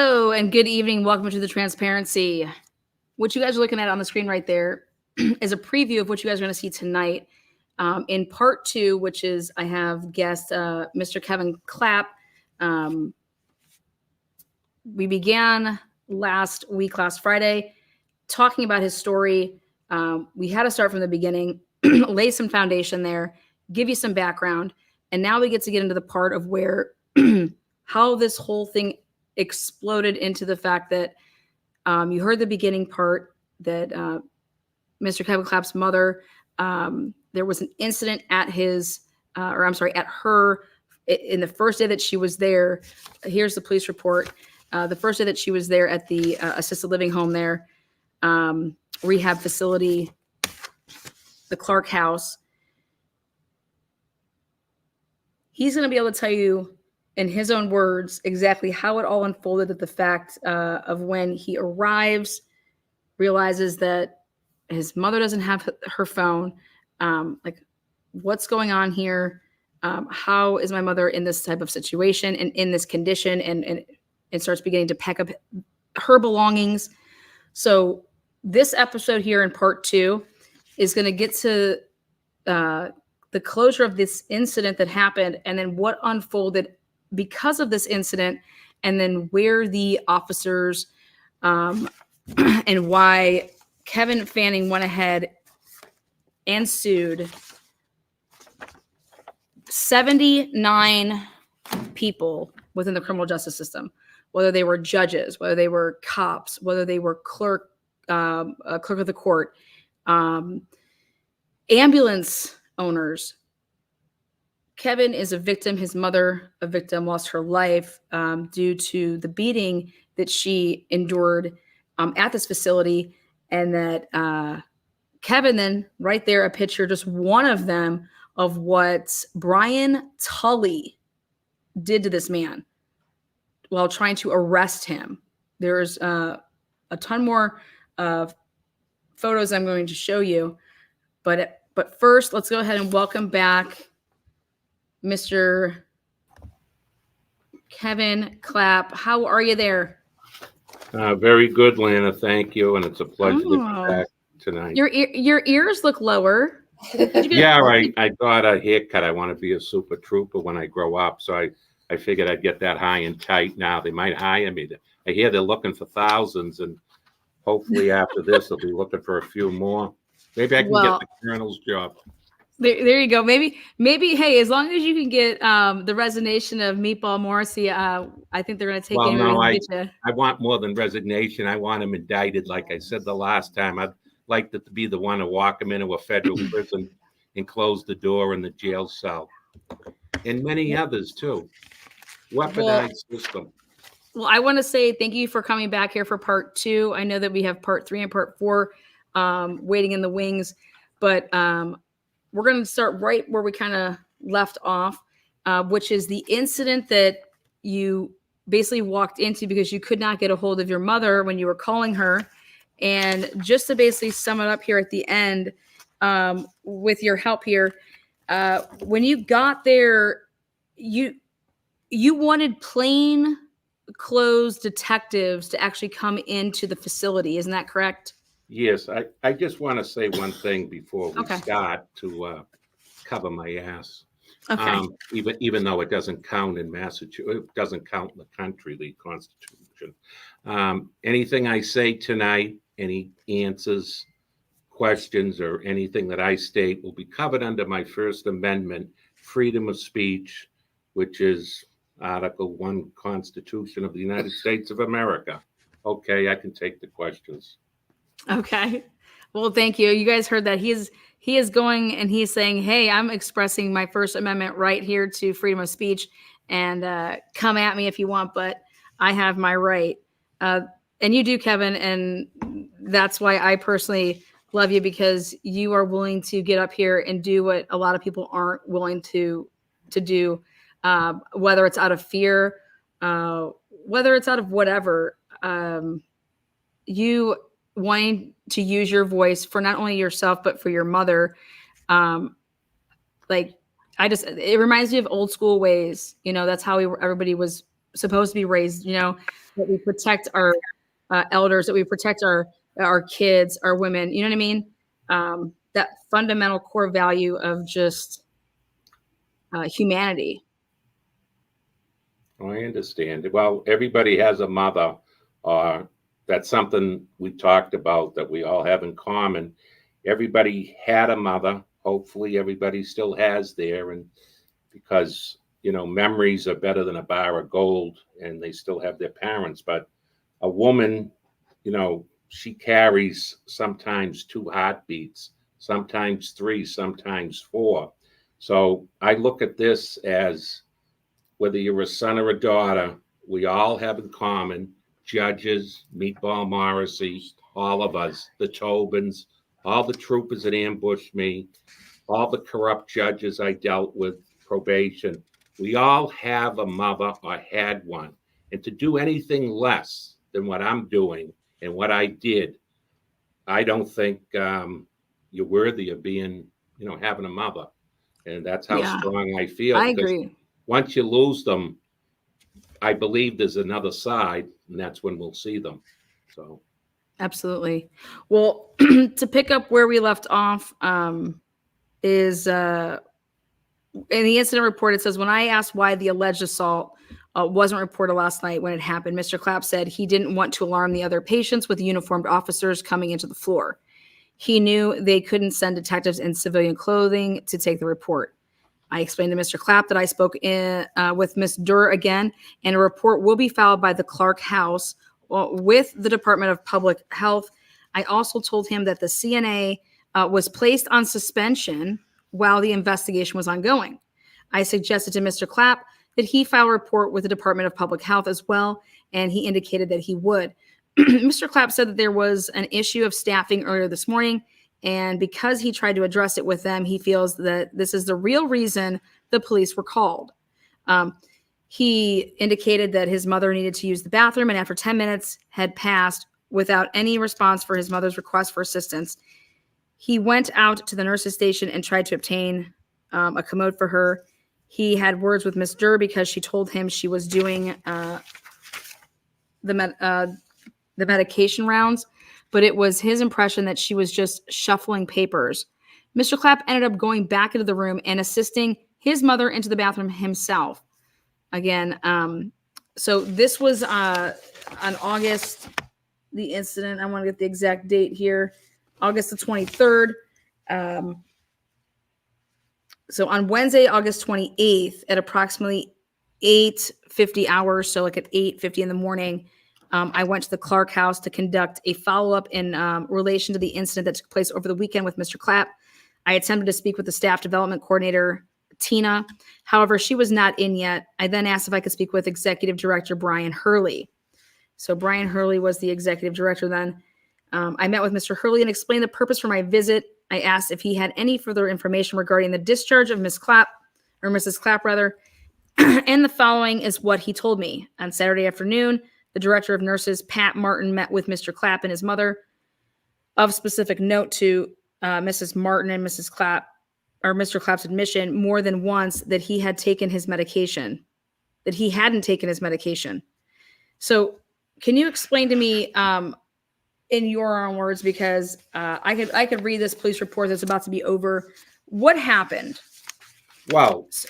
Hello and good evening. Welcome to the Transparency. What you guys are looking at on the screen right there is a preview of what you guys are going to see tonight. In part two, which is I have guest Mr. Kevin Clapp. We began last Friday, talking about his story. We had to start from the beginning, lay some foundation there, give you some background, and now we get into the part of where how this whole thing exploded into the fact that you heard the beginning part that Mr. Kevin Clapp's mother, there was an incident at at her in the first day that she was there. Here's the police report. The first day that she was there at the assisted living home there, rehab facility, the Clark house. He's going to be able to tell you in his own words exactly how it all unfolded, at the fact of when he arrives, realizes that his mother doesn't have her phone. Like, what's going on here? How is my mother in this type of situation and in this condition? And starts beginning to pack up her belongings. So this episode here in part two is going to get to the closure of this incident that happened, and then what unfolded because of this incident, and then where the officers and why Kevin Fanning went ahead and sued 79 people within the criminal justice system, whether they were judges, whether they were cops, whether they were clerk of the court, ambulance owners. Kevin is a victim. His mother, a victim, lost her life due to the beating that she endured at this facility. And that Kevin then, right there, a picture, just one of them, of what Brian Tully did to this man while trying to arrest him. There's a ton more photos I'm going to show you. But first, let's go ahead and welcome back Mr. Kevin Clapp. How are you there? Very good, Lana. Thank you, and it's a pleasure to be back tonight. Your ears look lower. Yeah, I got a haircut. I want to be a super trooper when I grow up, so I figured I'd get that high and tight. Now they might hire me. I hear they're looking for thousands, and hopefully after this they'll be looking for a few more. Maybe I can get the colonel's job. There you go. Maybe. Hey, as long as you can get the resignation of Meatball Morrissey, I think they're going to take it. No, I want more than resignation. I want him indicted. Like I said the last time, I'd like to be the one to walk him into a federal prison and close the door in the jail cell, and many others too. Weaponized system. Well, I want to say thank you for coming back here for part two. I know that we have part three and part four waiting in the wings, but we're going to start right where we kind of left off, which is the incident that you basically walked into because you could not get a hold of your mother when you were calling her. And just to basically sum it up here at the end, with your help here, when you got there, you wanted plain clothes detectives to actually come into the facility. Isn't that correct? Yes, I just want to say one thing before we start to cover my ass. Okay. Even though it doesn't count in Massachusetts, it doesn't count in the country, the Constitution. Anything I say tonight, any answers, questions, or anything that I state will be covered under my First Amendment, freedom of speech, which is Article 1, Constitution of the United States of America. Okay, I can take the questions. Okay. Well, thank you. You guys heard that. He is going and he's saying, hey, I'm expressing my First Amendment right here to freedom of speech, and come at me if you want, but I have my right. And you do, Kevin. And that's why I personally love you, because you are willing to get up here and do what a lot of people aren't willing to do, whether it's out of fear, whether it's out of whatever. You wanting to use your voice for not only yourself, but for your mother. It reminds me of old school ways. You know, that's how everybody was supposed to be raised, that we protect our elders, that we protect our kids, our women, you know what I mean? That fundamental core value of just humanity. Oh, I understand. Well, everybody has a mother. That's something we talked about that we all have in common. Everybody had a mother. Hopefully, everybody still has there, and because memories are better than a bar of gold, and they still have their parents. But a woman, she carries sometimes 2 heartbeats, sometimes 3, sometimes 4. So I look at this as whether you're a son or a daughter, we all have in common judges, Meatball Morrissey, all of us, the Tobins, all the troopers that ambushed me, all the corrupt judges I dealt with, probation. We all have a mother or had one. And to do anything less than what I'm doing and what I did, I don't think you're worthy of being, having a mother. And that's how Yeah, strong I feel. I Because agree. once you lose them, I believe there's another side, and that's when we'll see them. So, Absolutely. Well, to pick up where we left off, is in the incident report, it says, when I asked why the alleged assault wasn't reported last night when it happened, Mr. Clapp said he didn't want to alarm the other patients with uniformed officers coming into the floor. He knew they couldn't send detectives in civilian clothing to take the report. I explained to Mr. Clapp that I spoke with Ms. Durr again, and a report will be filed by the Clark House with the Department of Public Health. I also told him that the CNA was placed on suspension while the investigation was ongoing. I suggested to Mr. Clapp that he file a report with the Department of Public Health as well, and he indicated that he would. Mr. Clapp said that there was an issue of staffing earlier this morning, and because he tried to address it with them, he feels that this is the real reason the police were called. He indicated that his mother needed to use the bathroom, and after 10 minutes had passed without any response for his mother's request for assistance, he went out to the nurse's station and tried to obtain a commode for her. He had words with Miss Durr because she told him she was doing the medication rounds, but it was his impression that she was just shuffling papers. Mr. Clapp ended up going back into the room and assisting his mother into the bathroom himself. Again, so this was on August, the incident. I want to get the exact date here. August the 23rd. So on Wednesday, August 28th at approximately 8:50 hours, so like at 8:50 in the morning, I went to the Clark House to conduct a follow-up in relation to the incident that took place over the weekend with Mr. Clapp. I attempted to speak with the staff development coordinator, Tina. However, she was not in yet. I then asked if I could speak with executive director Brian Hurley. So Brian Hurley was the executive director then. I met with Mr. Hurley and explained the purpose for my visit. I asked if he had any further information regarding the discharge of Ms. Clapp, or Mrs. Clapp rather, and the following is what he told me. On Saturday afternoon, the director of nurses, Pat Martin, met with Mr. Clapp and his mother. Of specific note to Mrs. Martin and Mrs. Clapp, or Mr. Clapp's admission more than once that he had taken his medication, that he hadn't taken his medication. So can you explain to me in your own words, because I could read this police report that's about to be over. What happened? well, it's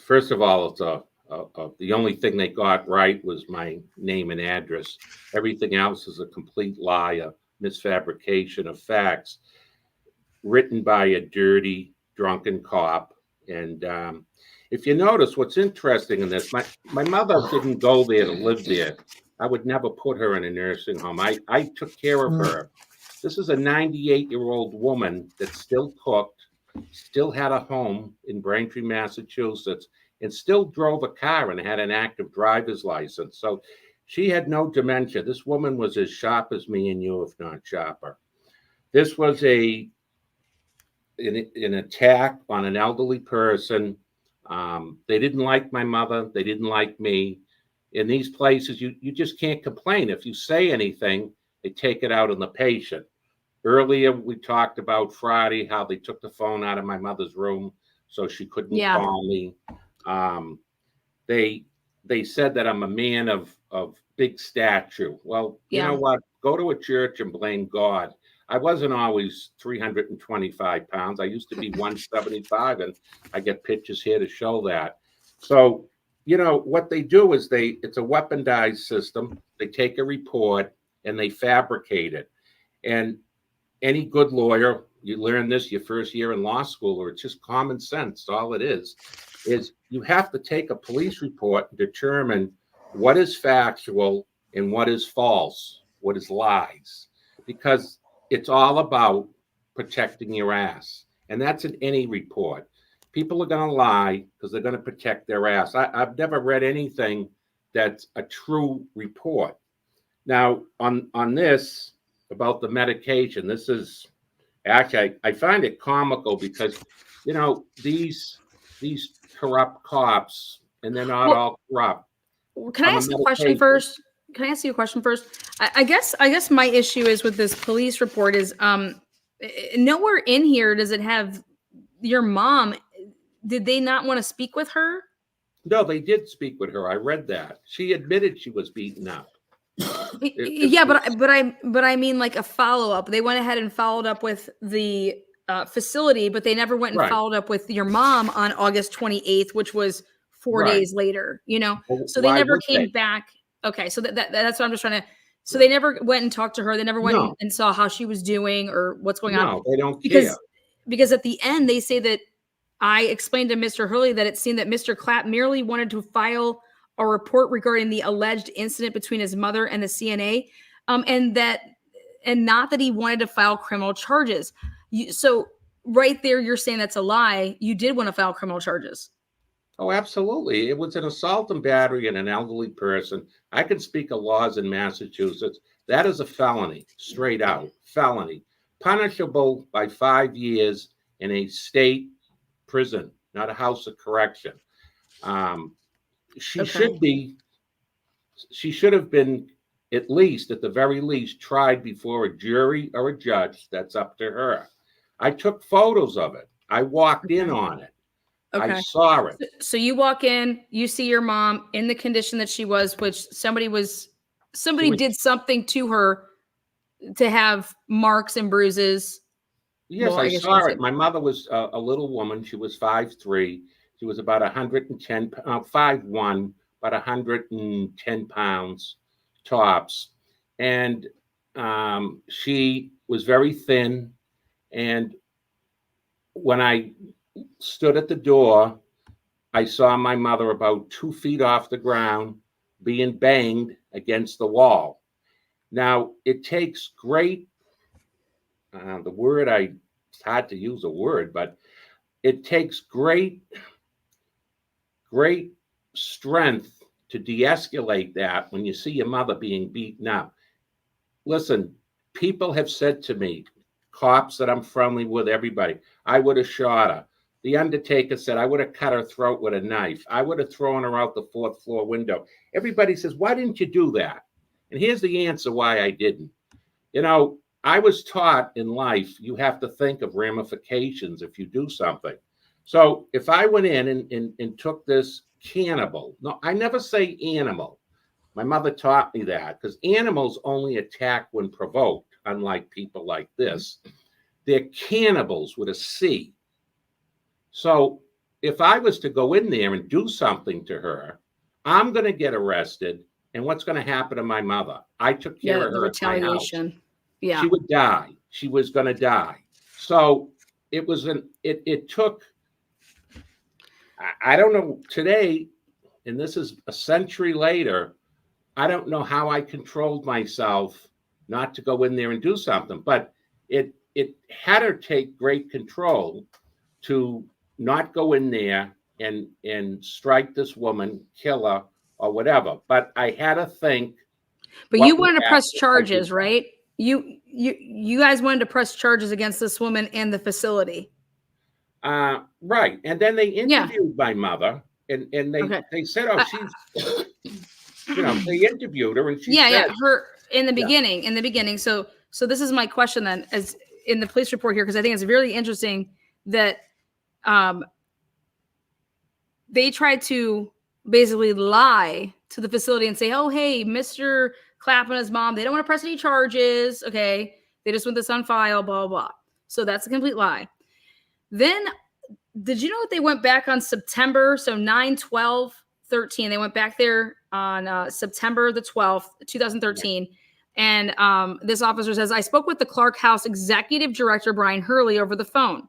first of all, the only thing they got right was my name and address. Everything else is a complete lie, a misfabrication of facts written by a dirty, drunken cop. And if you notice, what's interesting in this, my mother didn't go there to live there. I would never put her in a nursing home. I took care of her. This is a 98-year-old woman that still cooked, still had a home in Braintree, Massachusetts, and still drove a car and had an active driver's license. So she had no dementia. This woman was as sharp as me and you, if not sharper. This was an attack on an elderly person. They didn't like my mother. They didn't like me. In these places, you just can't complain. If you say anything, they take it out on the patient. Earlier, we talked about Friday, how they took the phone out of my mother's room so she couldn't Yeah. call me. They said that I'm a man of big stature. Well, you Yeah. know what? Go to a church and blame God. I wasn't always 325 pounds. I used to be 175, and I get pictures here to show that. So, you know, what they do is it's a weaponized system. They take a report and they fabricate it. And any good lawyer, you learn this your first year in law school, or it's just common sense. All it is you have to take a police report and determine what is factual and what is false, what is lies, because it's all about protecting your ass. And that's in any report. People are going to lie because they're going to protect their ass. I've never read anything that's a true report. Now, on this about the medication, this is actually I find it comical because, you know, these corrupt cops, and they're not Well, all corrupt. can I On the ask a question medication, first? Can I ask you a question first? I guess my issue is with this police report is nowhere in here does it have your mom. Did they not want to speak with her? no, they did speak with her. I read that. She admitted she was beaten up. Yeah, but I mean like a follow up. They went ahead and followed up with the facility, but they never went and Right, followed up with your mom on August 28th, which was 4 days right. later. You know, Well, so they why never would came they? back. Okay, so that's what I'm just trying to. So Yeah. they never went and talked to her. They never went No, and saw how she was doing or what's going on no, they don't care. because at the end they say that I explained to Mr. Hurley that it seemed that Mr. Clapp merely wanted to file a report regarding the alleged incident between his mother and the CNA, and not that he wanted to file criminal charges. So right there, you're saying that's a lie. You did want to file criminal charges. Oh, absolutely. It was an assault and battery on an elderly person. I can speak of laws in Massachusetts. That is a felony, straight out felony, punishable by 5 years in a state prison, not a house of correction. Um, she Okay. should be. She should have been at least, at the very least, tried before a jury or a judge. That's up to her. I took photos of it. I walked in Okay. on it. I Okay. saw it. So you walk in, you see your mom in the condition that she was, which somebody She was. did something to her to have marks and bruises. Yes, Well, I I guess you can saw say it. My mother was a little woman. She was 5'3". She was about 110, 5'1", about 110 pounds tops. And she was very thin. And when I stood at the door, I saw my mother about 2 feet off the ground being banged against the wall. Now, it takes great, the word it's hard to use a word, but it takes great strength to de-escalate that when you see your mother being beaten up. Listen, people have said to me, cops that I'm friendly with, everybody, I would have shot her. The Undertaker said I would have cut her throat with a knife. I would have thrown her out the 4th floor window. Everybody says, why didn't you do that? And here's the answer why I didn't. You know, I was taught in life, you have to think of ramifications if you do something. So if I went in and took this cannibal, no, I never say animal. My mother taught me that because animals only attack when provoked, unlike people like this. They're cannibals with a C. So if I was to go in there and do something to her, I'm going to get arrested. And what's going to happen to my mother? I took care Yeah, of the her at my house. retaliation. Yeah. She would die. She was going to die. So it took, I don't know, today, and this is a century later, I don't know how I controlled myself not to go in there and do something, but it had her take great control to not go in there and strike this woman, kill her, or whatever. But I had to think But you what would wanted to happen press if I did charges, that. right? You guys wanted to press charges against this woman and the facility. Right. And then they Yeah. interviewed my mother, and Okay. they said, oh, she's, they interviewed her, and she Yeah, said, yeah. Her in the yeah, beginning. So this is my question then, as in the police report here, because I think it's really interesting that they tried to basically lie to the facility and say, oh, hey, Mr. Clapp and his mom, they don't want to press any charges. Okay. They just want this on file, blah, blah, blah. So that's a complete lie. Then, did you know that they went back on September? So 9/12/13. They went back there on September the 12th, 2013. And this officer says, I spoke with the Clark House executive director, Brian Hurley, over the phone.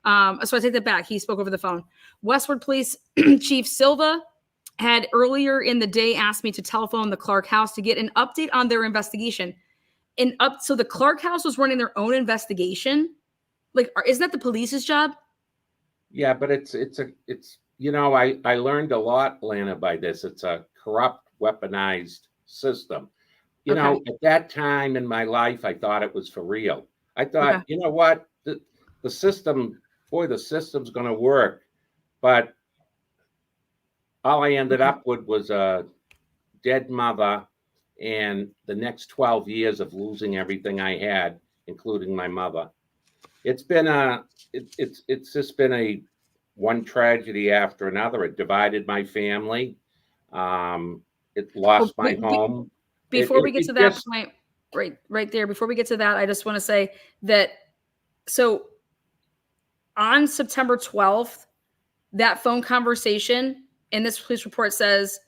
So I take that back. He spoke over the phone. Westwood Police Chief Silva had earlier in the day asked me to telephone the Clark House to get an update on their investigation. So the Clark House was running their own investigation. Like, isn't that the police's job? Yeah, but it's I learned a lot, Lana, by this. It's a corrupt, weaponized system. At that time in my life, I thought it was for real. I thought, you know what, the system, the system's going to work. But all I ended up with was a dead mother and the next 12 years of losing everything I had, including my mother. It's been it's just been a one tragedy after another. It divided my family. It lost my home. Before we get to that point, right there, before we get to that, I just want to say that, so on September 12th, that phone conversation in this police report says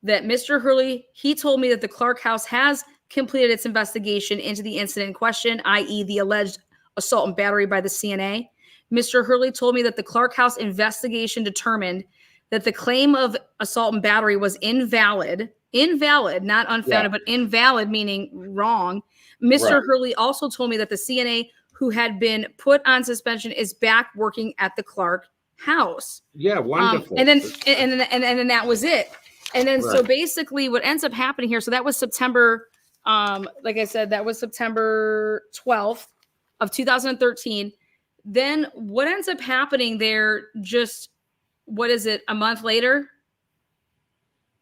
that Mr. Hurley, he told me that the Clark House has completed its investigation into the incident in question, i.e. the alleged assault and battery by the CNA. Mr. Hurley told me that the Clark House investigation determined that the claim of assault and battery was invalid, not unfounded, but invalid, meaning wrong. Mr. Hurley also told me that the CNA who had been put on suspension is back working at the Clark House. Yeah, wonderful. And then that was it. And then so basically what ends up happening here, so that was September, like I said, that was September 12th of 2013. Then what ends up happening there, just, what is it, a month later?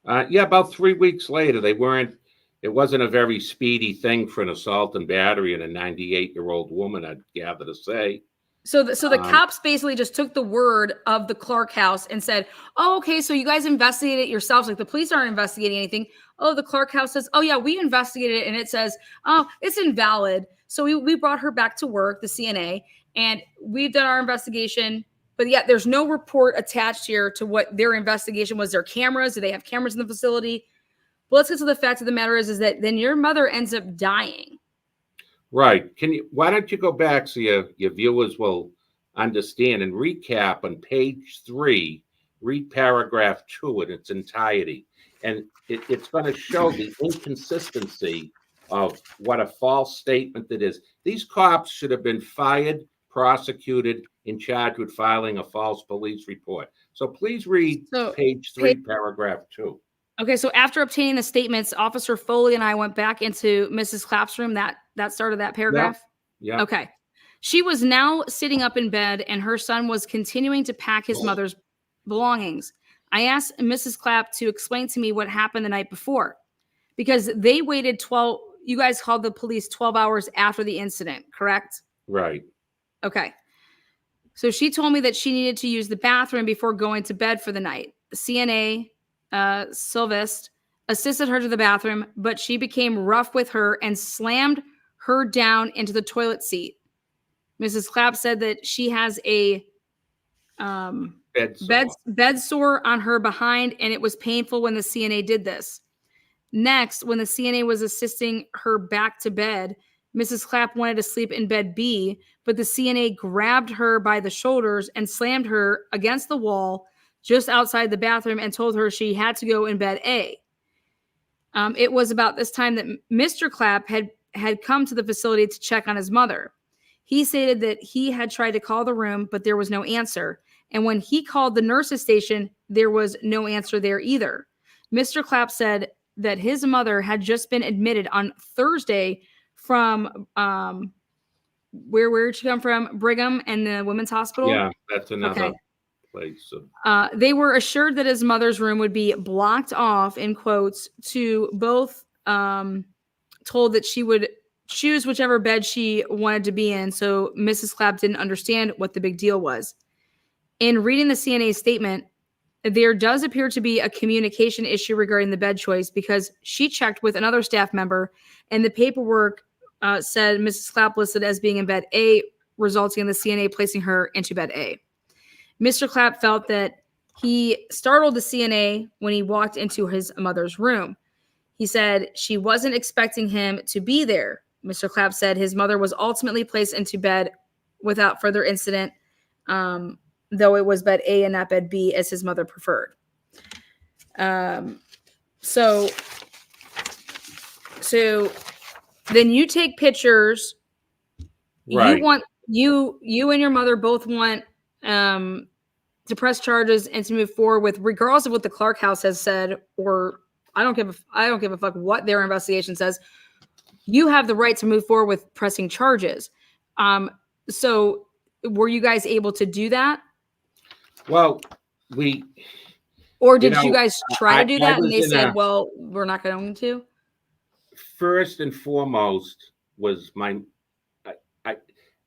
About 3 weeks later. It wasn't a very speedy thing for an assault and battery and a 98-year-old woman, I'd gather to say. So the cops basically just took the word of the Clark House and said, oh, okay, so you guys investigated it yourselves. Like, the police aren't investigating anything. Oh, the Clark House says, oh, yeah, we investigated it. And it says, oh, it's invalid. So we brought her back to work, the CNA, and we've done our investigation. But yet there's no report attached here to what their investigation was. There cameras? Do they have cameras in the facility? But let's get to the fact of the matter is that then your mother ends up dying. Right. Why don't you go back so your viewers will understand and recap on page 3, read paragraph 2 in its entirety. And it's going to show the inconsistency of what a false statement that is. These cops should have been fired, prosecuted, and charged with filing a false police report. So please read page 3, paragraph 2. Okay, so after obtaining the statements, Officer Foley and I went back into Mrs. Clapp's room. That started that paragraph? Yeah. Okay. She was now sitting up in bed, and her son was continuing to pack his mother's belongings. I asked Mrs. Clapp to explain to me what happened the night before, because they waited 12, you guys called the police 12 hours after the incident, correct? Right. Okay. So she told me that she needed to use the bathroom before going to bed for the night. CNA Sylvest assisted her to the bathroom, but she became rough with her and slammed her down into the toilet seat. Mrs. Clapp said that she has a bed sore on her behind, and it was painful when the CNA did this. Next, when the CNA was assisting her back to bed, Mrs. Clapp wanted to sleep in bed B, but the CNA grabbed her by the shoulders and slammed her against the wall just outside the bathroom and told her she had to go in bed A. It was about this time that Mr. Clapp had come to the facility to check on his mother. He stated that he had tried to call the room, but there was no answer. And when he called the nurse's station, there was no answer there either. Mr. Clapp said that his mother had just been admitted on Thursday from, where did she come from? Brigham and the Women's Hospital? Yeah, that's another place. They were assured that his mother's room would be blocked off, in quotes, to both told that she would choose whichever bed she wanted to be in. So Mrs. Clapp didn't understand what the big deal was. In reading the CNA's statement, there does appear to be a communication issue regarding the bed choice, because she checked with another staff member and the paperwork said Mrs. Clapp listed as being in bed A, resulting in the CNA placing her into bed A. Mr. Clapp felt that he startled the CNA when he walked into his mother's room. He said she wasn't expecting him to be there. Mr. Clapp said his mother was ultimately placed into bed without further incident, though it was bed A and not bed B as his mother preferred. So then you take pictures. Right. You want you and your mother both want to press charges and to move forward with, regardless of what the Clark House has said, or I don't give a fuck what their investigation says. You have the right to move forward with pressing charges. So were you guys able to do that? Well, or did you guys try to do that and they said, well, we're not going to? First and foremost was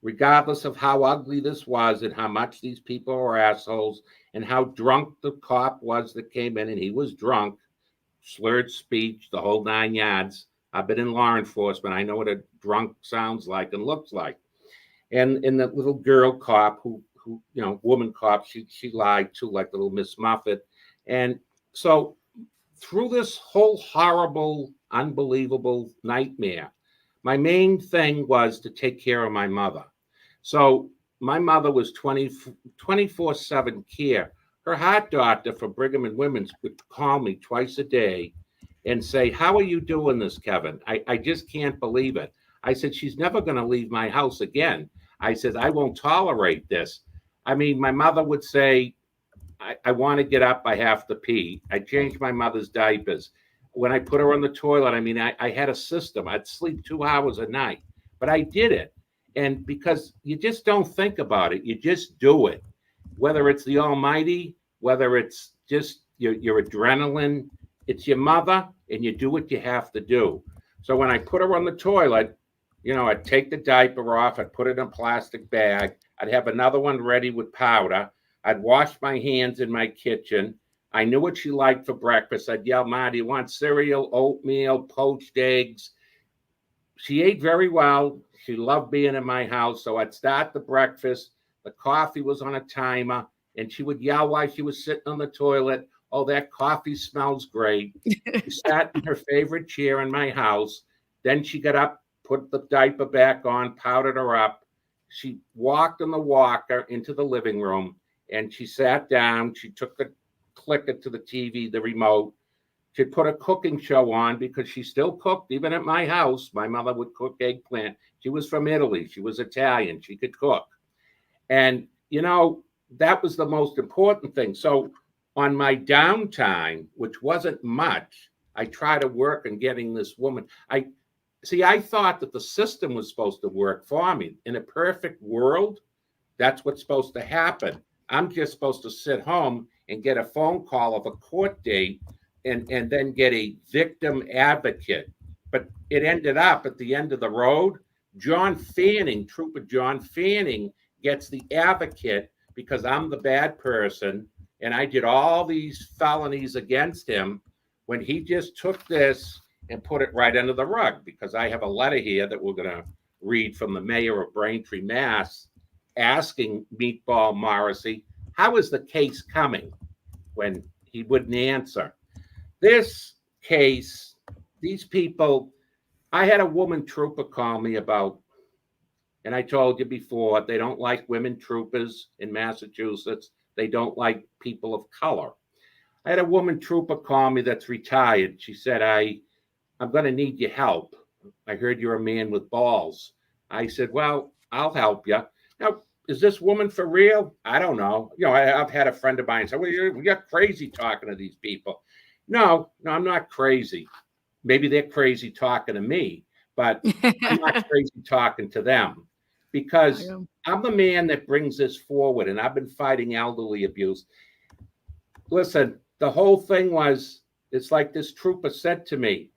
regardless of how ugly this was and how much these people were assholes and how drunk the cop was that came in, and he was drunk, slurred speech, the whole 9 yards. I've been in law enforcement. I know what a drunk sounds like and looks like. And the little girl cop who woman cop, she lied to, like little Miss Muffet. And so through this whole horrible, unbelievable nightmare, my main thing was to take care of my mother. So my mother was 24/7 care. Her heart doctor for Brigham and Women's would call me twice a day and say, how are you doing this, Kevin? I just can't believe it. I said, she's never going to leave my house again. I said, I won't tolerate this. I mean, my mother would say, I want to get up, I have to pee. I changed my mother's diapers. When I put her on the toilet, I mean, I had a system. I'd sleep 2 hours a night, but I did it. And because you just don't think about it, you just do it. Whether it's the almighty, whether it's just your adrenaline, it's your mother, and you do what you have to do. So when I put her on the toilet, I'd take the diaper off, I'd put it in a plastic bag, I'd have another one ready with powder, I'd wash my hands in my kitchen. I knew what she liked for breakfast. I'd yell, Ma, do you want cereal, oatmeal, poached eggs? She ate very well. She loved being in my house. So I'd start the breakfast. The coffee was on a timer, and she would yell while she was sitting on the toilet, oh, that coffee smells great. She sat in her favorite chair in my house. Then she got up, put the diaper back on, powdered her up. She walked on the walker into the living room, and she sat down. She took the clicker to the TV, the remote. She'd put a cooking show on because she still cooked, even at my house. My mother would cook eggplant. She was from Italy. She was Italian. She could cook. And, that was the most important thing. So on my downtime, which wasn't much, I tried to work on getting this woman. I thought that the system was supposed to work for me. In a perfect world, that's what's supposed to happen. I'm just supposed to sit home and get a phone call of a court date and then get a victim advocate. But it ended up at the end of the road. Trooper John Fanning gets the advocate because I'm the bad person and I did all these felonies against him, when he just took this and put it right under the rug. Because I have a letter here that we're going to read from the mayor of Braintree, Mass, asking Meatball Morrissey, how is the case coming, when he wouldn't answer. This case, these people, I had a woman trooper call me about, and I told you before, they don't like women troopers in Massachusetts. They don't like people of color. I had a woman trooper call me that's retired. She said, I'm going to need your help. I heard you're a man with balls. I said, well, I'll help you. Now, is this woman for real? I don't know. I've had a friend of mine say, well, you're crazy talking to these people. No, I'm not crazy. Maybe they're crazy talking to me, but I'm not crazy talking to them, because I'm the man that brings this forward, and I've been fighting elderly abuse. Listen, the whole thing was, it's like this trooper said to me,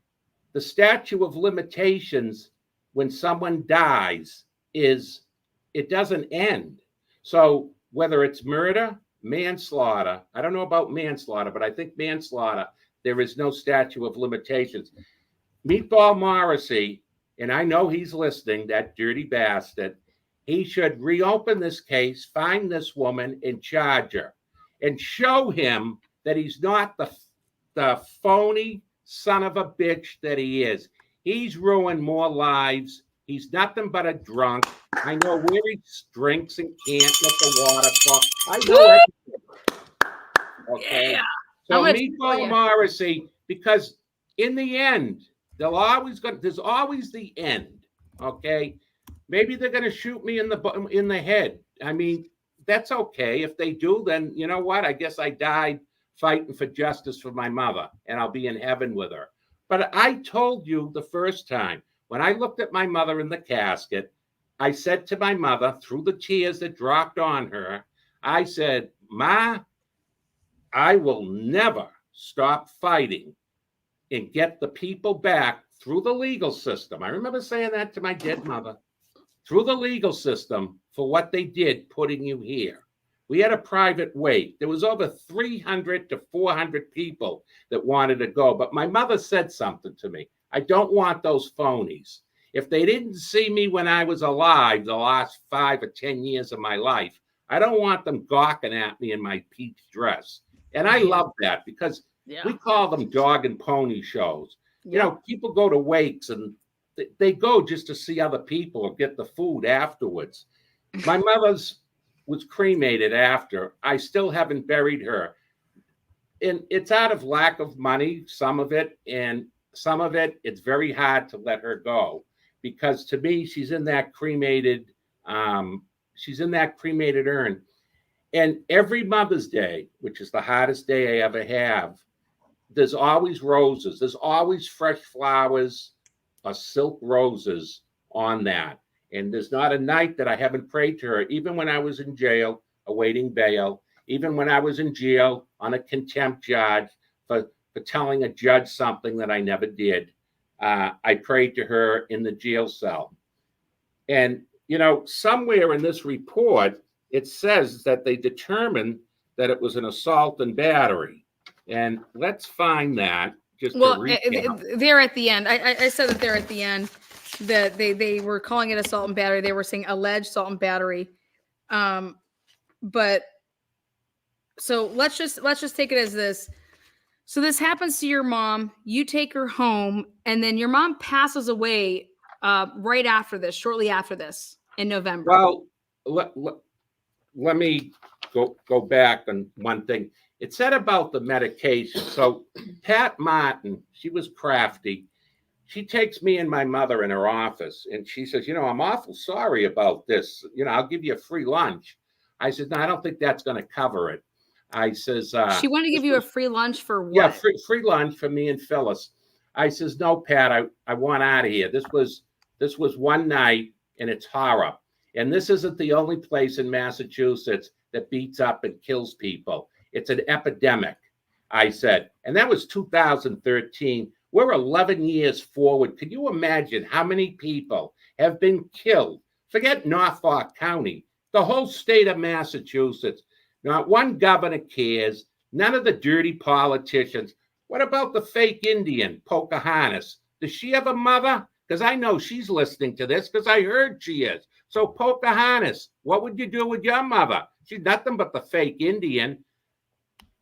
the statute of limitations when someone dies it doesn't end. So whether it's murder, manslaughter, I don't know about manslaughter, but I think manslaughter, there is no statute of limitations. Meatball Morrissey, and I know he's listening, that dirty bastard, he should reopen this case, find this woman, and charge her, and show him that he's not the phony son of a bitch that he is. He's ruined more lives. He's nothing but a drunk. I know where he drinks and can't let the water fall. I know everything. Okay. Yeah. So Meatball Morrissey, because in the end, there's always the end. Okay. Maybe they're gonna shoot me in the head. I mean, that's okay. If they do, then you know what? I guess I died fighting for justice for my mother, and I'll be in heaven with her. But I told you the first time, when I looked at my mother in the casket, I said to my mother, through the tears that dropped on her, I said, Ma, I will never stop fighting and get the people back through the legal system. I remember saying that to my dead mother, through the legal system for what they did putting you here. We had a private wait. There was over 300 to 400 people that wanted to go. But my mother said something to me. I don't want those phonies. If they didn't see me when I was alive the last 5 or 10 years of my life, I don't want them gawking at me in my peach dress. And I love that because we call them dog and pony shows. You know, people go to wakes and they go just to see other people or get the food afterwards. My mother's was cremated after. I still haven't buried her. And it's out of lack of money, some of it, and some of it, it's very hard to let her go because to me, she's in that cremated urn. And every Mother's Day, which is the hottest day I ever have, there's always roses. There's always fresh flowers or silk roses on that. And there's not a night that I haven't prayed to her, even when I was in jail awaiting bail, even when I was in jail on a contempt charge for telling a judge something that I never did. I prayed to her in the jail cell. And, you know, somewhere in this report, it says that they determined that it was an assault and battery. And let's find that. Just they're at the end. I said that they're at the end. That they were calling it assault and battery. They were saying alleged assault and battery. But so let's just take it as this. So this happens to your mom. You take her home, and then your mom passes away right after this, shortly after this in November. Well, let me go back on one thing. It said about the medication. So Pat Martin, she was crafty. She takes me and my mother in her office and she says, you know, I'm awful sorry about this. You know, I'll give you a free lunch. I said, no, I don't think that's going to cover it. I says, she wanted to give you a free lunch for what? Yeah, free lunch for me and Phyllis. I says, no, Pat, I want out of here. This was one night and it's horror. And this isn't the only place in Massachusetts that beats up and kills people. It's an epidemic, I said. And that was 2013. We're 11 years forward. Can you imagine how many people have been killed? Forget Norfolk County, the whole state of Massachusetts. Not one governor cares. None of the dirty politicians. What about the fake Indian, Pocahontas? Does she have a mother? Because I know she's listening to this because I heard she is. So Pocahontas, what would you do with your mother? She's nothing but the fake Indian.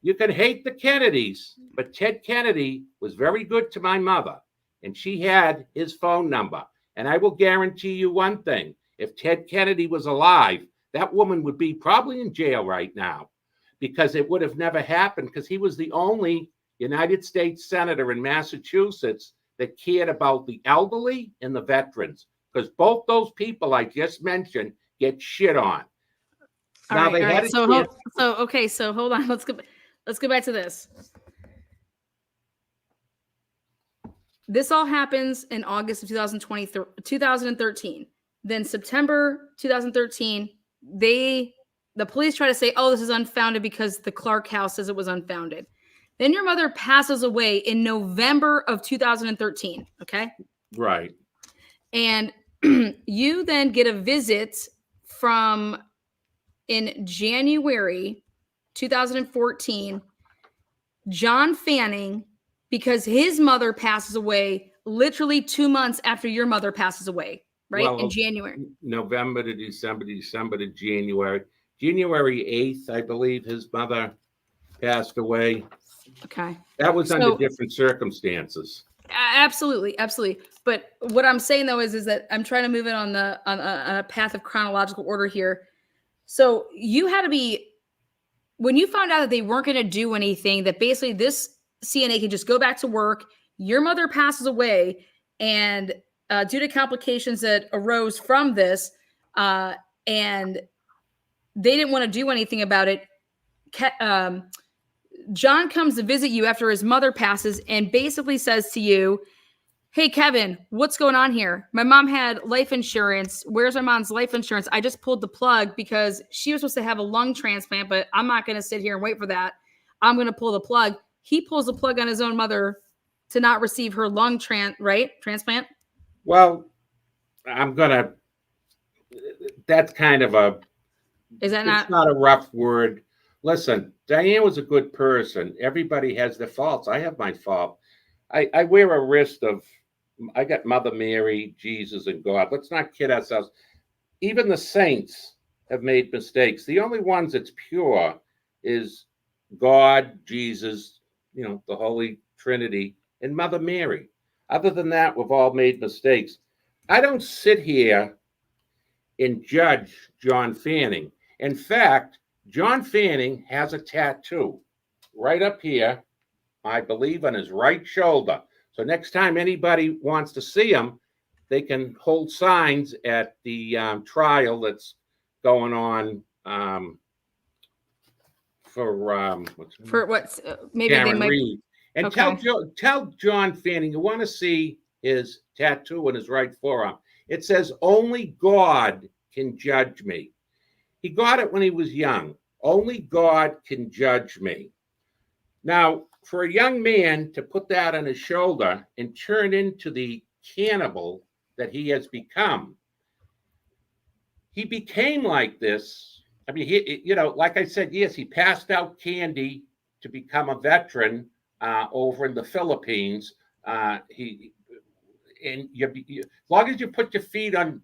You can hate the Kennedys, but Ted Kennedy was very good to my mother, and she had his phone number. And I will guarantee you one thing. If Ted Kennedy was alive, that woman would be probably in jail right now because it would have never happened because he was the only United States senator in Massachusetts that cared about the elderly and the veterans because both those people I just mentioned get shit on. So hold on. Let's go back to this. This all happens in August of 2013. Then September 2013, the police try to say, oh, this is unfounded because the Clark House says it was unfounded. Then your mother passes away in November of 2013. Okay. Right. And you then get a visit in January 2014, John Fanning, because his mother passes away literally 2 months after your mother passes away, right? Well, In January. November to December, December to January. January 8th, I believe his mother passed away. Okay. That was under So different circumstances. absolutely, absolutely. But what I'm saying though is that I'm trying to move it on a path of chronological order here. So you had to be, when you found out that they weren't going to do anything, that basically this CNA can just go back to work, your mother passes away, and due to complications that arose from this, and they didn't want to do anything about it, John comes to visit you after his mother passes and basically says to you, "Hey, Kevin, what's going on here? My mom had life insurance. Where's my mom's life insurance? I just pulled the plug because she was supposed to have a lung transplant, but I'm not going to sit here and wait for that. I'm going to pull the plug." He pulls the plug on his own mother to not receive her lung transplant. Well, that's kind of Is that it's not a rough word. Listen, Diane was a good person. Everybody has their faults. I have my fault. I wear a wrist of, I got Mother Mary, Jesus, and God. Let's not kid ourselves. Even the saints have made mistakes. The only ones that's pure is God, Jesus, the Holy Trinity, and Mother Mary. Other than that, we've all made mistakes. I don't sit here and judge John Fanning. In fact, John Fanning has a tattoo right up here, I believe, on his right shoulder. So next time anybody wants to see him, they can hold signs at the trial that's going on for what's maybe Karen they might Reed. And okay. tell John Fanning you want to see his tattoo on his right forearm. It says, "Only God can judge me." He got it when he was young. Only God can judge me. Now, for a young man to put that on his shoulder and turn into the cannibal that he has become, he became like this. I mean, like I said, yes, he passed out candy to become a veteran over in the Philippines. As long as you put your feet on.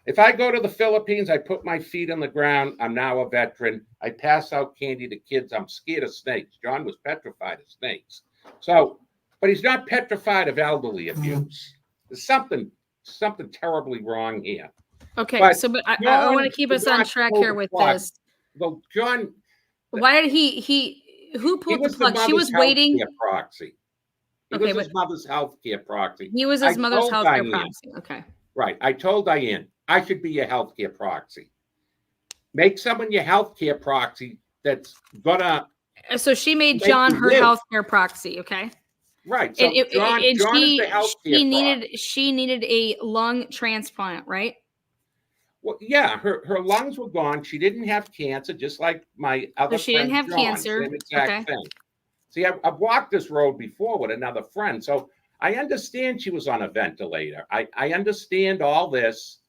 If I go to the Philippines, I put my feet on the ground. I'm now a veteran. I pass out candy to kids. I'm scared of snakes. John was petrified of snakes. So, but he's not petrified of elderly abuse. There's something terribly wrong here. Okay, but but I want to keep us on track here with this. Well, John, why did who pulled the plug? She was waiting. Proxy. He was his mother's healthcare proxy. He was his mother's healthcare proxy. Okay. Right. I told Diane, I should be your healthcare proxy. Make someone your healthcare proxy that's gonna. So she made John her healthcare proxy. Okay. Right. So John is the healthcare proxy. She needed a lung transplant, right? Well, yeah, her lungs were gone. She didn't have cancer, just like my other friend. She didn't have cancer. Same exact thing. See, I've walked this road before with another friend, so I understand she was on a ventilator. I understand all this,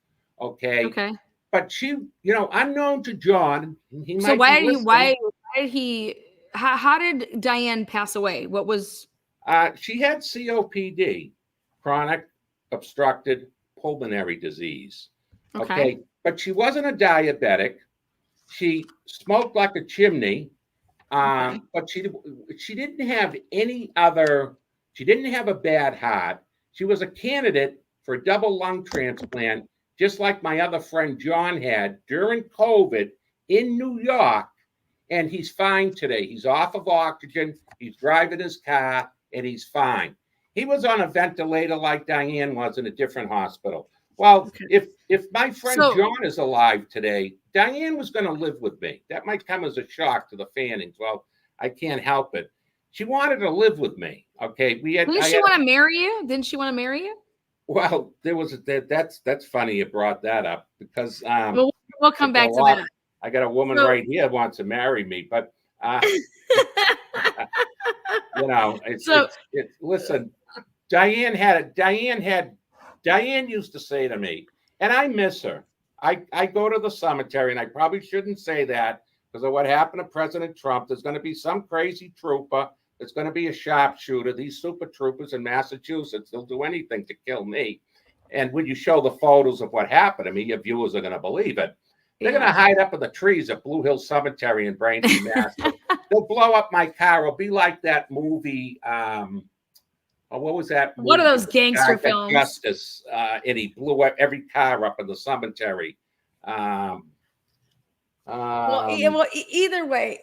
okay? Okay. But she, unknown to John, he might. So why did he? How did Diane pass away? What was? She had COPD, chronic obstructed pulmonary disease. Okay. But she wasn't a diabetic. She smoked like a chimney. But she didn't have any other. She didn't have a bad heart. She was a candidate for a double lung transplant, just like my other friend John had during COVID in New York. And he's fine today. He's off of oxygen. He's driving his car, and he's fine. He was on a ventilator like Diane was in a different hospital. Well, if my friend John is alive today, Diane was going to live with me. That might come as a shock to the Fannings. Well, I can't help it. She wanted to live with me. Okay, Didn't she want to marry you? Didn't she want to marry you? Well, that's funny you brought that up because we'll come back to that. I got a woman right here who wants to marry me, but listen. Diane used to say to me, and I miss her. I go to the cemetery, and I probably shouldn't say that, because of what happened to President Trump. There's going to be some crazy trooper. There's going to be a sharpshooter. These super troopers in Massachusetts, they'll do anything to kill me. And when you show the photos of what happened to me, your viewers are going to believe it. They're going to hide up in the trees at Blue Hill Cemetery in Braintree, Mass. They'll blow up my car. It'll be like that movie. What was that movie? One of those gangster films. Justice, and he blew up every car up in the cemetery. Either way,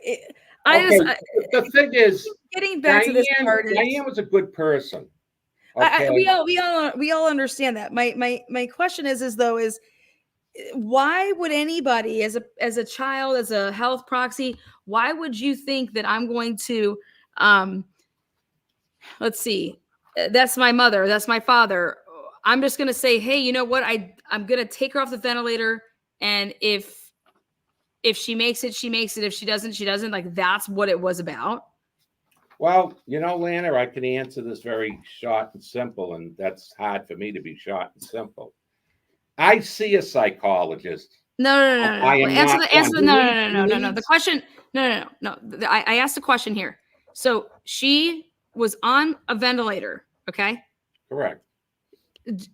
the thing is, getting back to this part. Diane was a good person. Okay? We all understand that. My question is why would anybody, as a child, as a health proxy, why would you think that I'm going to, let's see, that's my mother, that's my father. I'm just going to say, hey, you know what? I'm going to take her off the ventilator. And if she makes it, she makes it. If she doesn't, she doesn't. Like, that's what it was about. Well, Lana, I can answer this very short and simple, and that's hard for me to be short and simple. I see a psychologist. No. Answer no. The question, no. I asked a question here. So she was on a ventilator, okay? Correct.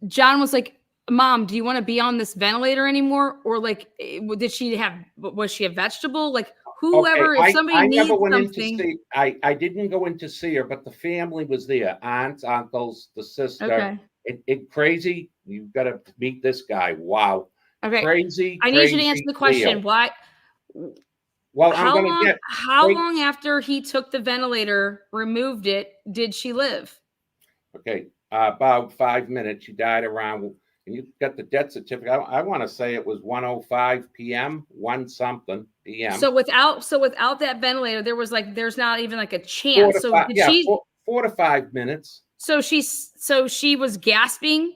John was like, Mom, do you want to be on this ventilator anymore? Or like, was she a vegetable? Like, whoever, if somebody needs something. I didn't go in to see her, but the family was there. Aunts, uncles, the sister. Okay. It crazy. You've got to meet this guy. Wow. Okay. Crazy. I need you to answer the question. Deal. Why? Well, how long after he took the ventilator, removed it, did she live? Okay. About 5 minutes. She died around, and you got the death certificate. I want to say it was 1:05 p.m., 1-something p.m. So without that ventilator, there's not even like a chance. 4 to 5 minutes. So she was gasping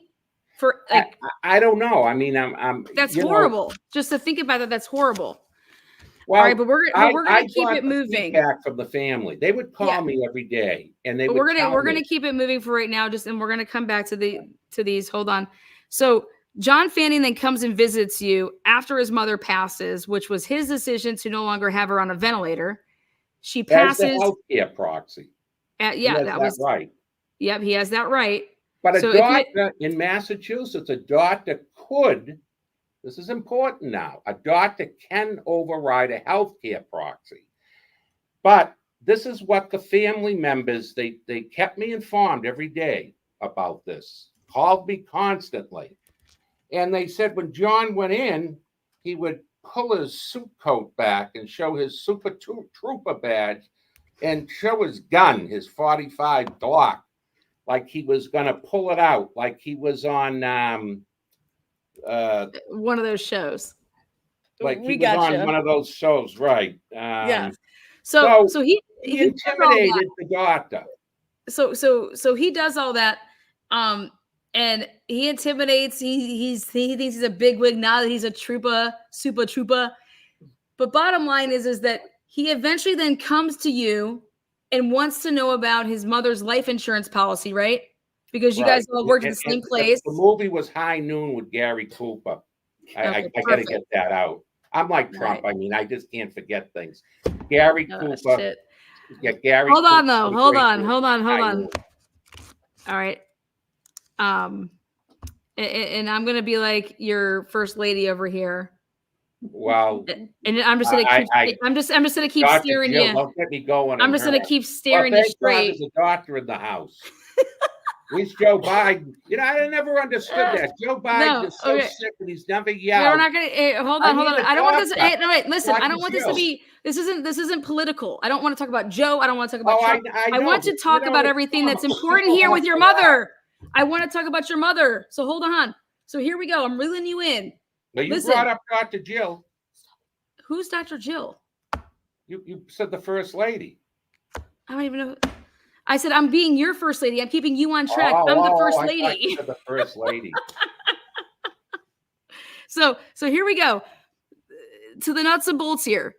for like. I don't know. I mean, I'm. That's horrible. Just to think about that, that's horrible. Well, all right, but we're gonna keep it moving. Back from the family, they would call me every day, and we're gonna keep it moving for right now. And we're gonna come back to these. Hold on. So John Fanning then comes and visits you after his mother passes, which was his decision to no longer have her on a ventilator. She passes. As the healthcare proxy. That was right. Yep, he has that right. But a doctor in Massachusetts, a doctor could. This is important now. A doctor can override a healthcare proxy. But this is what the family members, they kept me informed every day about this, called me constantly. And they said when John went in, he would pull his suit coat back and show his super trooper badge and show his gun, his .45 Glock, like he was going to pull it out, like he was on one of those shows. Like he was on one of those shows, right? Yeah. So he intimidated the doctor. So he does all that, and he intimidates. He thinks he's a bigwig now that he's a super trooper. But bottom line is that he eventually then comes to you and wants to know about his mother's life insurance policy, right? Because you guys all worked at the same place. The movie was High Noon with Gary Cooper. I got to get that out. I'm like Trump. Right. I mean, I just can't forget things. Gary Cooper. Shit. Yeah, Gary. Hold on, though. Hold on. All right. And I'm gonna be like your first lady over here. Well, and I'm just gonna keep. I'm just gonna keep Dr. staring Jill, you. Don't get me going. I'm just gonna keep staring you straight. There's a doctor in the house. Where's Joe Biden? I never understood that. Joe Biden is so sick and he's never yelled. We're not gonna hold on. I don't want this. No, wait. Listen. I don't want this to be. This isn't political. I don't want to talk about Joe. I don't want to talk about Trump. I want to talk about everything that's important here with your mother. I want to talk about your mother. So hold on. So here we go. I'm reeling you in. Now you brought up Dr. Jill. Who's Dr. Jill? You said the first lady. I don't even know. I said I'm being your first lady. I'm keeping you on track. I'm the first lady. I you said the first lady. So here we go. To the nuts and bolts here.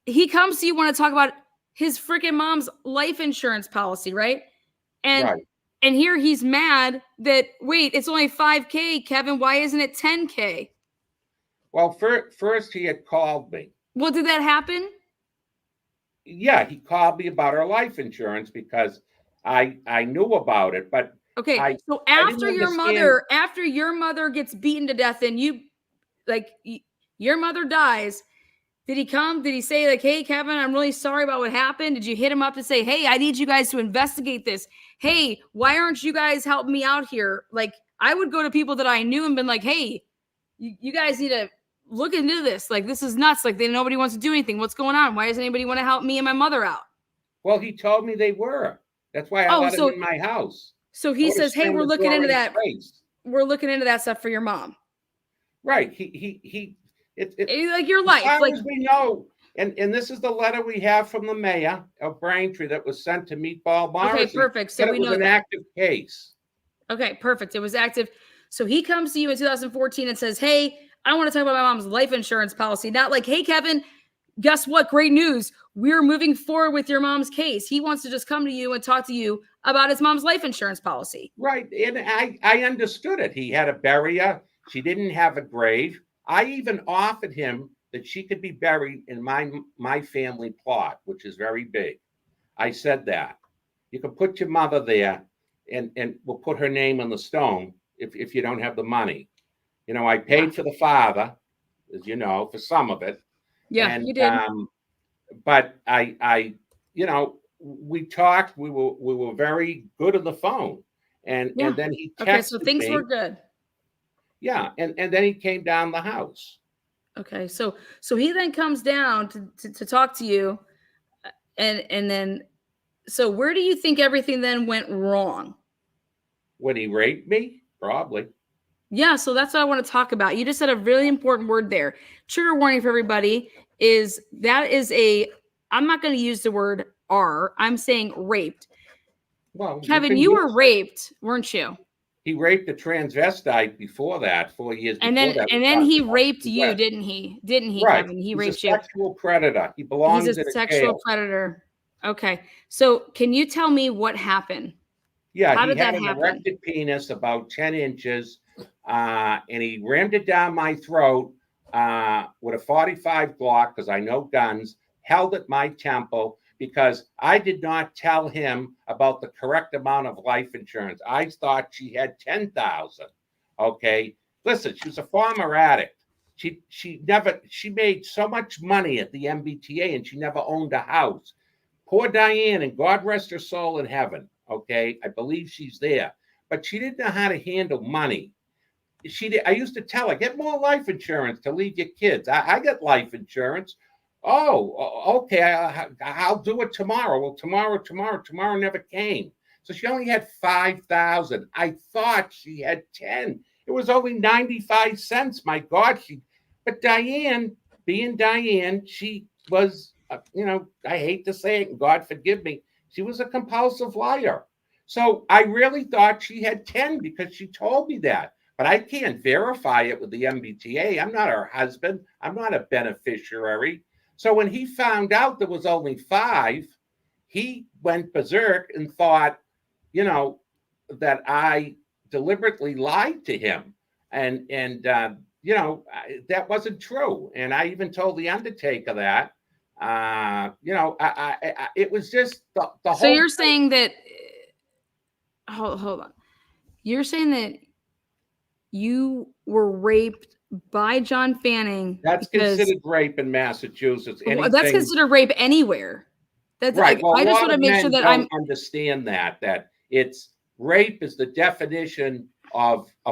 He comes to you, want to talk about his freaking mom's life insurance policy, right? And here he's mad that, wait, it's only $5,000, Kevin. Why isn't it $10,000? Well, first he had called me Well, did that happen? Yeah, he called me about her life insurance because I knew about it, but Okay, I so I didn't understand. after your mother gets beaten to death and your mother dies, did he come? Did he say like, "Hey, Kevin, I'm really sorry about what happened"? Did you hit him up to say, "Hey, I need you guys to investigate this. Hey, why aren't you guys helping me out here?" Like, I would go to people that I knew and been like, "Hey, you guys need to look into this. Like, this is nuts. Like, nobody wants to do anything. What's going on? Why doesn't anybody want to help me and my mother out?" Well, he told me they were. That's why I Oh, let him in my house. so I he would have says, "Hey, slammed we're the looking door into in his that. face. We're looking into that stuff for your mom." Right. He Like your as life, far like as we know, and this is the letter we have from the mayor of Braintree that was sent to Meatball okay, Morrissey, perfect. So that it we was know an that. active case. Okay, perfect. It was active. So he comes to you in 2014 and says, "Hey, I want to talk about my mom's life insurance policy." Not like, "Hey, Kevin, guess what? Great news. We're moving forward with your mom's case." He wants to just come to you and talk to you about his mom's life insurance policy. Right. And I understood it. He had to bury her. She didn't have a grave. I even offered him that she could be buried in my family plot, which is very big. I said that. You can put your mother there and we'll put her name on the stone if you don't have the money. I Yeah. paid for the father, as you know, for some of it. Yeah, And you did. but we talked, we were very good on the phone. Yeah. And then he Okay, so texted things were me. good. Yeah, and then he came down the house. Okay, so he then comes down to talk to you, and then so where do you think everything then went wrong? When he raped me, probably. Yeah, so that's what I want to talk about. You just said a really important word there. Trigger warning for everybody is that is a I'm not going to use the word R. I'm saying raped. Well, you Kevin, can you were use it. raped, weren't you? He raped a transvestite before that, 4 years before that. We And then talked he about raped Key you, West. didn't he? Didn't he, Right. Kevin? He He's a raped you. sexual predator. He He's a belongs in a sexual jail. predator. Okay. So, can you tell me what happened? Yeah, How he did had that an happen? erected penis about 10 inches, and he rammed it down my throat with a 45 Glock, because I know guns, held at my temple because I did not tell him about the correct amount of life insurance. I thought she had 10,000. Okay. Listen, she was a former addict. She made so much money at the MBTA and she never owned a house. Poor Diane, and God rest her soul in heaven. Okay, I believe she's there, but she didn't know how to handle money. I used to tell her, get more life insurance to leave your kids. I got life insurance. Oh, okay. I'll do it tomorrow. Well, tomorrow never came. So she only had 5,000. I thought she had 10. It was only 95 cents. My God, but Diane, being Diane, she was, I hate to say it, God forgive me, she was a compulsive liar. So I really thought she had 10 because she told me that. But I can't verify it with the MBTA. I'm not her husband. I'm not a beneficiary. So when he found out there was only 5, he went berserk and thought, that I deliberately lied to him. And that wasn't true. And I even told the undertaker that. It was just the So whole you're thing. saying that hold on. You're saying that you were raped by John Fanning That's because considered rape in Massachusetts. that's Anything. considered rape anywhere. That's Right. Well, I a just lot want to of make sure men that don't understand that it's rape is the definition of a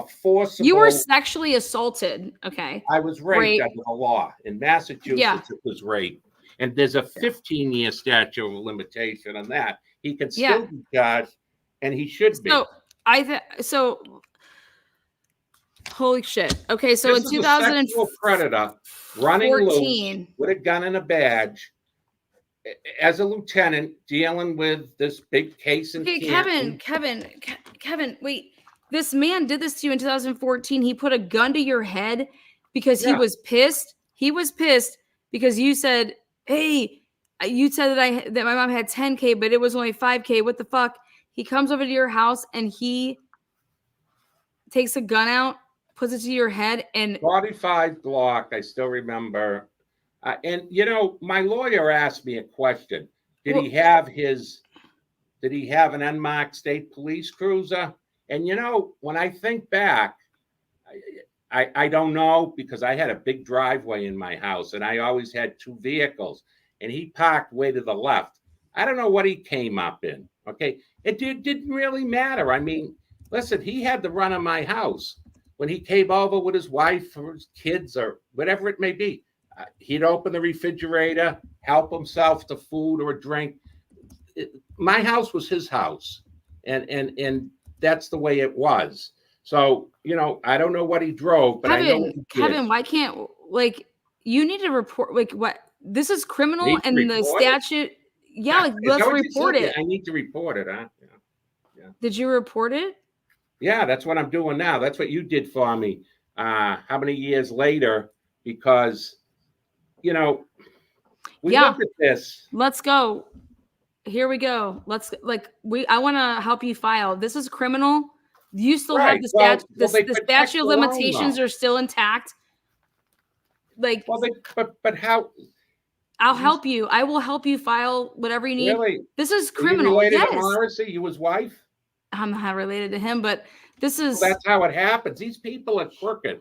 you were forcible. sexually assaulted. Okay. I was raped Rape. under the law. In Yeah. Massachusetts, it was rape. And there's a Yeah. 15-year statute of limitation on that. He can Yeah. still be charged, and he should be. So so holy shit. Okay, so This in is a sexual predator running loose 2014. with a gun and a badge as a lieutenant dealing with this big case in Okay, Canton. Kevin, wait. This man did this to you in 2014. He put a gun to your head because he Yeah. was pissed. He was pissed because you said, "Hey, you said that my mom had 10K, but it was only 5K. What the fuck?" He comes over to your house and he takes a gun out, puts it to your head, and 45 Glock, I still remember. And my lawyer asked me a question. Did Well, he have his? Did he have an unmarked state police cruiser? And when I think back, I don't know, because I had a big driveway in my house and I always had two vehicles, and he parked way to the left. I don't know what he came up in. Okay. Didn't really matter. I mean, listen, he had the run of my house. When he came over with his wife or his kids or whatever it may be, he'd open the refrigerator, help himself to food or a drink. My house was his house. And that's the way it was. So, I don't know what he drove, but I know what he did. Kevin, why can't, like, you need to report, like, what, this is criminal Need to and the report it? statute. Yeah, like, Is let's that what you report said? it. I need to report it, huh? Did you report it? Yeah, that's what I'm doing now. That's what you did for me. How many years later? Because, we Yeah. looked at this. Let's go. Here we go. I want to help you file. This is criminal. You still have Right. the Well, statute. they The protect statute of the loan, limitations though. are still intact. Like, Well, but how? I'll help you. I will help you file whatever you need. Really? This is Are you criminal. related to Yes. Morrissey? You his wife? I'm not related to him, but this is. Well, that's how it happens. These people are crooked.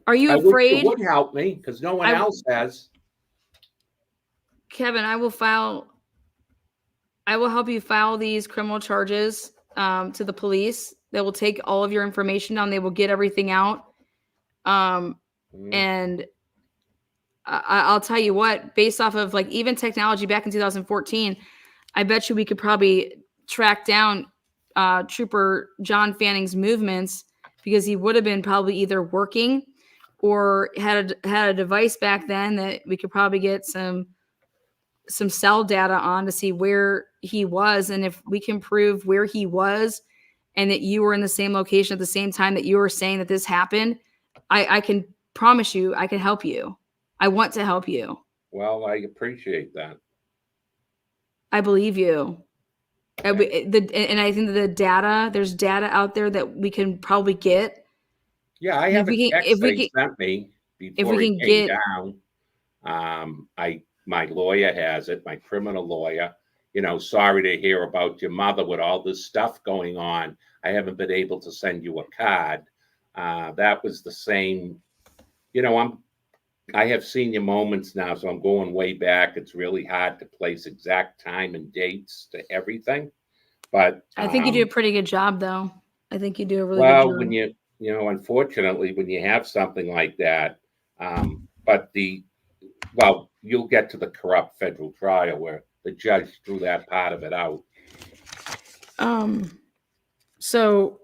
Are you I wish afraid? you would help me, because no one else has. Kevin, I will help you file these criminal charges to the police. They will take all of your information down. They will get everything out. And I'll tell you what, based off of, like, even technology back in 2014, I bet you we could probably track down Trooper John Fanning's movements, because he would have been probably either working or had a device back then that we could probably get some cell data on to see where he was. And if we can prove where he was and that you were in the same location at the same time that you were saying that this happened, I can promise you I can help you. I want to help you. Well, I appreciate that. I believe you. Okay. And I think that there's data out there that we can probably get. Yeah, I have a text that he sent me before he came down. My lawyer has it, my criminal lawyer. Sorry to hear about your mother with all this stuff going on. I haven't been able to send you a card. That was the same. I have senior moments now, so I'm going way back. It's really hard to place exact time and dates to everything. But I think you do a pretty good job, though. I think you do a really good job. Well, when unfortunately, when you have something like that, you'll get to the corrupt federal trial where the judge threw that part of it out. So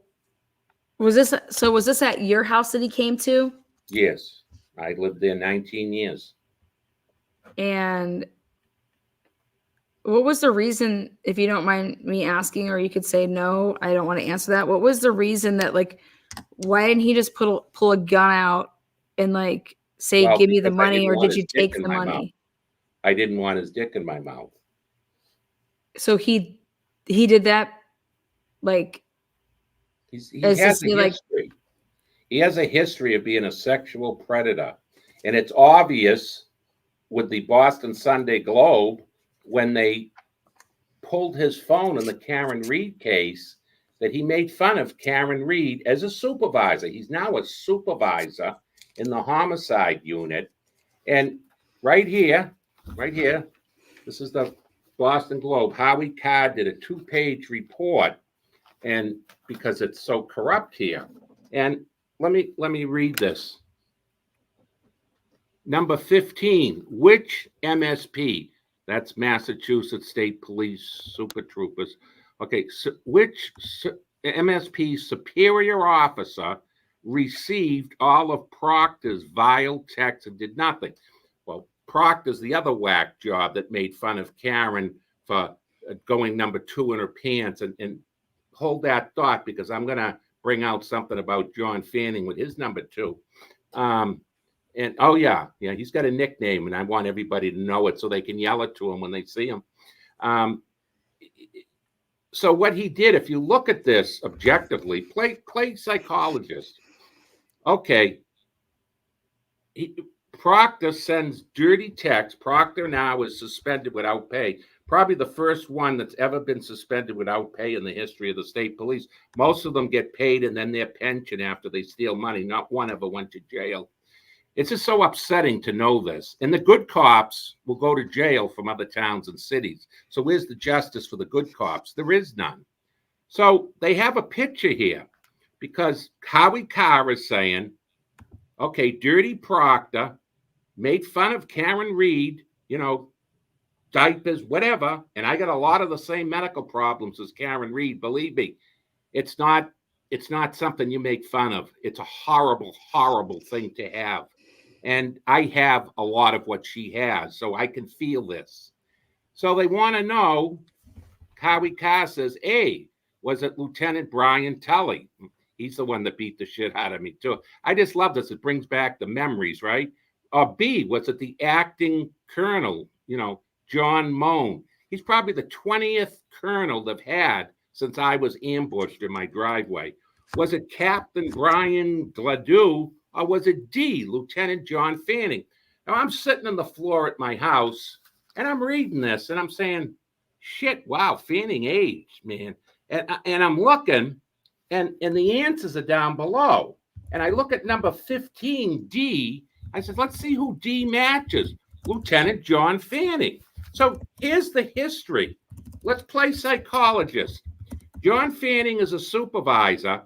was this at your house that he came to? Yes. I lived there 19 years. And what was the reason, if you don't mind me asking, or you could say, no, I don't want to answer that. What was the reason that, like, why didn't he just pull a gun out and, like, say, give me the money, or did you take the money? I didn't want his dick in my mouth. So he did that, like, he has a history. He has a history of being a sexual predator. And it's obvious with the Boston Sunday Globe, when they pulled his phone in the Karen Reed case, that he made fun of Karen Reed as a supervisor. He's now a supervisor in the homicide unit. And right here, this is the Boston Globe. Howie Carr did a 2-page report, and because it's so corrupt here. And let me read this. Number 15, which MSP, that's Massachusetts State Police Super Troopers. Okay, so which MSP superior officer received all of Proctor's vile texts and did nothing? Well, Proctor's the other whack job that made fun of Karen for going number 2 in her pants. And hold that thought, because I'm going to bring out something about John Fanning with his number 2. And he's got a nickname, and I want everybody to know it so they can yell it to him when they see him. So what he did, if you look at this objectively, play psychologist. Okay. Proctor sends dirty text. Proctor now is suspended without pay. Probably the first one that's ever been suspended without pay in the history of the state police. Most of them get paid and then their pension after they steal money. Not one ever went to jail. It's just so upsetting to know this. And the good cops will go to jail from other towns and cities. So where's the justice for the good cops? There is none. So they have a picture here because Howie Carr is saying, okay, Dirty Proctor made fun of Karen Reed, diapers, whatever. And I got a lot of the same medical problems as Karen Reed. Believe me, it's not something you make fun of. It's a horrible, horrible thing to have. And I have a lot of what she has, so I can feel this. So they want to know, Howie Carr says, A, was it Lieutenant Brian Tully? He's the one that beat the shit out of me, too. I just love this. It brings back the memories, right? Or B, was it the acting colonel, John Moan? He's probably the 20th colonel they've had since I was ambushed in my driveway. Was it Captain Brian Gladue, or was it D, Lieutenant John Fanning? Now, I'm sitting on the floor at my house, and I'm reading this, and I'm saying, shit, wow, Fanning aged, man. And I'm looking, and the answers are down below. And I look at number 15, D. I said, let's see who D matches. Lieutenant John Fanning. So here's the history. Let's play psychologist. John Fanning is a supervisor.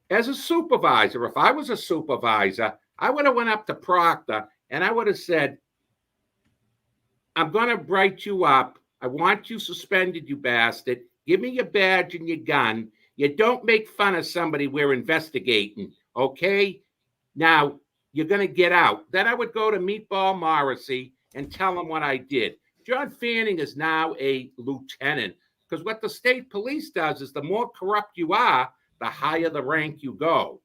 As a supervisor, if I was a supervisor, I would have went up to Proctor and I would have said, I'm going to write you up. I want you suspended, you bastard. Give me your badge and your gun. You don't make fun of somebody we're investigating, okay? Now, you're going to get out. Then I would go to Meatball Morrissey and tell him what I did. John Fanning is now a lieutenant because what the state police does is the more corrupt you are, the higher the rank you go.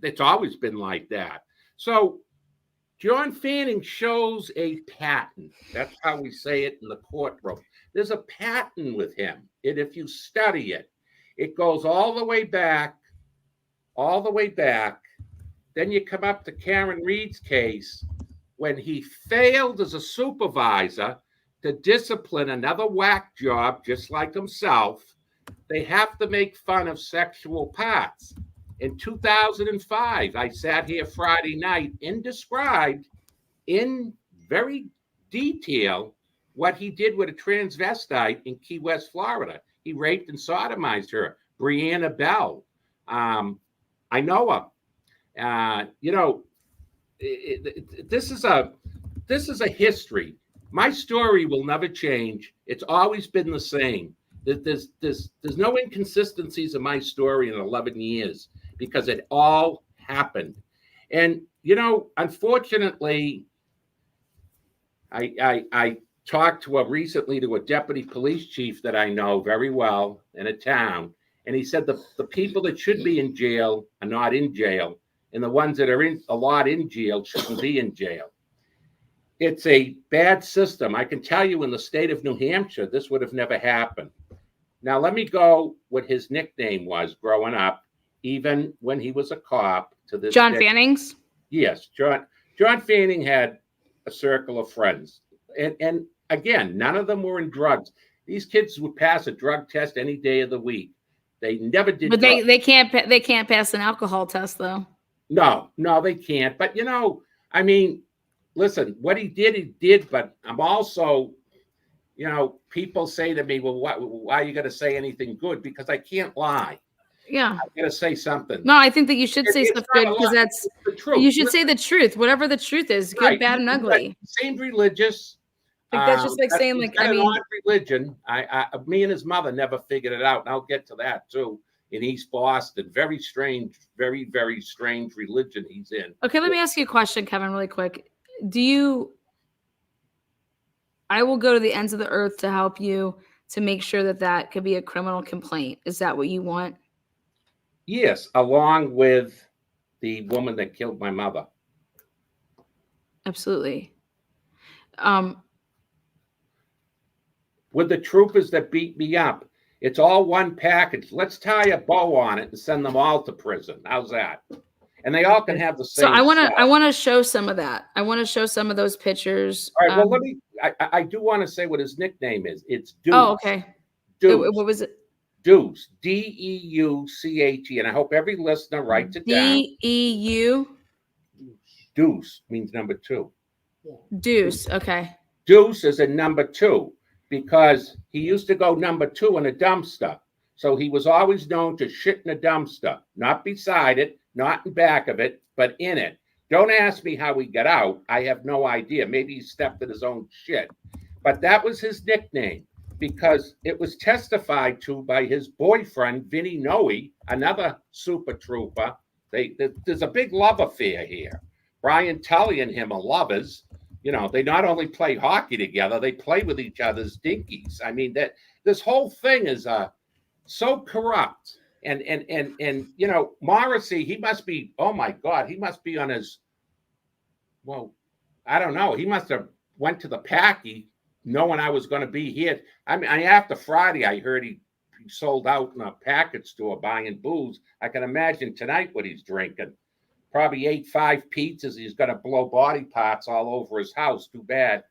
It's always been like that. So John Fanning shows a pattern. That's how we say it in the courtroom. There's a pattern with him. And if you study it, it goes all the way back. Then you come up to Karen Reed's case when he failed as a supervisor to discipline another whack job just like himself. They have to make fun of sexual parts. In 2005, I sat here Friday night and described in very detail what he did with a transvestite in Key West, Florida. He raped and sodomized her, Brianna Bell. I know her. This is a history. My story will never change. It's always been the same. There's no inconsistencies in my story in 11 years because it all happened. And unfortunately, I talked recently to a deputy police chief that I know very well in a town, and he said the people that should be in jail are not in jail, and the ones that are a lot in jail shouldn't be in jail. It's a bad system. I can tell you in the state of New Hampshire, this would have never happened. Now, let me go what his nickname was growing up, even when he was a cop to this John day. Fanning's? Yes, John Fanning had a circle of friends. And again, none of them were in drugs. These kids would pass a drug test any day of the week. They never did. But they can't pass an alcohol test, though. No, they can't. But listen, what he did. But I'm also, people say to me, well, why are you going to say anything good? Because I can't lie. Yeah. I'm going to say something. No, I think that you should say stuff good because that's the truth. You should say the truth, whatever the truth is, good, bad, and ugly. Seemed religious. Like that's just like saying, like, I mean, religion. Me and his mother never figured it out, and I'll get to that too. In East Boston, very strange, very, very strange religion he's in. Okay, let me ask you a question, Kevin, really quick. I will go to the ends of the earth to help you to make sure that could be a criminal complaint. Is that what you want? Yes, along with the woman that killed my mother. Absolutely. With the troopers that beat me up. It's all one package. Let's tie a bow on it and send them all to prison. How's that? and they all can have the So same. I want stuff. to show some of that. I want to show some of those pictures. All right. Well, let me. I do want to say what his nickname is. It's Deuce. Oh, okay. Deuce. What was it? Deuce. Deuce. And I hope every listener writes it down. Deu. Deuce means number 2. Deuce. Okay. Deuce is a number 2 because he used to go number 2 in a dumpster. So he was always known to shit in a dumpster, not beside it, not in back of it, but in it. Don't ask me how he got out. I have no idea. Maybe he stepped in his own shit. But that was his nickname because it was testified to by his boyfriend, Vinny Noe, another super trooper. There's a big love affair here. Brian Tully and him are lovers. You know, they not only play hockey together, they play with each other's dinkies. I mean, that this whole thing is so corrupt. And you know, Morrissey, he must be, oh my God, he must be on his, well, I don't know. He must have went to the Packy knowing I was going to be here. I mean, after Friday, I heard he sold out in a package store buying booze. I can imagine tonight what he's drinking. Probably ate 5 pizzas. He's going to blow body parts all over his house. Too bad.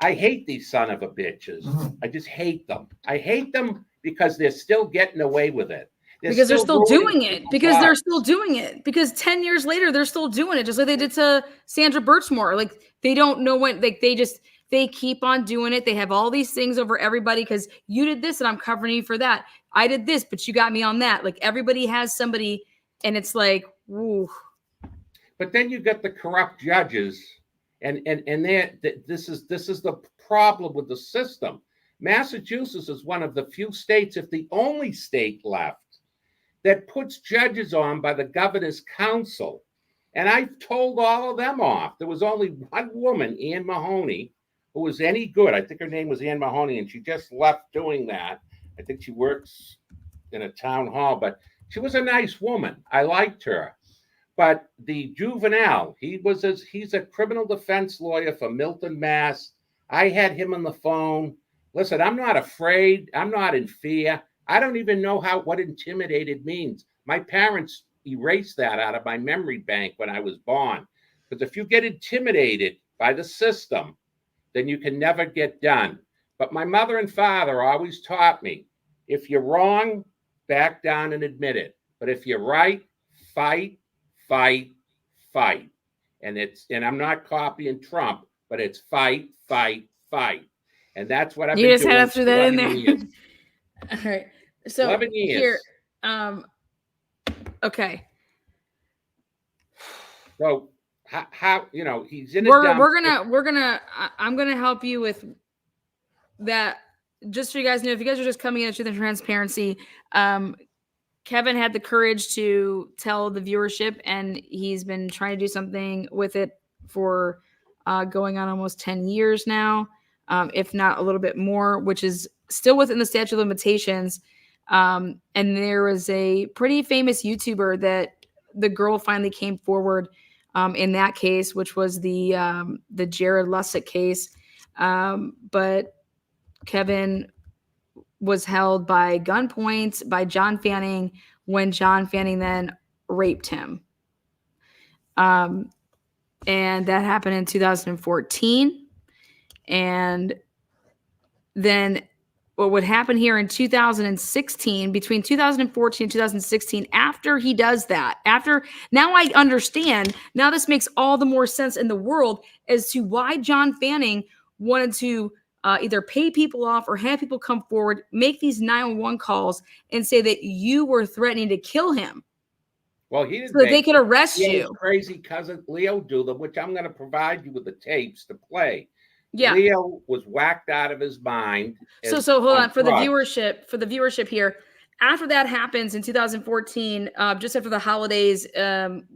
I hate these son of a bitches. I just hate them. I hate them because they're still getting away with it. Because they're still doing it. Because they're still doing it. Because 10 years later, they're still doing it. Just like they did to Sandra Birchmore. Like they don't know when, like they keep on doing it. They have all these things over everybody because you did this and I'm covering you for that. I did this, but you got me on that. Like everybody has somebody and it's like, woo. But then you get the corrupt judges and this is the problem with the system. Massachusetts is one of the few states, if the only state left, that puts judges on by the governor's council. And I've told all of them off. There was only one woman, Ann Mahoney, who was any good. I think her name was Ann Mahoney, and she just left doing that. I think she works in a town hall, but she was a nice woman. I liked her. But the juvenile, he's a criminal defense lawyer for Milton, Mass. I had him on the phone. Listen, I'm not afraid. I'm not in fear. I don't even know what intimidated means. My parents erased that out of my memory bank when I was born. Because if you get intimidated by the system, then you can never get done. But my mother and father always taught me, if you're wrong, back down and admit it. But if you're right, fight, fight, fight. And I'm not copying Trump, but it's fight, fight, fight. And that's what I've been doing. You just had to throw that in there. Years. All right. So 11 years. Here, okay. So how you know he's in? I'm gonna help you with that. Just so you guys know, if you guys are just coming in to the transparency, Kevin had the courage to tell the viewership, and he's been trying to do something with it for going on almost 10 years now, if not a little bit more, which is still within the statute of limitations. And there was a pretty famous YouTuber that the girl finally came forward in that case, which was the Jared Lussick case. But Kevin was held by gunpoint by John Fanning when John Fanning then raped him. And that happened in 2014. And then what would happen here in 2016, between 2014 and 2016, after he does that, now I understand, now this makes all the more sense in the world as to why John Fanning wanted to either pay people off or have people come forward, make these 911 calls and say that you were threatening to kill him. Well, he didn't. So that they could arrest you. His crazy cousin Leo do them, which I'm going to provide you with the tapes to play. Yeah. Leo was whacked out of his mind. So hold on for the viewership here. After that happens in 2014, just after the holidays,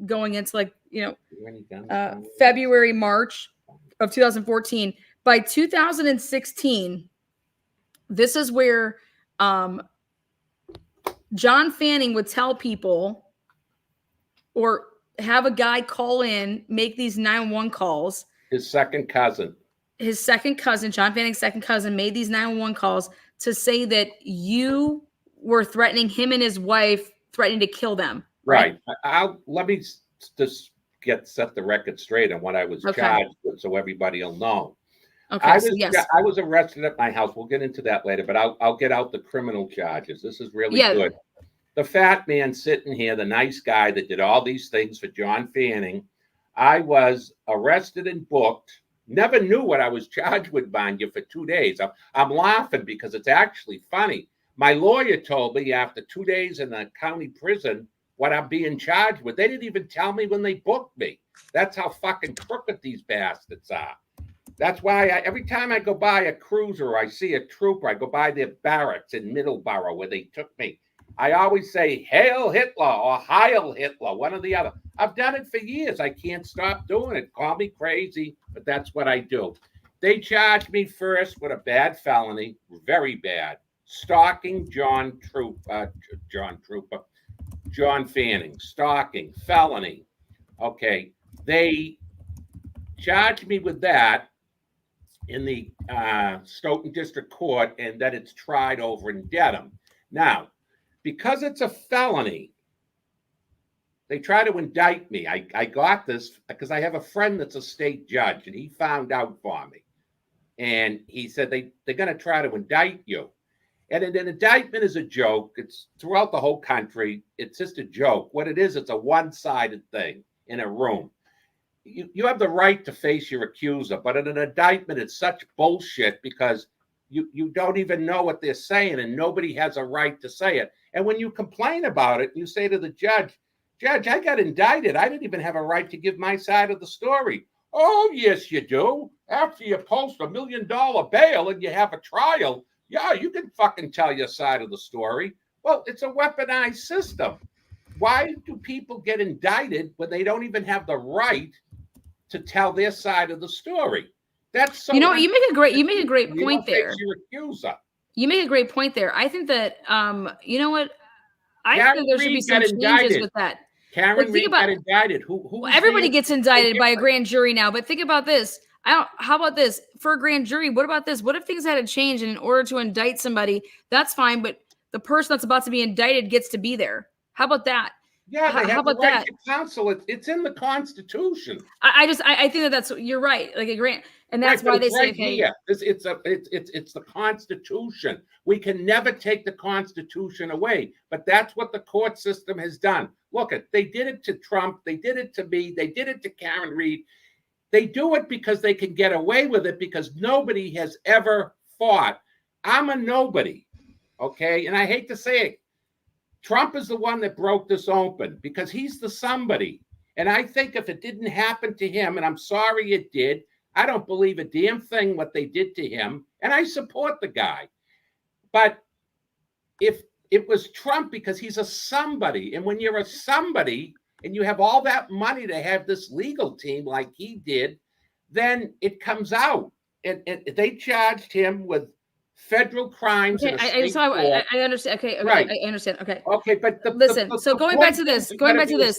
going into February, March of 2014. By 2016, this is where John Fanning would tell people or have a guy call in, make these 911 calls. His second cousin, John Fanning's second cousin, made these 911 calls to say that you were threatening him and his wife, threatening to kill them. Right. Let me just set the record straight on what I was Okay. charged with, so everybody will know. Okay. So yes. I was arrested at my house. We'll get into that later, but I'll get out the criminal charges. This is really Yeah. good. The fat man sitting here, the nice guy that did all these things for John Fanning, I was arrested and booked. Never knew what I was charged with, mind you, for 2 days. I'm laughing because it's actually funny. My lawyer told me after 2 days in the county prison what I'm being charged with. They didn't even tell me when they booked me. That's how fucking crooked these bastards are. That's why every time I go by a cruiser or I see a trooper, I go by their barracks in Middleborough where they took me. I always say, Hail Hitler or Heil Hitler, one or the other. I've done it for years. I can't stop doing it. Call me crazy, but that's what I do. They charged me first with a bad felony, very bad, stalking John Fanning, stalking, felony. Okay, they charged me with that in the Stoughton District Court, and that it's tried over in Dedham. Now, because it's a felony, they try to indict me. I got this because I have a friend that's a state judge, and he found out for me. And he said they're going to try to indict you. And an indictment is a joke. It's throughout the whole country. It's just a joke. What it is, it's a one-sided thing in a room. You have the right to face your accuser, but in an indictment, it's such bullshit because you don't even know what they're saying, and nobody has a right to say it. And when you complain about it, you say to the judge, I got indicted. I didn't even have a right to give my side of the story. Oh, yes, you do. After you post $1 million bail and you have a trial, yeah, you can fucking tell your side of the story. Well, it's a weaponized system. Why do people get indicted when they don't even have the right to tell their side of the story? That's so. You make a great point there. Your accuser. You make a great point there. I think that you know what? I think there should be some changes with that. Karen Reed got indicted. Who everybody gets indicted by a grand jury now, but think about this. How about this for a grand jury? What about this? What if things had to change, and in order to indict somebody, that's fine, but the person that's about to be indicted gets to be there? How about that? Yeah, they have the right to counsel. It's in the Constitution. I think that's you're right. Like a grant, and that's why they say, "Hey, it's the Constitution. We can never take the Constitution away." But that's what the court system has done. Look, they did it to Trump. They did it to me. They did it to Karen Reed. They do it because they can get away with it because nobody has ever fought. I'm a nobody, okay? And I hate to say it. Trump is the one that broke this open because he's the somebody. And I think if it didn't happen to him, and I'm sorry it did, I don't believe a damn thing what they did to him. And I support the guy. But if it was Trump because he's a somebody, and when you're a somebody and you have all that money to have this legal team like he did, then it comes out. And they charged him with federal crimes. Okay, I understand. Okay, right. I understand. Okay. Okay, but listen. So going back to this,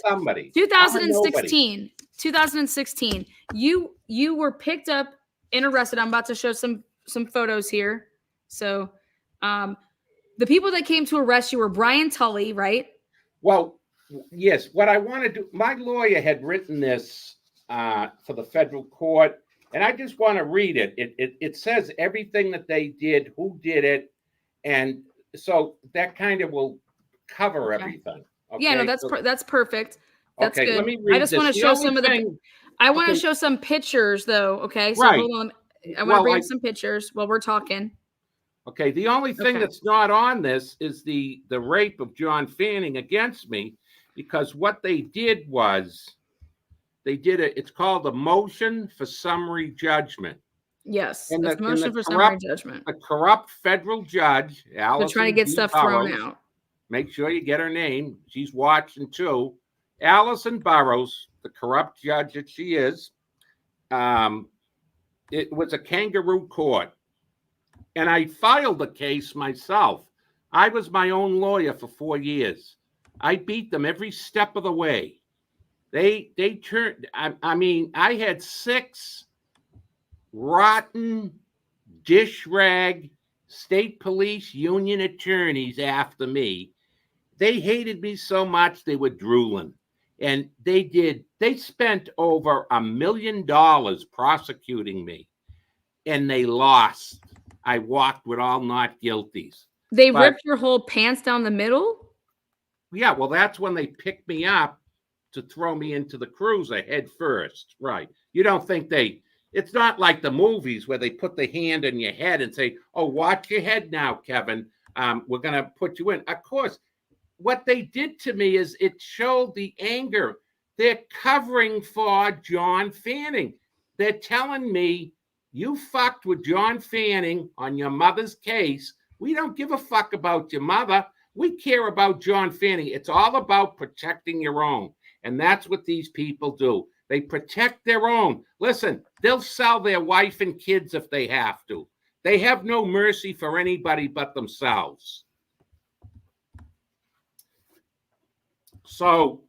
somebody. 2016, you were picked up and arrested. I'm about to show some photos here. So, the people that came to arrest you were Brian Tully, right? Well, yes. What I want to do, my lawyer had written this for the federal court. And I just want to read it. It says everything that they did, who did it, and so that kind of will cover everything. Okay? Yeah, no, that's perfect. That's okay, good. Let me read I just want to show some of the. I want to show some pictures, though. Okay, so hold on. I want to bring up some pictures while we're talking. Okay, the only thing that's not on this is the rape of John Fanning against me, because what they did was. They did it. It's called a motion for summary judgment. Yes, it's a motion for summary judgment. A corrupt federal judge, Allison. They're trying to get stuff thrown out. Make sure you get her name. She's watching too. Allison Burroughs, the corrupt judge that she is. It was a kangaroo court, and I filed the case myself. I was my own lawyer for 4 years. I beat them every step of the way. They turned, I had 6 rotten dish rag state police union attorneys after me they hated me so much they were drooling. And they spent over $1 million prosecuting me, and they lost. I walked with all not guilties. They But ripped your whole pants down the middle? yeah, well, that's when they picked me up to throw me into the cruiser head first. Right. You don't think it's not like the movies where they put the hand on your head and say, oh, watch your head now, Kevin. We're going to put you in. Of course, what they did to me is it showed the anger. They're covering for John Fanning. They're telling me, you fucked with John Fanning on your mother's case. We don't give a fuck about your mother. We care about John Fanning. It's all about protecting your own. And that's what these people do. They protect their own. Listen, they'll sell their wife and kids if they have to. They have no mercy for anybody but themselves. So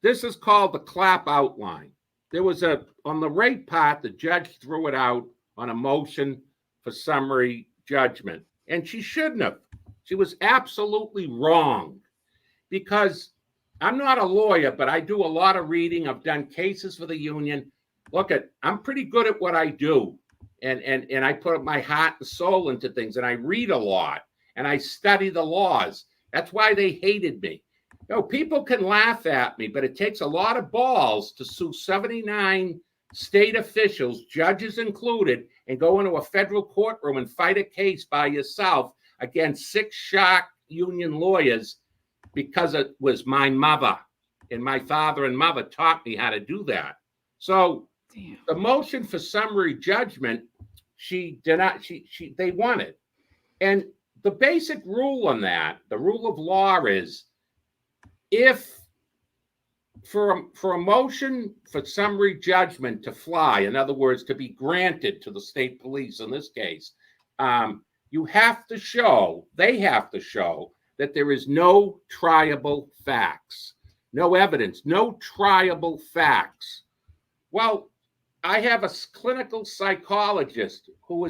this is called the Clapp outline. There was on the rape part, the judge threw it out on a motion for summary judgment. And she shouldn't have. She was absolutely wrong, because I'm not a lawyer, but I do a lot of reading. I've done cases for the union. Look, I'm pretty good at what I do. And I put my heart and soul into things, and I read a lot, and I study the laws. That's why they hated me. You know, people can laugh at me, but it takes a lot of balls to sue 79 state officials, judges included, and go into a federal courtroom and fight a case by yourself against 6 shark union lawyers, because it was my mother, and my father and mother taught me how to do that. So the motion for summary judgment, they won it. And the basic rule on that, the rule of law is, if for a motion for summary judgment to fly, in other words, to be granted to the state police in this case, they have to show that there is no triable facts, no evidence, no triable facts. Well, I have a clinical psychologist who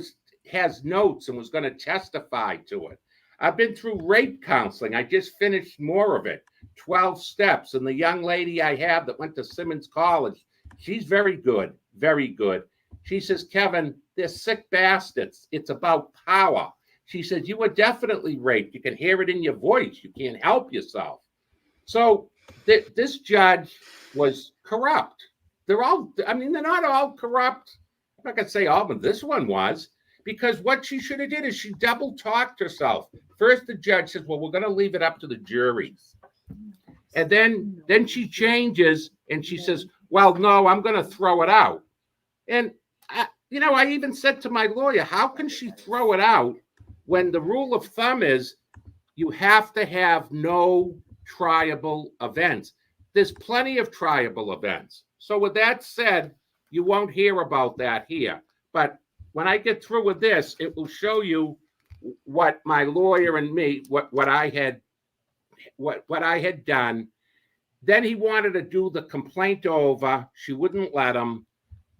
has notes and was going to testify to it. I've been through rape counseling. I just finished more of it, 12 steps. And the young lady I have that went to Simmons College, she's very good, very good. She says, Kevin, they're sick bastards. It's about power. She says, you were definitely raped. You can hear it in your voice. You can't help yourself. So this judge was corrupt. They're not all corrupt. I'm not going to say all, but this one was, because what she should have did is she double talked herself. First, the judge says, well, we're going to leave it up to the juries. And then she changes and she says, well, no, I'm going to throw it out. And, I even said to my lawyer, how can she throw it out when the rule of thumb is you have to have no triable events? There's plenty of triable events. So with that said, you won't hear about that here. But when I get through with this, it will show you what my lawyer and me, what I had done. Then he wanted to do the complaint over. She wouldn't let him.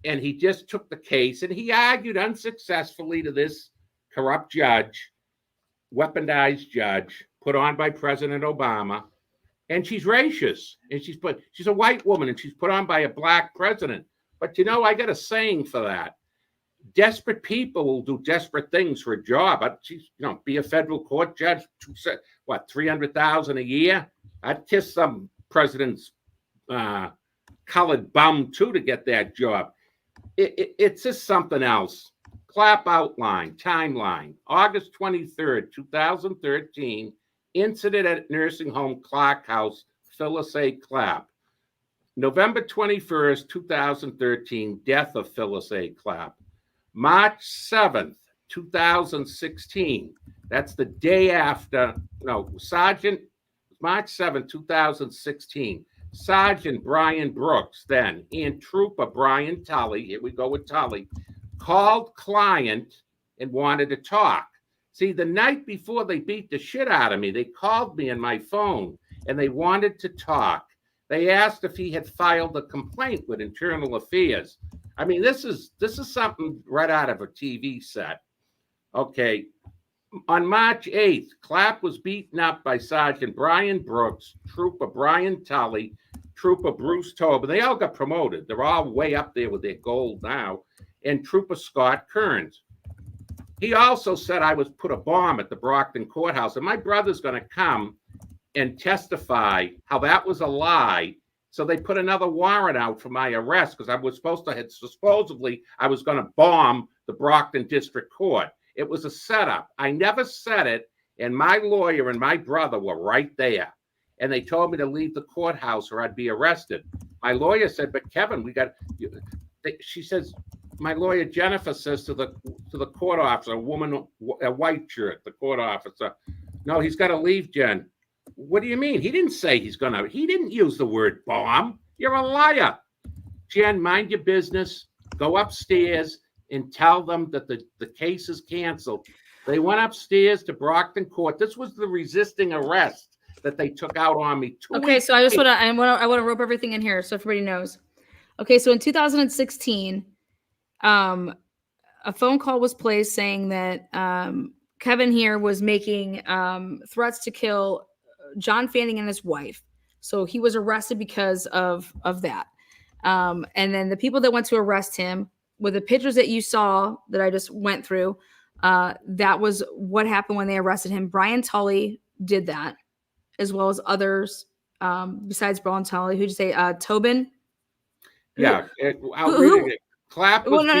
And he just took the case and he argued unsuccessfully to this corrupt judge, weaponized judge, put on by President Obama. And she's racist. And she's a white woman and she's put on by a black president. But I got a saying for that. Desperate people will do desperate things for a job. Be a federal court judge, $300,000 a year? I'd kiss some president's colored bum too to get that job. It's just something else. Clapp outline, timeline, August 23rd, 2013, incident at nursing home Clark House, Phyllis A. Clapp. November 21st, 2013, death of Phyllis A. Clapp. March 7th, 2016, that's the day after, March 7th, 2016, Sergeant Brian Brooks then, and Trooper Brian Tully, here we go with Tully, called client and wanted to talk. See, the night before they beat the shit out of me, they called me on my phone and they wanted to talk. They asked if he had filed a complaint with Internal Affairs. This is something right out of a TV set. Okay. On March 8th, Clapp was beaten up by Sergeant Brian Brooks, Trooper Brian Tully, Trooper Bruce Tobin. They all got promoted. They're all way up there with their gold now. And Trooper Scott Kearns. He also said I was put a bomb at the Brockton courthouse, and my brother's going to come and testify how that was a lie. So they put another warrant out for my arrest because I was supposed to have, supposedly I was going to bomb the Brockton District Court. It was a setup. I never said it, and my lawyer and my brother were right there. And they told me to leave the courthouse or I'd be arrested. My lawyer said, but Kevin, we got, she says, my lawyer Jennifer says to the court officer, a woman, a white shirt, the court officer, no, he's got to leave, Jen. What do you mean? He didn't say he didn't use the word bomb. You're a liar. Jen, mind your business. Go upstairs and tell them that the case is canceled. They went upstairs to Brockton Court. This was the resisting arrest that they took out on me. Okay, so I want to rope everything in here so everybody knows. Okay, so in 2016, a phone call was placed saying that Kevin here was making threats to kill John Fanning and his wife. So he was arrested because of that. And then the people that went to arrest him, with the pictures that you saw that I just went through, that was what happened when they arrested him. Brian Tully did that, as well as others besides Brian Tully. Who'd you say? Tobin? Yeah. I'll read it. Clapp was no.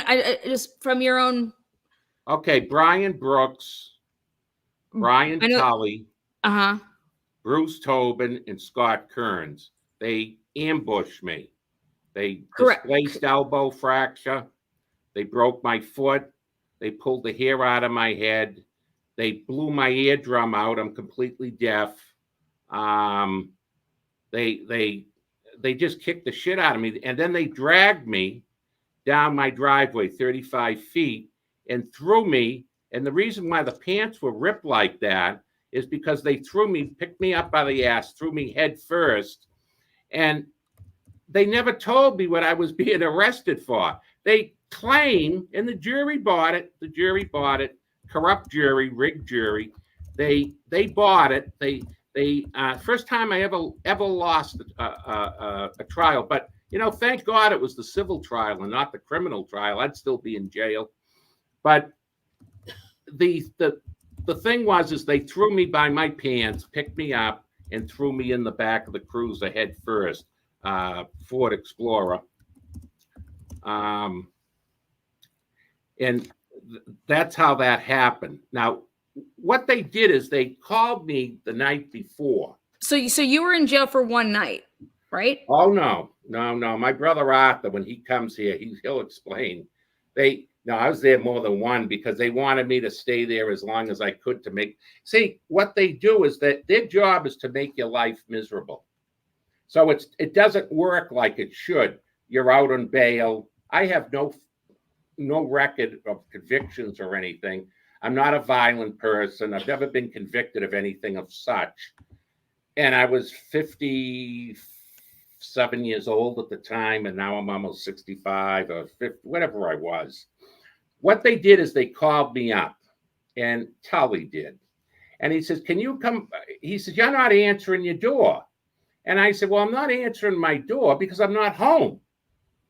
I just from your own. Okay, Brian Brooks, Brian Tully, Bruce Tobin, and Scott Kearns. They ambushed me. They displaced elbow fracture. They broke my foot. They pulled the hair out of my head. They blew my eardrum out. I'm completely deaf. They just kicked the shit out of me. And then they dragged me down my driveway 35 feet and threw me. And the reason why the pants were ripped like that is because they picked me up by the ass, threw me head first. And they never told me what I was being arrested for. They claim, and the jury bought it. The jury bought it. Corrupt jury, rigged jury. They bought it. They first time I ever lost a trial. But thank God it was the civil trial and not the criminal trial. I'd still be in jail. But the thing is they threw me by my pants, picked me up, and threw me in the back of the cruiser head first. Ford Explorer. And that's how that happened. Now, what they did is they called me the night before. So you were in jail for one night, right? Oh, no. My brother Arthur, when he comes here, he'll explain. I was there more than one because they wanted me to stay there as long as I could see, what they do is that their job is to make your life miserable. So it doesn't work like it should. You're out on bail. I have no record of convictions or anything. I'm not a violent person. I've never been convicted of anything of such. And I was 57 years old at the time, and now I'm almost 65 or 50, whatever I was. What they did is they called me up, and Tully did. And he says, can you come? He says, you're not answering your door. And I said, well, I'm not answering my door because I'm not home.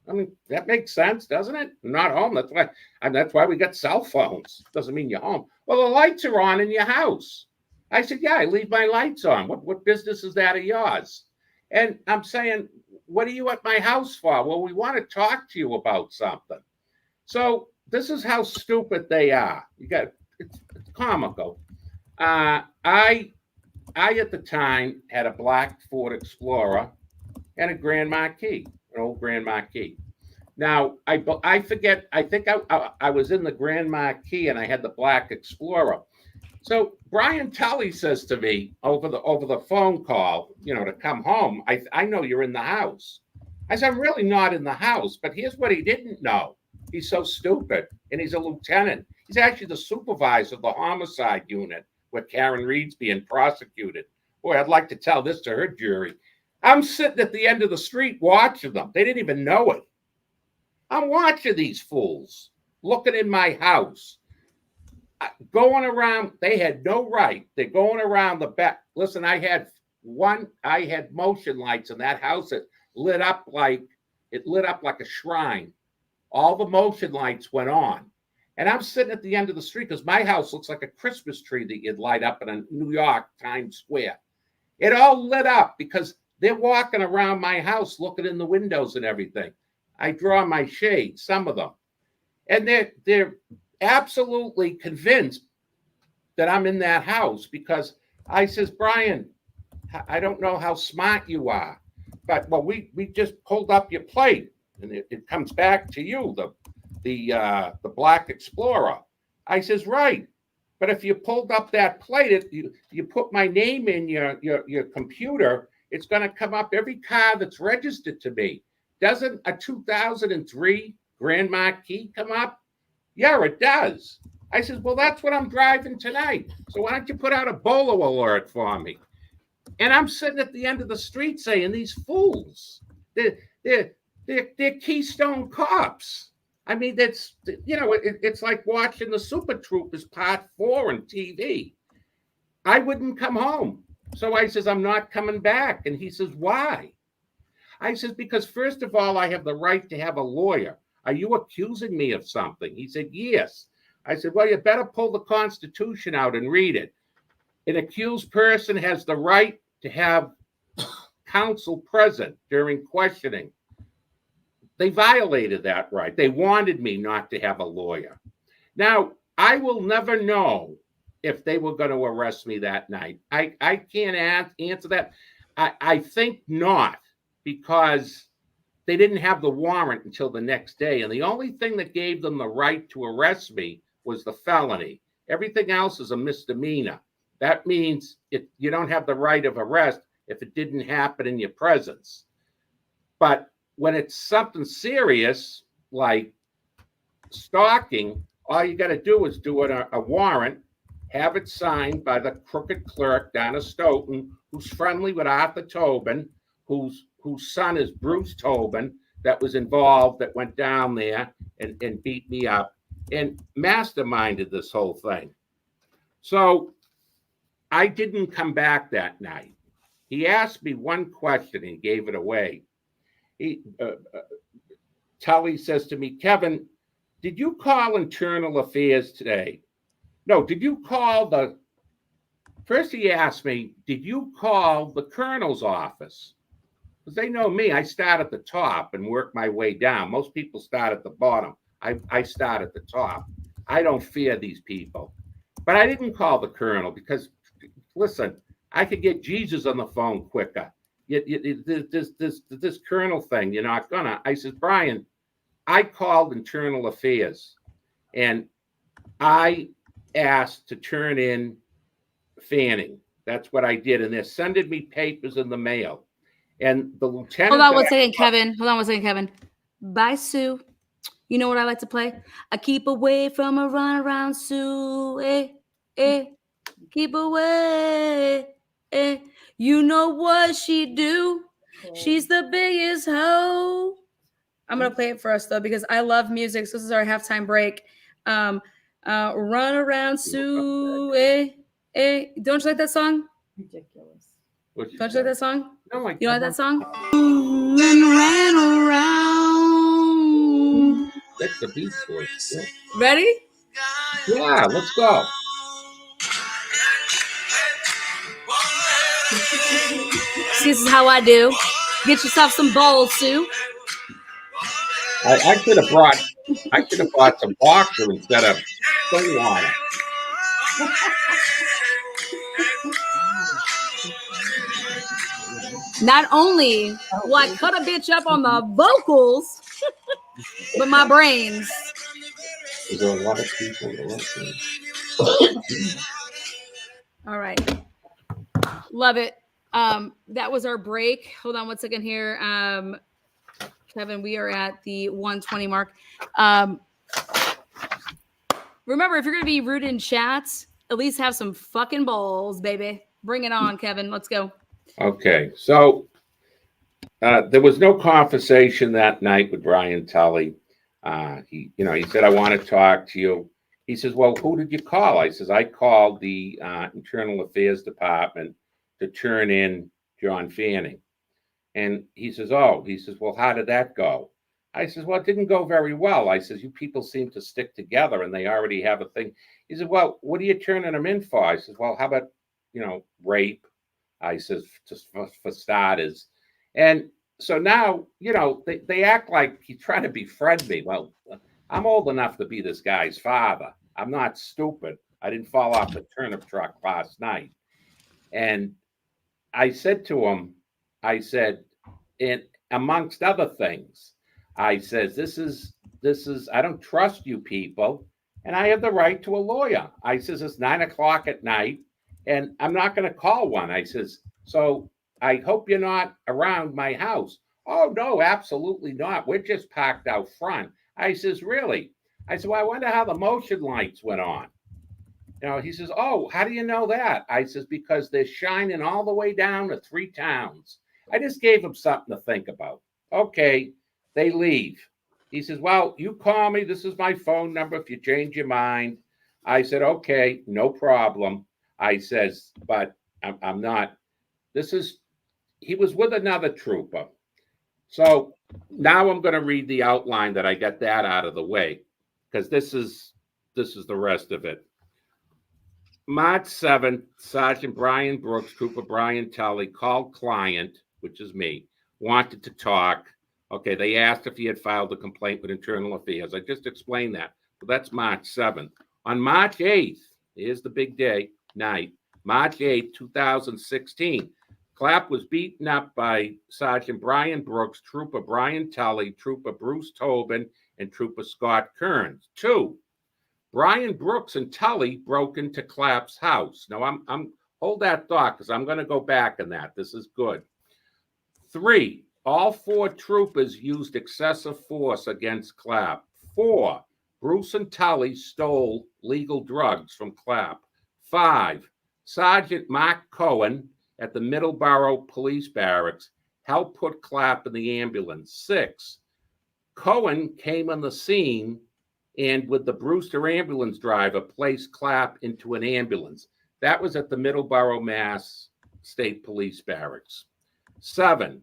I mean, that makes sense, doesn't it? I'm not home. That's why we got cell phones. Doesn't mean you're home. Well, the lights are on in your house. I said, yeah, I leave my lights on. What business is that of yours? And I'm saying, what are you at my house for? Well, we want to talk to you about something. So this is how stupid they are. It's comical. I, at the time, had a black Ford Explorer and a Grand Marquis, an old Grand Marquis. Now, I forget, I think I was in the Grand Marquis and I had the black Explorer. So Brian Tully says to me over the phone call, to come home, I know you're in the house. I said, I'm really not in the house, but here's what he didn't know. He's so stupid, and he's a lieutenant. He's actually the supervisor of the homicide unit where Karen Reed's being prosecuted. Boy, I'd like to tell this to her jury. I'm sitting at the end of the street watching them. They didn't even know it. I'm watching these fools looking in my house. going around. They had no right. They're going around the back. Listen, I had motion lights in that house that lit up like a shrine. All the motion lights went on. And I'm sitting at the end of the street because my house looks like a Christmas tree that you'd light up in a New York Times Square. It all lit up because they're walking around my house looking in the windows and everything. I draw my shade, some of them. And they're absolutely convinced that I'm in that house because I says, Brian, I don't know how smart you are, but we just pulled up your plate and it comes back to you, the Black Explorer. I says, right. But if you pulled up that plate, you put my name in your computer, it's going to come up every car that's registered to me. Doesn't a 2003 Grand Marquis come up? Yeah, it does. I says, well, that's what I'm driving tonight. So why don't you put out a bolo alert for me? And I'm sitting at the end of the street saying, these fools, they're Keystone Cops. I mean, that's, it's like watching the Super Troopers Part 4 on TV. I wouldn't come home. So I says, I'm not coming back. And he says, why? I says, because first of all, I have the right to have a lawyer. Are you accusing me of something? He said, yes. I said, well, you better pull the Constitution out and read it. An accused person has the right to have counsel present during questioning. They violated that right. They wanted me not to have a lawyer. Now, I will never know if they were going to arrest me that night. I can't answer that. I think not, because they didn't have the warrant until the next day. And the only thing that gave them the right to arrest me was the felony. Everything else is a misdemeanor. That means you don't have the right of arrest if it didn't happen in your presence. But when it's something serious like stalking, all you got to do is do a warrant, have it signed by the crooked clerk down at Stoughton, who's friendly with Arthur Tobin, whose son is Bruce Tobin, that was involved, that went down there and beat me up and masterminded this whole thing. So I didn't come back that night. He asked me one question and gave it away. Tully says to me, Kevin, did you call Internal Affairs today? No, did you call first he asked me, did you call the colonel's office? Because they know me, I start at the top and work my way down. Most people start at the bottom. I start at the top. I don't fear these people. But I didn't call the colonel because, listen, I could get Jesus on the phone quicker. This colonel thing, you're not gonna. I said, Brian, I called Internal Affairs and I asked to turn in Fanning. That's what I did. And they're sending me papers in the mail. And the lieutenant. Hold on one second, Kevin. Bye, Sue. You know what I like to play? I keep away from a run around Sue. Keep away. You know what she do? She's the biggest hoe. I'm going to play it for us, though, because I love music. So this is our halftime break. Run around Sue. Don't you like that song? Ridiculous. Don't you like that song? No, you like that song? And ran around. That's the Beach Boys. Yeah. Ready? Yeah, let's go. This is how I do. Get yourself some bowls, Sue. I should have bought some boxer instead of spring water. Not only will I cut a bitch up on the vocals, but my brains. Is there a lot of people that listen? All right. Love it. That was our break. Hold on one second here. Kevin, we are at the 120 mark. Remember, if you're going to be rude in chats, at least have some fucking balls, baby. Bring it on, Kevin. Let's go. Okay. So there was no conversation that night with Brian Tully. He said, I want to talk to you. He says, well, who did you call? I says, I called the Internal Affairs Department to turn in John Fanning. And he says, well, how did that go? I says, well, it didn't go very well. I says, you people seem to stick together and they already have a thing. He said, well, what are you turning them in for? I says, well, how about, rape? I says, just for starters. And so now, they act like he's trying to befriend me. Well, I'm old enough to be this guy's father. I'm not stupid. I didn't fall off the turnip truck last night. And I said to him, and amongst other things, I says, this is, I don't trust you people, and I have the right to a lawyer. I says, it's 9 o'clock at night, and I'm not going to call one. I says, so I hope you're not around my house. Oh, no, absolutely not. We're just parked out front. I says, really? I said, well, I wonder how the motion lights went on. He says, oh, how do you know that? I says, because they're shining all the way down to 3 towns. I just gave him something to think about. Okay, they leave. He says, well, you call me. This is my phone number if you change your mind. I said, okay, no problem. I says, but I'm not. He was with another trooper. So now I'm going to read the outline that I got that out of the way, because this is the rest of it. March 7th, Sergeant Brian Brooks, Trooper Brian Tully, called client, which is me, wanted to talk. Okay, they asked if he had filed a complaint with Internal Affairs. I just explained that. So that's March 7th. On March 8th, here's the big day, night, March 8th, 2016, Clapp was beaten up by Sergeant Brian Brooks, Trooper Brian Tully, Trooper Bruce Tobin, and Trooper Scott Kearns. 2, Brian Brooks and Tully broke into Clapp's house. Now, I'm hold that thought, because I'm going to go back on that. This is good. 3, all 4 troopers used excessive force against Clapp. 4, Bruce and Tully stole legal drugs from Clapp. 5, Sergeant Mark Cohen at the Middleborough Police Barracks helped put Clapp in the ambulance. 6, Cohen came on the scene and with the Brewster ambulance driver placed Clapp into an ambulance. That was at the Middleborough, Mass. State Police Barracks. 7,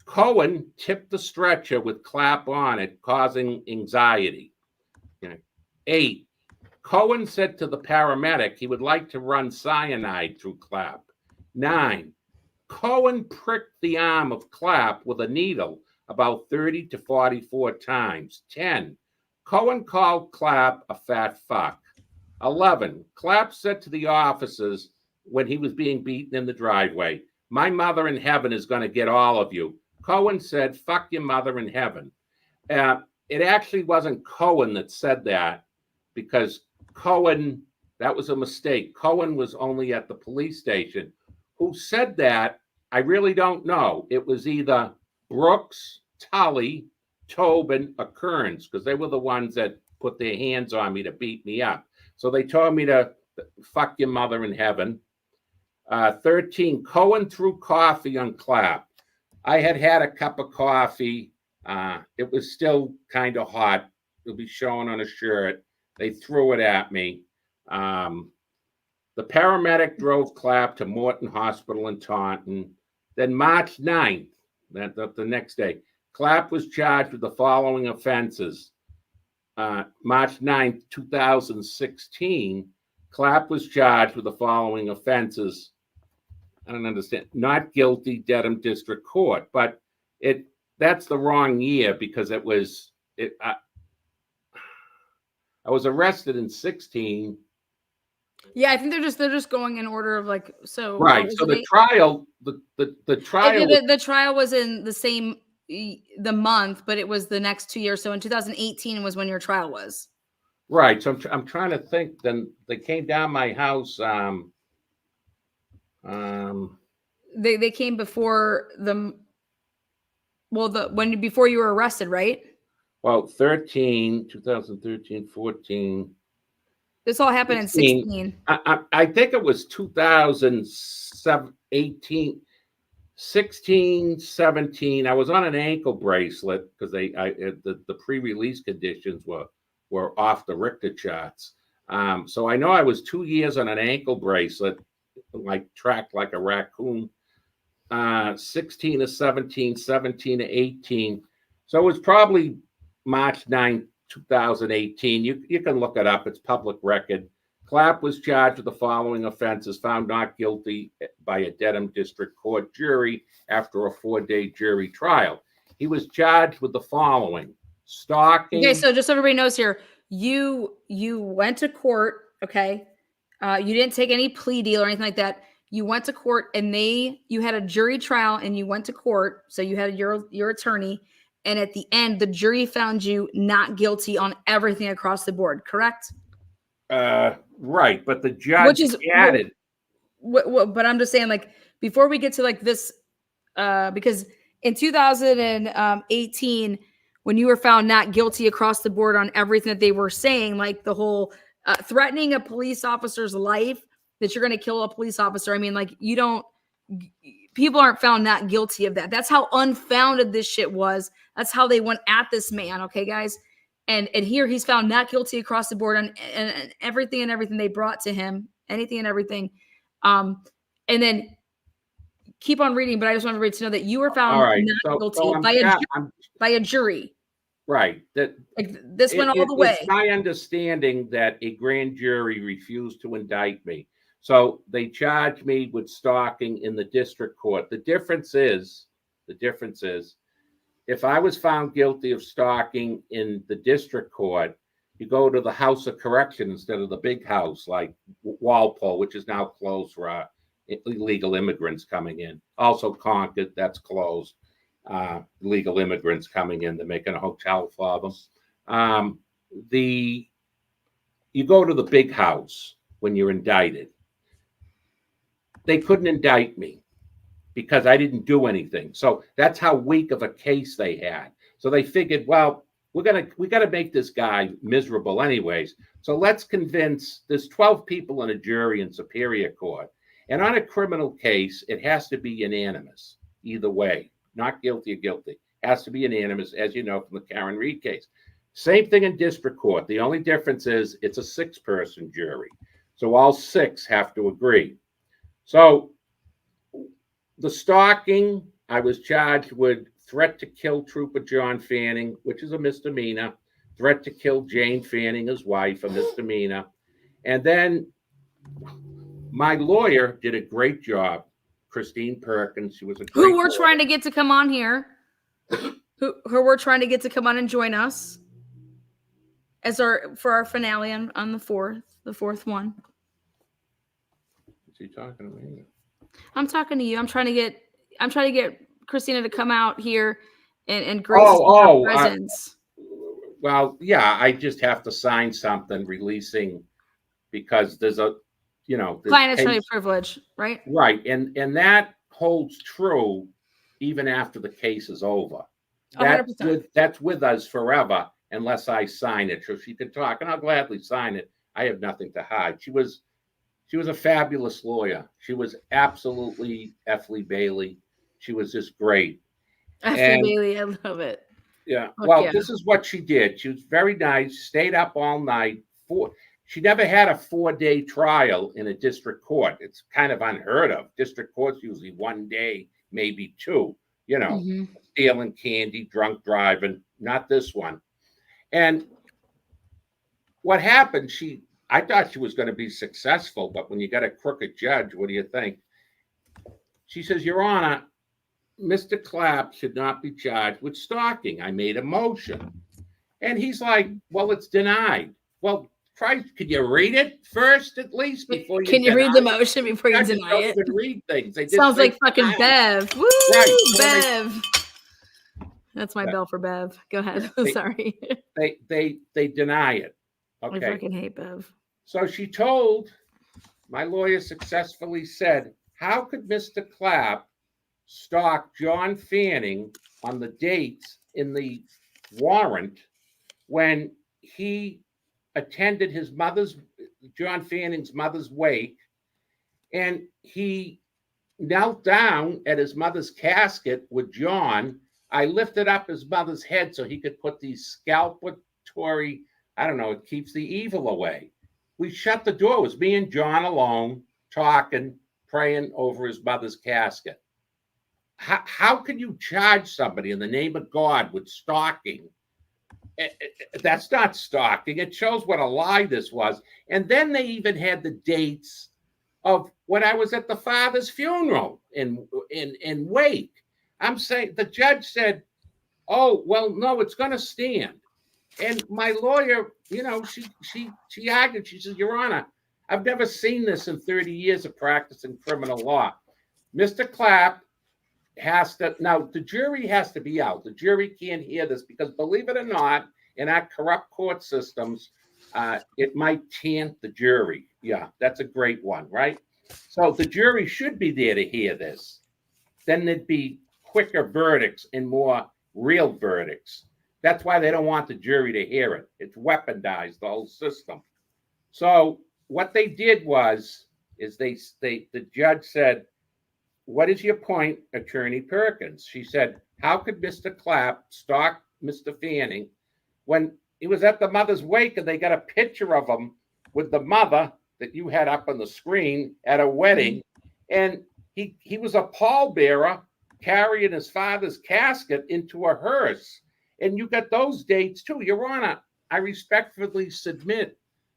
Cohen tipped the stretcher with Clapp on it, causing anxiety. 8, Cohen said to the paramedic he would like to run cyanide through Clapp. 9, Cohen pricked the arm of Clapp with a needle about 30 to 44 times. 10, Cohen called Clapp a fat fuck. 11, Clapp said to the officers when he was being beaten in the driveway, my mother in heaven is going to get all of you. Cohen said, fuck your mother in heaven. It actually wasn't Cohen that said that, because Cohen, that was a mistake. Cohen was only at the police station. Who said that, I really don't know. It was either Brooks, Tully, Tobin, or Kearns, because they were the ones that put their hands on me to beat me up. So they told me to fuck your mother in heaven. 13, Cohen threw coffee on Clapp. I had a cup of coffee. It was still kind of hot. It'll be showing on a shirt. They threw it at me. The paramedic drove Clapp to Morton Hospital in Taunton. Then March 9th, the next day, Clapp was charged with the following offenses. March 9th, 2016, Clapp was charged with the following offenses. I don't understand. Not guilty, Dedham District Court, but that's the wrong year, because I was arrested in 16. Yeah, I think they're just going in order of like, so Right. So the trial, the trial, the trial was in the same the month, but it was the next 2 years. So in 2018 was when your trial was. Right. So I'm trying to think. Then they came down my house. They came before before you were arrested, right? Well, 2013, 14. This all happened 16. in 16. I think it was 2018, 16, 17. I was on an ankle bracelet because the pre-release conditions were off the Richter charts. So I know I was 2 years on an ankle bracelet, like tracked like a raccoon. 16 to 17, 17 to 18. So it was probably March 9, 2018. You can look it up. It's public record. Clapp was charged with the following offenses, found not guilty by a Dedham District Court jury after a 4-day jury trial. He was charged with the following: stalking. Okay, so just so everybody knows here, you went to court, okay? You didn't take any plea deal or anything like that. You went to court and you had a jury trial and you went to court. So you had your attorney, and at the end, the jury found you not guilty on everything across the board, correct? Right, but the judge added. But I'm just saying, like, before we get to like this, because in 2018, when you were found not guilty across the board on everything that they were saying, like the whole threatening a police officer's life, that you're going to kill a police officer. I mean, like, people aren't found not guilty of that. That's how unfounded this shit was. That's how they went at this man. Okay, guys. And here he's found not guilty across the board on and everything they brought to him, anything and everything. And then keep on reading, but I just want everybody to know that you were found not guilty by a jury. Right. That like this went all the way. It's my understanding that a grand jury refused to indict me. So they charged me with stalking in the district court. The difference is, if I was found guilty of stalking in the district court, you go to the House of Correction instead of the big house like Walpole, which is now closed for illegal immigrants coming in. Also Concord, that's closed. Legal immigrants coming in, they're making a hotel for them. You go to the big house when you're indicted. They couldn't indict me because I didn't do anything. So that's how weak of a case they had. So they figured, well, we got to make this guy miserable anyways. So let's convince, there's 12 people in a jury in Superior Court. And on a criminal case, it has to be unanimous either way. Not guilty or guilty. Has to be unanimous, as you know from the Karen Reed case. Same thing in district court. The only difference is it's a 6-person jury. So all 6 have to agree. So the stalking, I was charged with threat to kill Trooper John Fanning, which is a misdemeanor. Threat to kill Jane Fanning, his wife, a misdemeanor. And then my lawyer did a great job. Christine Perkins, she was a great who we're trying to get to come on here, who we're trying to get to come on and join us as for our finale on the fourth one. Is he talking to me? I'm talking to you. I'm trying to get Christina to come out here and grace her presence. Well, yeah, I just have to sign something releasing because there's a client attorney privilege, right? Right. And that holds true even after the case is over. That's with us forever unless I sign it. So she could talk, and I'll gladly sign it. I have nothing to hide. She was a fabulous lawyer. She was absolutely Effley Bailey. She was just great. Effley Bailey, I love it. Yeah. Well, this is what she did. She was very nice, stayed up all night. She never had a 4-day trial in a district court. It's kind of unheard of. District court's usually 1 day, maybe 2, stealing candy, drunk driving, not this one. And what happened, I thought she was going to be successful, but when you got a crooked judge, what do you think? She says, Your Honor, Mr. Clapp should not be charged with stalking. I made a motion. And he's like, well, it's denied. Well, Christ, could you read it first at least before you Can you read the motion before you deny it? Read things. They sounds like fucking Bev. Woo, right. Bev. That's my bell for Bev. Go ahead. Sorry. They deny it. Okay. I fucking hate Bev. So she told, my lawyer successfully said, how could Mr. Clapp stalk John Fanning on the dates in the warrant when he attended John Fanning's mother's wake, and he knelt down at his mother's casket with John. I lifted up his mother's head so he could put these scalpatory, I don't know, it keeps the evil away. we shut the door. It was me and John alone talking, praying over his mother's casket. How can you charge somebody in the name of God with stalking? That's not stalking. It shows what a lie this was. And then they even had the dates of when I was at the father's funeral in wake. I'm saying the judge said, "Oh, well, no, it's going to stand." And my lawyer, she argued. She said, "Your Honor, I've never seen this in 30 years of practicing criminal law. Mr. Clapp has to, now the jury has to be out. The jury can't hear this because, believe it or not, in our corrupt court systems, it might taint the jury." Yeah, that's a great one, right? So the jury should be there to hear this. Then there'd be quicker verdicts and more real verdicts. That's why they don't want the jury to hear it. It's weaponized, the whole system. So what they did is the judge said, "What is your point, Attorney Perkins?" She said, "How could Mr. Clapp stalk Mr. Fanning when he was at the mother's wake and they got a picture of him with the mother that you had up on the screen at a wedding, and he was a pallbearer carrying his father's casket into a hearse, and you got those dates too. Your Honor, I respectfully submit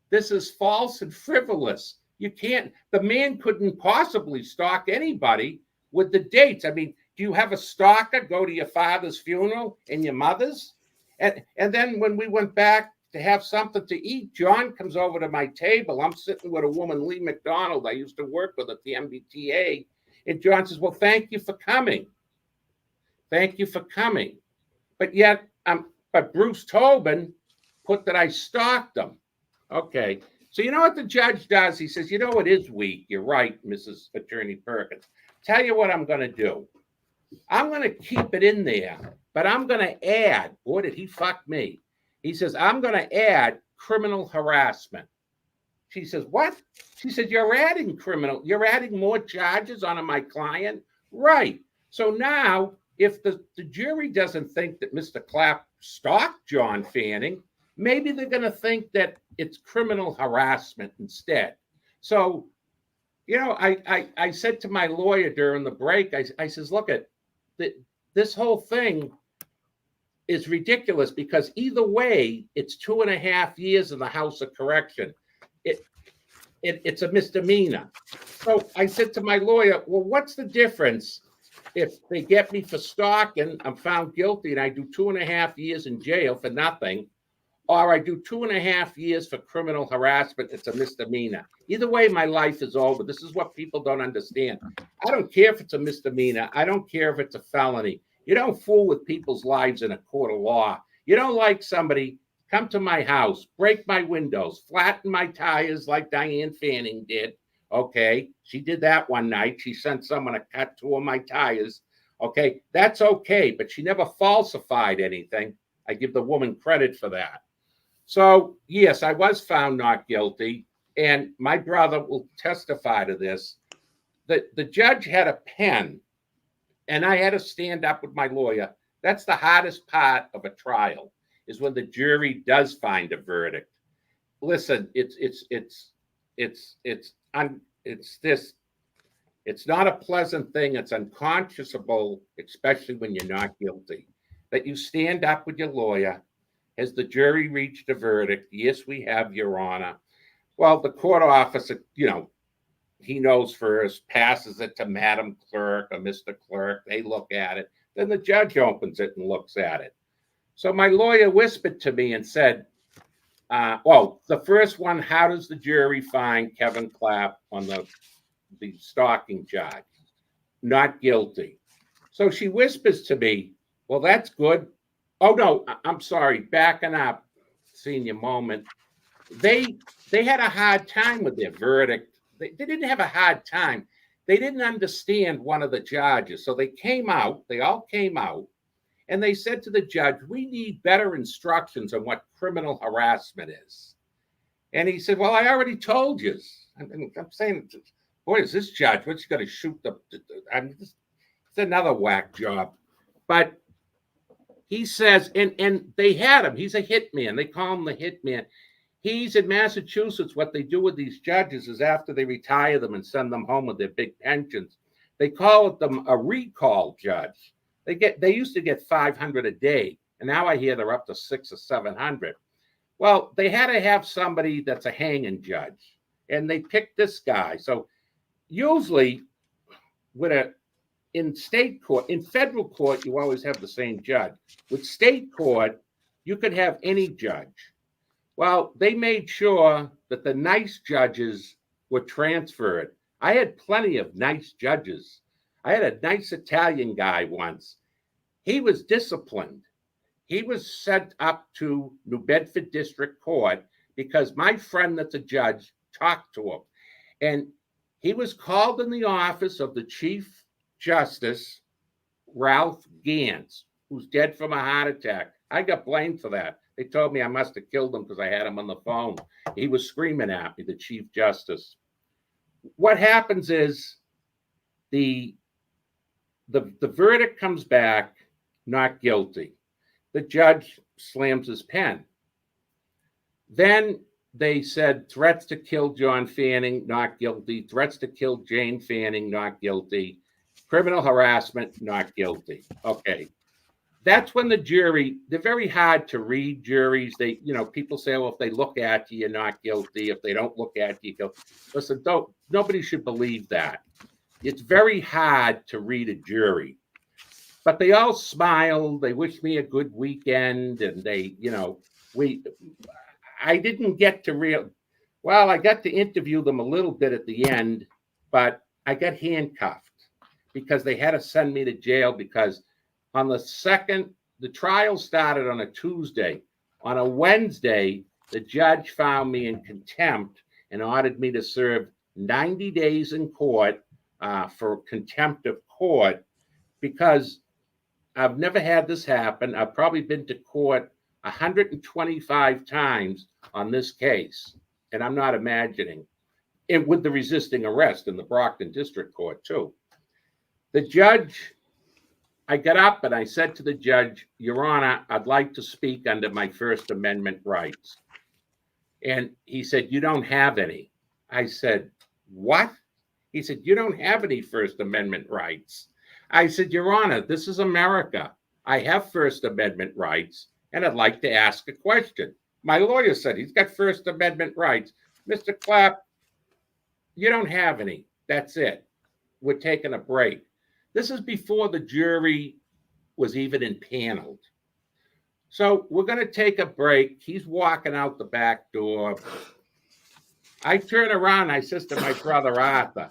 this is false and frivolous. You can't, the man couldn't possibly stalk anybody with the dates. I mean, do you have a stalker go to your father's funeral and your mother's?" And then when we went back to have something to eat, John comes over to my table. I'm sitting with a woman, Lee McDonald, I used to work with at the MBTA. And John says, "Well, thank you for coming. Thank you for coming." But yet, but Bruce Tobin put that I stalked him. Okay. So you know what the judge does? He says, "You know, it is weak. You're right, Mrs. Attorney Perkins. Tell you what I'm going to do. I'm going to keep it in there, but I'm going to add," boy, did he fuck me. He says, "I'm going to add criminal harassment." She says, "What?" She said, you're adding more charges on my client." Right. So now, if the jury doesn't think that Mr. Clapp stalked John Fanning, maybe they're going to think that it's criminal harassment instead. So, I said to my lawyer during the break, I says, "Look, this whole thing is ridiculous because either way, it's 2.5 years in the House of Correction. It's a misdemeanor." So I said to my lawyer, "Well, what's the difference if they get me for stalking, I'm found guilty, and I do 2.5 years in jail for nothing, or I do 2.5 years for criminal harassment, it's a misdemeanor. Either way, my life is over." This is what people don't understand. I don't care if it's a misdemeanor. I don't care if it's a felony. You don't fool with people's lives in a court of law. You don't like somebody come to my house, break my windows, flatten my tires like Diane Fanning did. Okay, she did that one night. She sent someone to cut 2 of my tires. Okay, that's okay, but she never falsified anything. I give the woman credit for that. So, yes, I was found not guilty, and my brother will testify to this. The judge had a pen, and I had to stand up with my lawyer. That's the hardest part of a trial, is when the jury does find a verdict. Listen, it's not a pleasant thing. It's unconscionable, especially when you're not guilty. That you stand up with your lawyer. Has the jury reached a verdict? Yes, we have, Your Honor. Well, the court officer, he knows first, passes it to Madam Clerk or Mr. Clerk. They look at it. Then the judge opens it and looks at it. So my lawyer whispered to me and said, the first one, how does the jury find Kevin Clapp on the stalking charge? Not guilty. So she whispers to me, well, that's good. Oh, no, I'm sorry, backing up, senior moment. They had a hard time with their verdict. They didn't have a hard time. They didn't understand one of the charges. So they all came out, and they said to the judge, we need better instructions on what criminal harassment is. And he said, well, I already told you. I'm saying, boy, is this judge, what's he going to shoot it's another whack job. But he says, and they had him. He's a hitman. They call him the hitman. He's in Massachusetts. What they do with these judges is after they retire them and send them home with their big pensions, they call them a recall judge. They used to get 500 a day, and now I hear they're up to 600 or 700. Well, they had to have somebody that's a hanging judge, and they picked this guy. So usually, in state court, in federal court, you always have the same judge. With state court, you could have any judge. Well, they made sure that the nice judges were transferred. I had plenty of nice judges. I had a nice Italian guy once. He was disciplined. He was sent up to New Bedford District Court because my friend that's a judge talked to him. And he was called in the office of the Chief Justice, Ralph Gantz, who's dead from a heart attack. I got blamed for that. They told me I must have killed him because I had him on the phone. He was screaming at me, the Chief Justice. What happens is the verdict comes back, not guilty. The judge slams his pen. Then they said threats to kill John Fanning, not guilty. Threats to kill Jane Fanning, not guilty. Criminal harassment, not guilty. Okay. That's when the jury, they're very hard to read, juries. They, people say, well, if they look at you, you're not guilty. If they don't look at you, you're guilty. Listen, nobody should believe that. It's very hard to read a jury. But they all smiled. They wished me a good weekend. And they, I didn't get to I got to interview them a little bit at the end, but I got handcuffed because they had to send me to jail because on the trial started on a Tuesday. On a Wednesday, the judge found me in contempt and ordered me to serve 90 days in court for contempt of court because I've never had this happen. I've probably been to court 125 times on this case, and I'm not imagining it with the resisting arrest in the Brockton District Court too. The judge, I got up and I said to the judge, Your Honor, I'd like to speak under my First Amendment rights. And he said, you don't have any. I said, what? He said, you don't have any First Amendment rights. I said, Your Honor, this is America. I have First Amendment rights, and I'd like to ask a question. My lawyer said he's got First Amendment rights. Mr. Clapp, you don't have any. That's it. We're taking a break. This is before the jury was even impaneled. So we're going to take a break. He's walking out the back door. I turn around. I says to my brother, Arthur,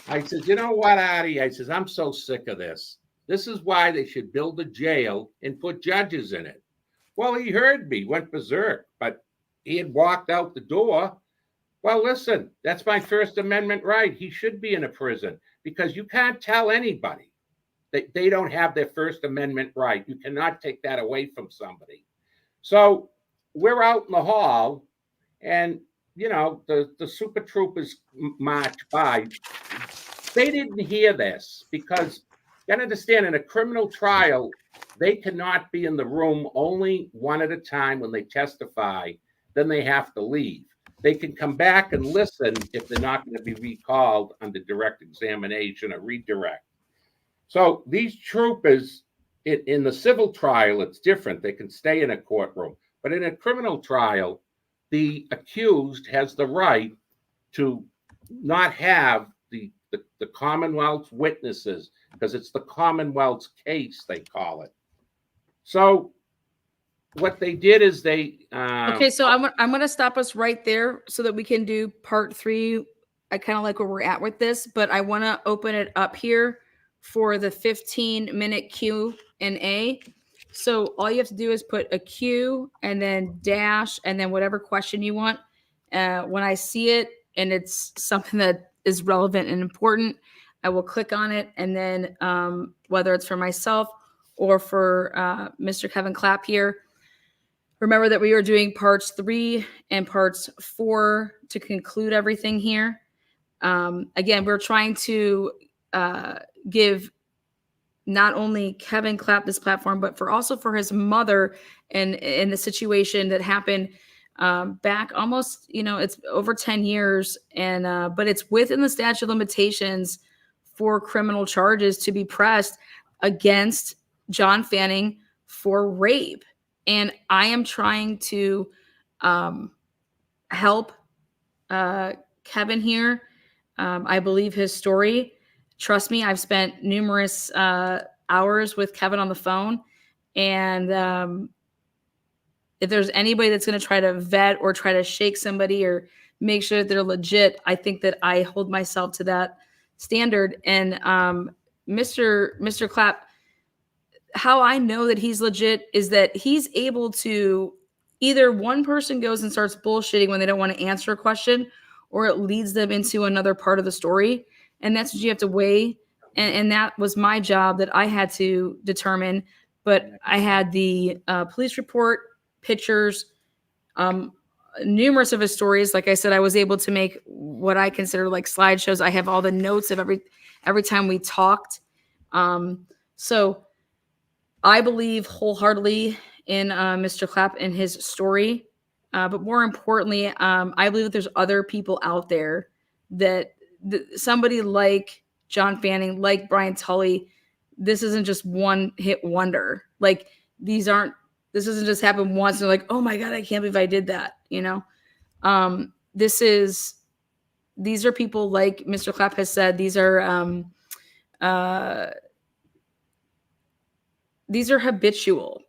I says, you know what, Artie? I says, I'm so sick of this. This is why they should build a jail and put judges in it. Well, he heard me, went berserk, but he had walked out the door. Well, listen, that's my First Amendment right. He should be in a prison because you can't tell anybody that they don't have their First Amendment right. You cannot take that away from somebody. So we're out in the hall and, the Super Troopers march by. They didn't hear this because you gotta understand in a criminal trial, they cannot be in the room only one at a time when they testify, then they have to leave. They can come back and listen if they're not going to be recalled under direct examination or redirect. So these troopers, in the civil trial, it's different. They can stay in a courtroom. But in a criminal trial, the accused has the right to not have the Commonwealth's witnesses because it's the Commonwealth's case, they call it. So what they did is they okay, so I'm going to stop us right there so that we can do part 3. I kind of like where we're at with this, but I want to open it up here for the 15-minute Q&A. So all you have to do is put a Q and then dash and then whatever question you want. When I see it and it's something that is relevant and important, I will click on it. And then whether it's for myself or for Mr. Kevin Clapp here, remember that we are doing parts 3 and parts 4 to conclude everything here. Again, we're trying to give not only Kevin Clapp this platform, but also for his mother and in the situation that happened back almost, it's over 10 years, and but it's within the statute of limitations for criminal charges to be pressed against John Fanning for rape. And I am trying to help Kevin here. I believe his story. Trust me, I've spent numerous hours with Kevin on the phone. And if there's anybody that's going to try to vet or try to shake somebody or make sure that they're legit, I think that I hold myself to that standard. And Mr. Clapp, how I know that he's legit is that he's able to, either one person goes and starts bullshitting when they don't want to answer a question, or it leads them into another part of the story. And that's what you have to weigh. And that was my job that I had to determine. But I had the police report, pictures, numerous of his stories. Like I said, I was able to make what I consider like slideshows. I have all the notes of every time we talked. So I believe wholeheartedly in Mr. Clapp and his story. But more importantly, I believe that there's other people out there that somebody like John Fanning, like Brian Tully, this isn't just one hit wonder. Like this doesn't just happen once and they're like, oh my God, I can't believe I did that. These are people, like Mr. Clapp has said, these are habitual,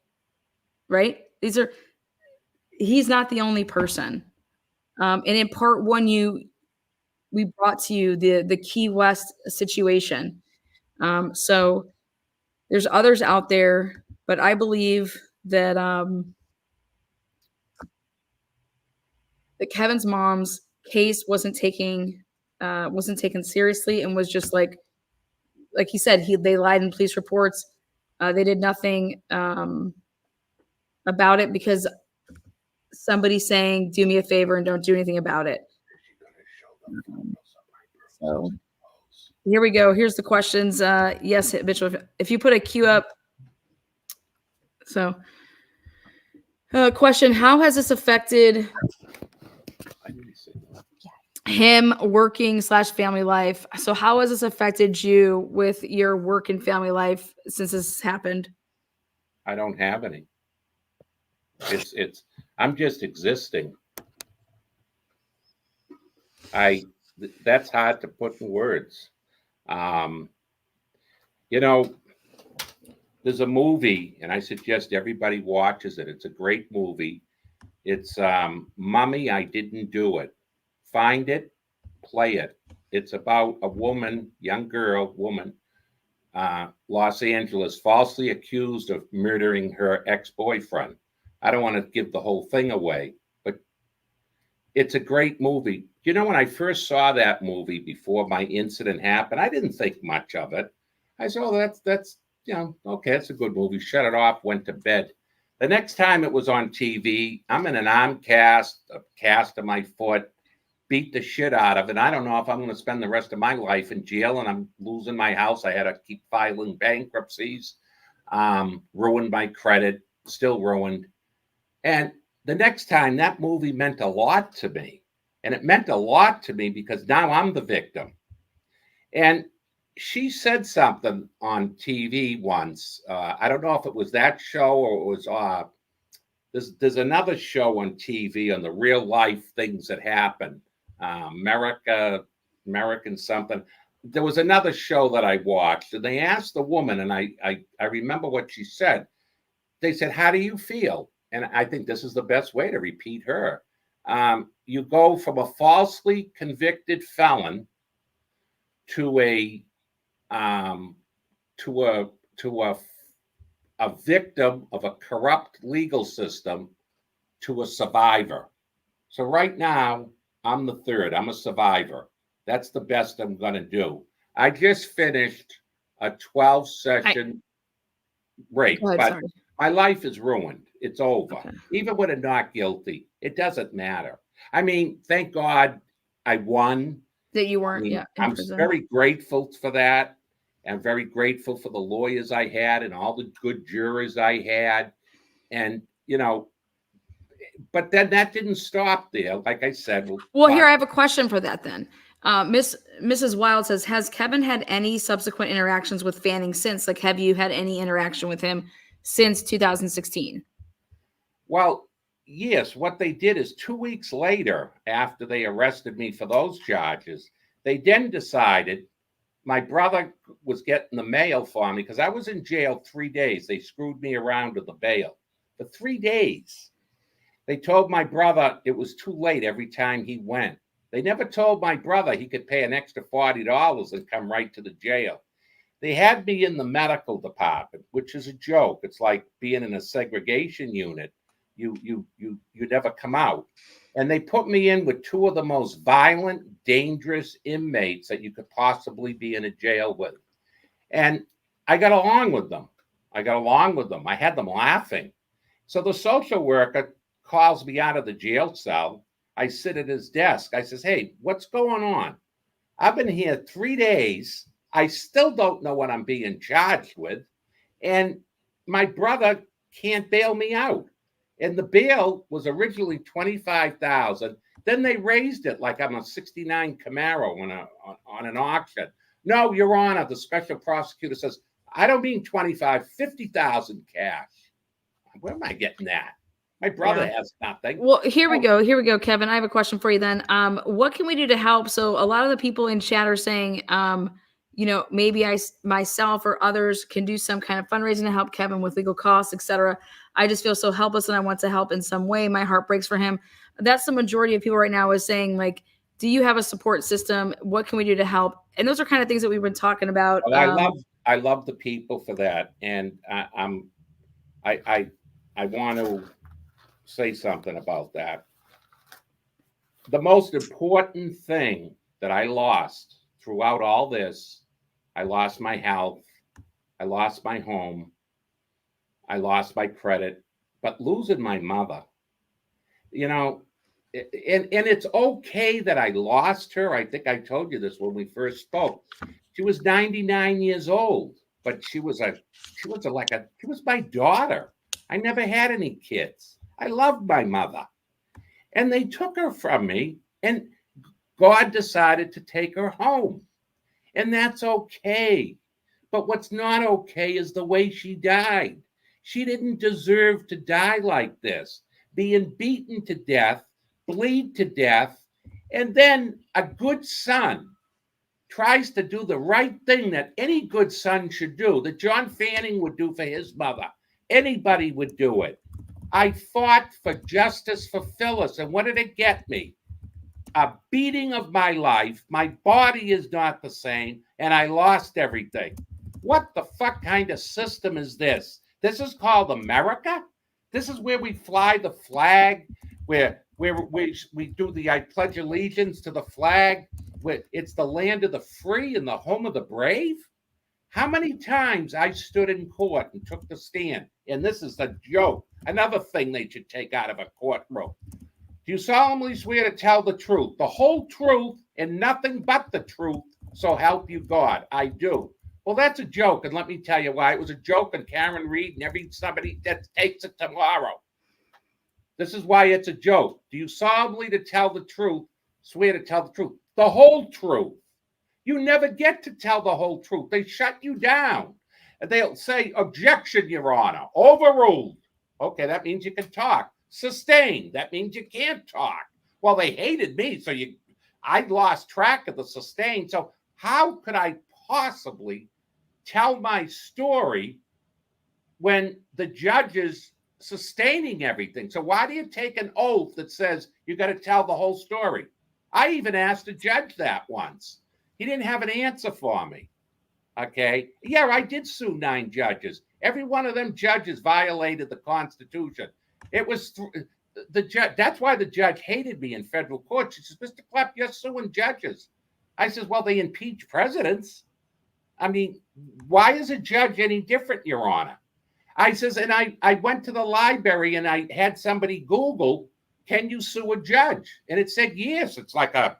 right? He's not the only person. And in part one, we brought to you the Key West situation. So there's others out there, but I believe that that Kevin's mom's case wasn't taken seriously, and was just like he said, they lied in police reports. They did nothing about it because somebody's saying, do me a favor and don't do anything about it. So here we go. Here's the questions. Yes, Mitchell, if you put a queue up. So question, how has this affected him working / family life? So how has this affected you with your work and family life since this happened? I don't have any. I'm just existing. That's hard to put in words. There's a movie, and I suggest everybody watches it. It's a great movie. It's Mummy, I Didn't Do It. Find it, play it. It's about a woman, Los Angeles, falsely accused of murdering her ex-boyfriend. I don't want to give the whole thing away, but it's a great movie. When I first saw that movie before my incident happened, I didn't think much of it. I said, oh, that's okay, it's a good movie. Shut it off, went to bed. The next time it was on TV, I'm in an arm cast, a cast of my foot, beat the shit out of it. I don't know if I'm going to spend the rest of my life in jail, and I'm losing my house. I had to keep filing bankruptcies, ruined my credit, still ruined. And the next time, that movie meant a lot to me. And it meant a lot to me because now I'm the victim. And she said something on TV once. I don't know if it was that show or it was there's another show on TV on the real life things that happen. American something. There was another show that I watched, and they asked the woman, and I remember what she said. They said, how do you feel? And I think this is the best way to repeat her. You go from a falsely convicted felon to a victim of a corrupt legal system to a survivor. So right now, I'm the third. I'm a survivor. That's the best I'm going to do. I just finished a 12-session rape, but my life is ruined. It's over. Okay. Even with a not guilty, it doesn't matter. I mean, thank God I won. That you weren't, I'm very grateful for that. I'm very grateful for the lawyers I had and all the good jurors I had. And, but then that didn't stop there. Like I said, Well, here I have a question for that then. Mrs. Wild says, has Kevin had any subsequent interactions with Fanning since? Like, have you had any interaction with him since 2016? Well, yes, what they did is 2 weeks later, after they arrested me for those charges, they then decided my brother was getting the mail for me because I was in jail 3 days. They screwed me around with the bail for 3 days. They told my brother it was too late every time he went. They never told my brother he could pay an extra $40 and come right to the jail. They had me in the medical department, which is a joke. It's like being in a segregation unit. You never come out. And they put me in with two of the most violent, dangerous inmates that you could possibly be in a jail with. And I got along with them. I had them laughing. So the social worker calls me out of the jail cell. I sit at his desk. I says, hey, what's going on? I've been here 3 days. I still don't know what I'm being charged with. And my brother can't bail me out. And the bail was originally $25,000. Then they raised it like I'm a '69 Camaro on an auction. No, Your Honor, the special prosecutor says, I don't mean 25, 50,000 cash. Where am I getting that? My brother has nothing. Well, here we go, Kevin. I have a question for you then. What can we do to help? So a lot of the people in chat are saying, maybe myself or others can do some kind of fundraising to help Kevin with legal costs, etc. I just feel so helpless and I want to help in some way. My heart breaks for him. That's the majority of people right now is saying, like, do you have a support system? What can we do to help? And those are kind of things that we've been talking about. Well, I love the people for that. And I want to say something about that. The most important thing that I lost throughout all this, I lost my health, I lost my home, I lost my credit, but losing my mother, and it's okay that I lost her. I think I told you this when we first spoke. She was 99 years old, but she was my daughter. I never had any kids. I loved my mother. And they took her from me, and God decided to take her home. And that's okay. But what's not okay is the way she died. She didn't deserve to die like this, being beaten to death, bleed to death, and then a good son tries to do the right thing that any good son should do, that John Fanning would do for his mother. Anybody would do it. I fought for justice for Phyllis, and what did it get me? A beating of my life. My body is not the same, and I lost everything. What the fuck kind of system is this? This is called America? This is where we fly the flag, where we do the I pledge allegiance to the flag, where it's the land of the free and the home of the brave? How many times I stood in court and took the stand? And this is the joke. Another thing they should take out of a courtroom. Do you solemnly swear to tell the truth, the whole truth, and nothing but the truth, so help you God? I do. Well, that's a joke, and let me tell you why. It was a joke on Karen Reed and somebody that takes it tomorrow. This is why it's a joke. Do you solemnly to tell the truth, swear to tell the truth, the whole truth? You never get to tell the whole truth. They shut you down. And they'll say, objection, Your Honor, overruled. Okay, that means you can talk. Sustained, that means you can't talk. Well, they hated me, so I lost track of the sustained. So how could I possibly tell my story when the judge is sustaining everything? So why do you take an oath that says you got to tell the whole story? I even asked a judge that once. He didn't have an answer for me. Okay. Yeah, I did sue 9 judges. Every one of them judges violated the Constitution. It was the judge. That's why the judge hated me in federal court. She says, Mr. Clapp, you're suing judges. I says, well, they impeach presidents. I mean, why is a judge any different, Your Honor? I says, and I went to the library and I had somebody Google, can you sue a judge? And it said, yes. It's like a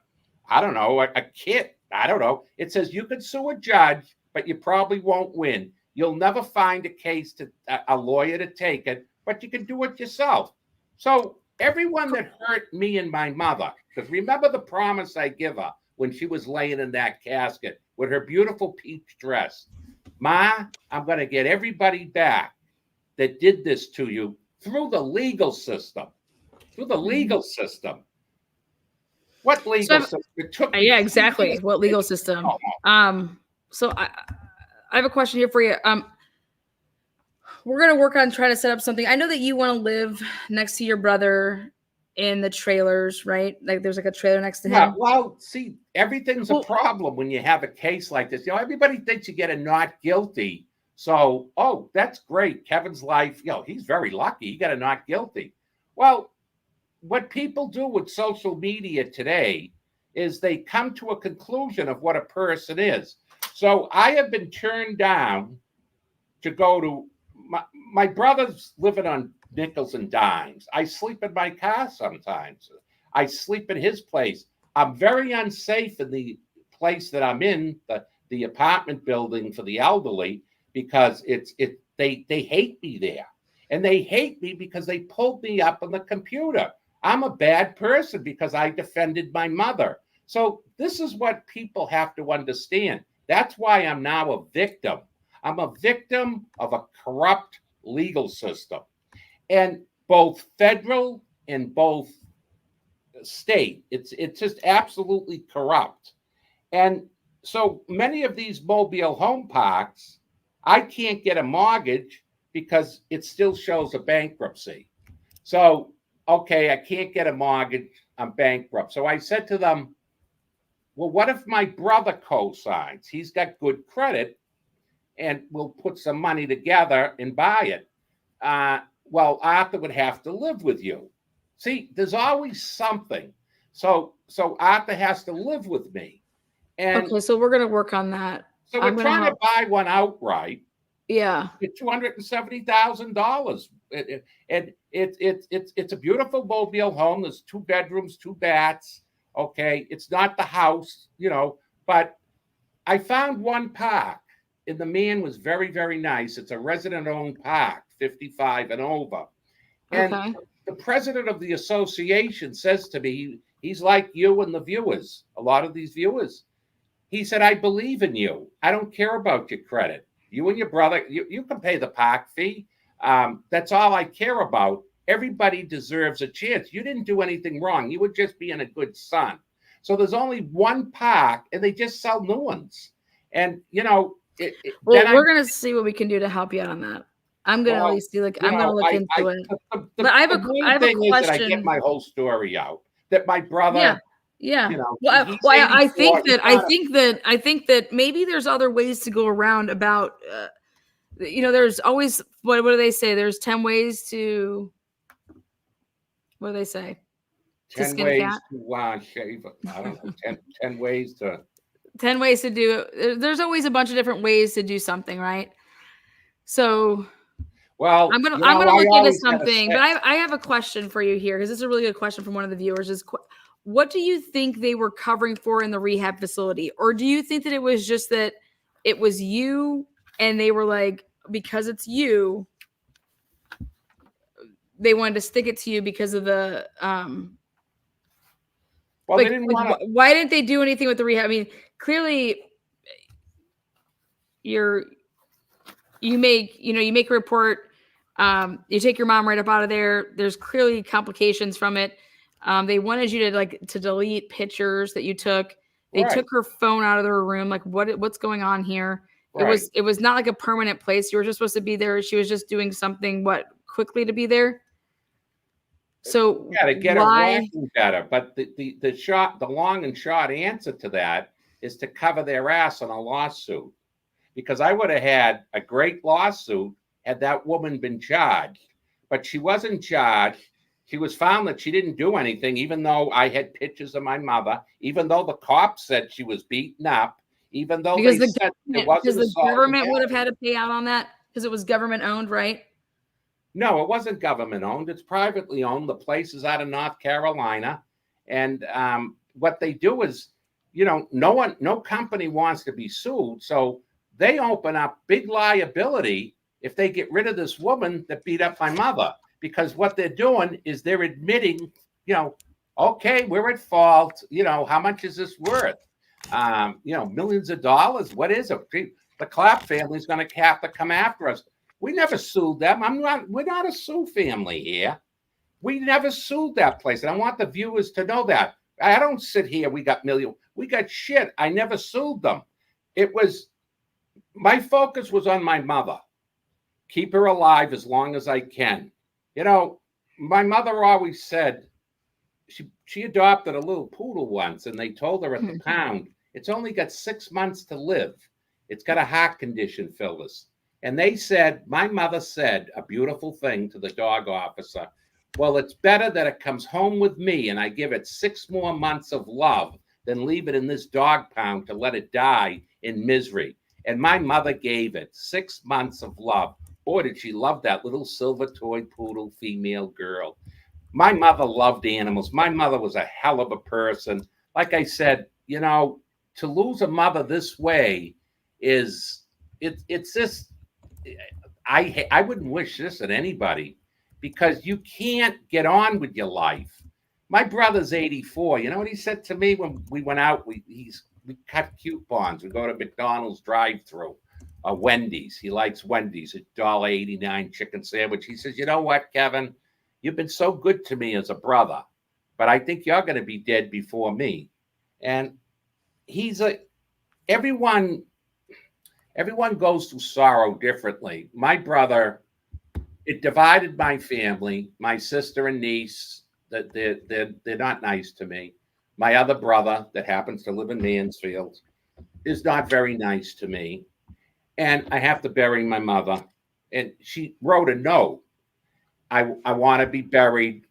kit. I don't know. It says you could sue a judge, but you probably won't win. You'll never find a case to a lawyer to take it, but you can do it yourself. So everyone that hurt me and my mother, because remember the promise I give her when she was laying in that casket with her beautiful peach dress. Ma, I'm going to get everybody back that did this to you through the legal system. Through the legal system. What legal system? It took me yeah, 2 exactly. years What to legal get system? home. So I have a question here for you. We're gonna work on trying to set up something. I know that you want to live next to your brother in the trailers, right? Like there's like a trailer next to Yeah, him. well, see, everything's a Well, problem when you have a case like this. You know, everybody thinks you get a not guilty. So, oh, that's great. Kevin's life, he's very lucky. He got a not guilty. Well, what people do with social media today is they come to a conclusion of what a person is. So I have been turned down to go to my brother's living on nickels and dimes. I sleep in my car sometimes. I sleep in his place. I'm very unsafe in the place that I'm in, the apartment building for the elderly, because they hate me there. And they hate me because they pulled me up on the computer. I'm a bad person because I defended my mother. So this is what people have to understand. That's why I'm now a victim. I'm a victim of a corrupt legal system. And both federal and both state, it's just absolutely corrupt. And so many of these mobile home parks, I can't get a mortgage because it still shows a bankruptcy. So, okay, I can't get a mortgage, I'm bankrupt. So I said to them, well, what if my brother co-signs? He's got good credit and we'll put some money together and buy it. Well, Arthur would have to live with you. See, there's always something. So Arthur has to live with me. And okay, so we're gonna work on that. so we're trying to buy one outright. Yeah. $270,000. And it's a beautiful mobile home. There's 2 bedrooms, 2 baths. Okay, it's not the house, but I found one park, and the man was very, very nice. It's a resident-owned park, 55 and over. And Okay. the president of the association says to me, he's like you and the viewers, a lot of these viewers. He said, I believe in you. I don't care about your credit. You and your brother, you can pay the park fee. That's all I care about. Everybody deserves a chance. You didn't do anything wrong. You were just being a good son. So there's only one park, and they just sell new ones. And, well, we're going to see what we can do to help you out on that. I'm going to at least see, I'm going to look into it. But I have a question. That I get my whole story out. That my brother... Yeah. Well, I think that maybe there's other ways to go around about, there's always, what do they say? There's 10 ways to, what do they say? 10 ways to shave. I don't know, 10 ways to. 10 ways to do it. There's always a bunch of different ways to do something, right? So, well, I'm gonna look into something, but I have a question for you here, because this is a really good question from one of the viewers. What do you think they were covering for in the rehab facility? Or do you think that it was just that it was you and they were like, because it's you, they wanted to stick it to you because of the, well, they didn't want to. Why didn't they do anything with the rehab? I mean, clearly you make a report, you take your mom right up out of there. There's clearly complications from it. They wanted you to delete pictures that you took. They took her phone out of their room. Like what's going on here? Right. It was not like a permanent place. You were just supposed to be there. She was just doing something quickly to be there. So yeah, to get her better. But the long and short answer to that is to cover their ass on a lawsuit. Because I would have had a great lawsuit had that woman been charged. But she wasn't charged. She was found that she didn't do anything, even though I had pictures of my mother, even though the cops said she was beaten up, even though because they said it wasn't. Because the government would have had to pay out on that because it was government owned, right? No, it wasn't government owned. It's privately owned. The place is out of North Carolina. And what they do is, no company wants to be sued. So they open up big liability if they get rid of this woman that beat up my mother. because what they're doing is they're admitting, okay, we're at fault. How much is this worth? Millions of dollars. What is it? The Clapp family is going to have to come after us. We never sued them. We're not a sue family here. We never sued that place. And I want the viewers to know that. I don't sit here, we got shit. I never sued them. My focus was on my mother. Keep her alive as long as I can. My mother always said, she adopted a little poodle once, and they told her at the pound, it's only got 6 months to live. It's got a heart condition, Phyllis. And my mother said a beautiful thing to the dog officer. Well, it's better that it comes home with me and I give it 6 more months of love than leave it in this dog pound to let it die in misery. And my mother gave it 6 months of love. Boy, did she love that little silver toy poodle female girl. My mother loved animals. My mother was a hell of a person. Like I said, to lose a mother this way it's just, I wouldn't wish this on anybody, because you can't get on with your life. My brother's 84. You know what he said to me when we went out? We cut coupons. We go to McDonald's drive-thru, Wendy's. He likes Wendy's, $1.89 chicken sandwich. He says, you know what, Kevin? You've been so good to me as a brother, but I think you're going to be dead before me. And everyone goes through sorrow differently. My brother, it divided my family. My sister and niece, that they're not nice to me. My other brother, that happens to live in Mansfield, is not very nice to me. And I have to bury my mother. And she wrote a note. I want to be buried.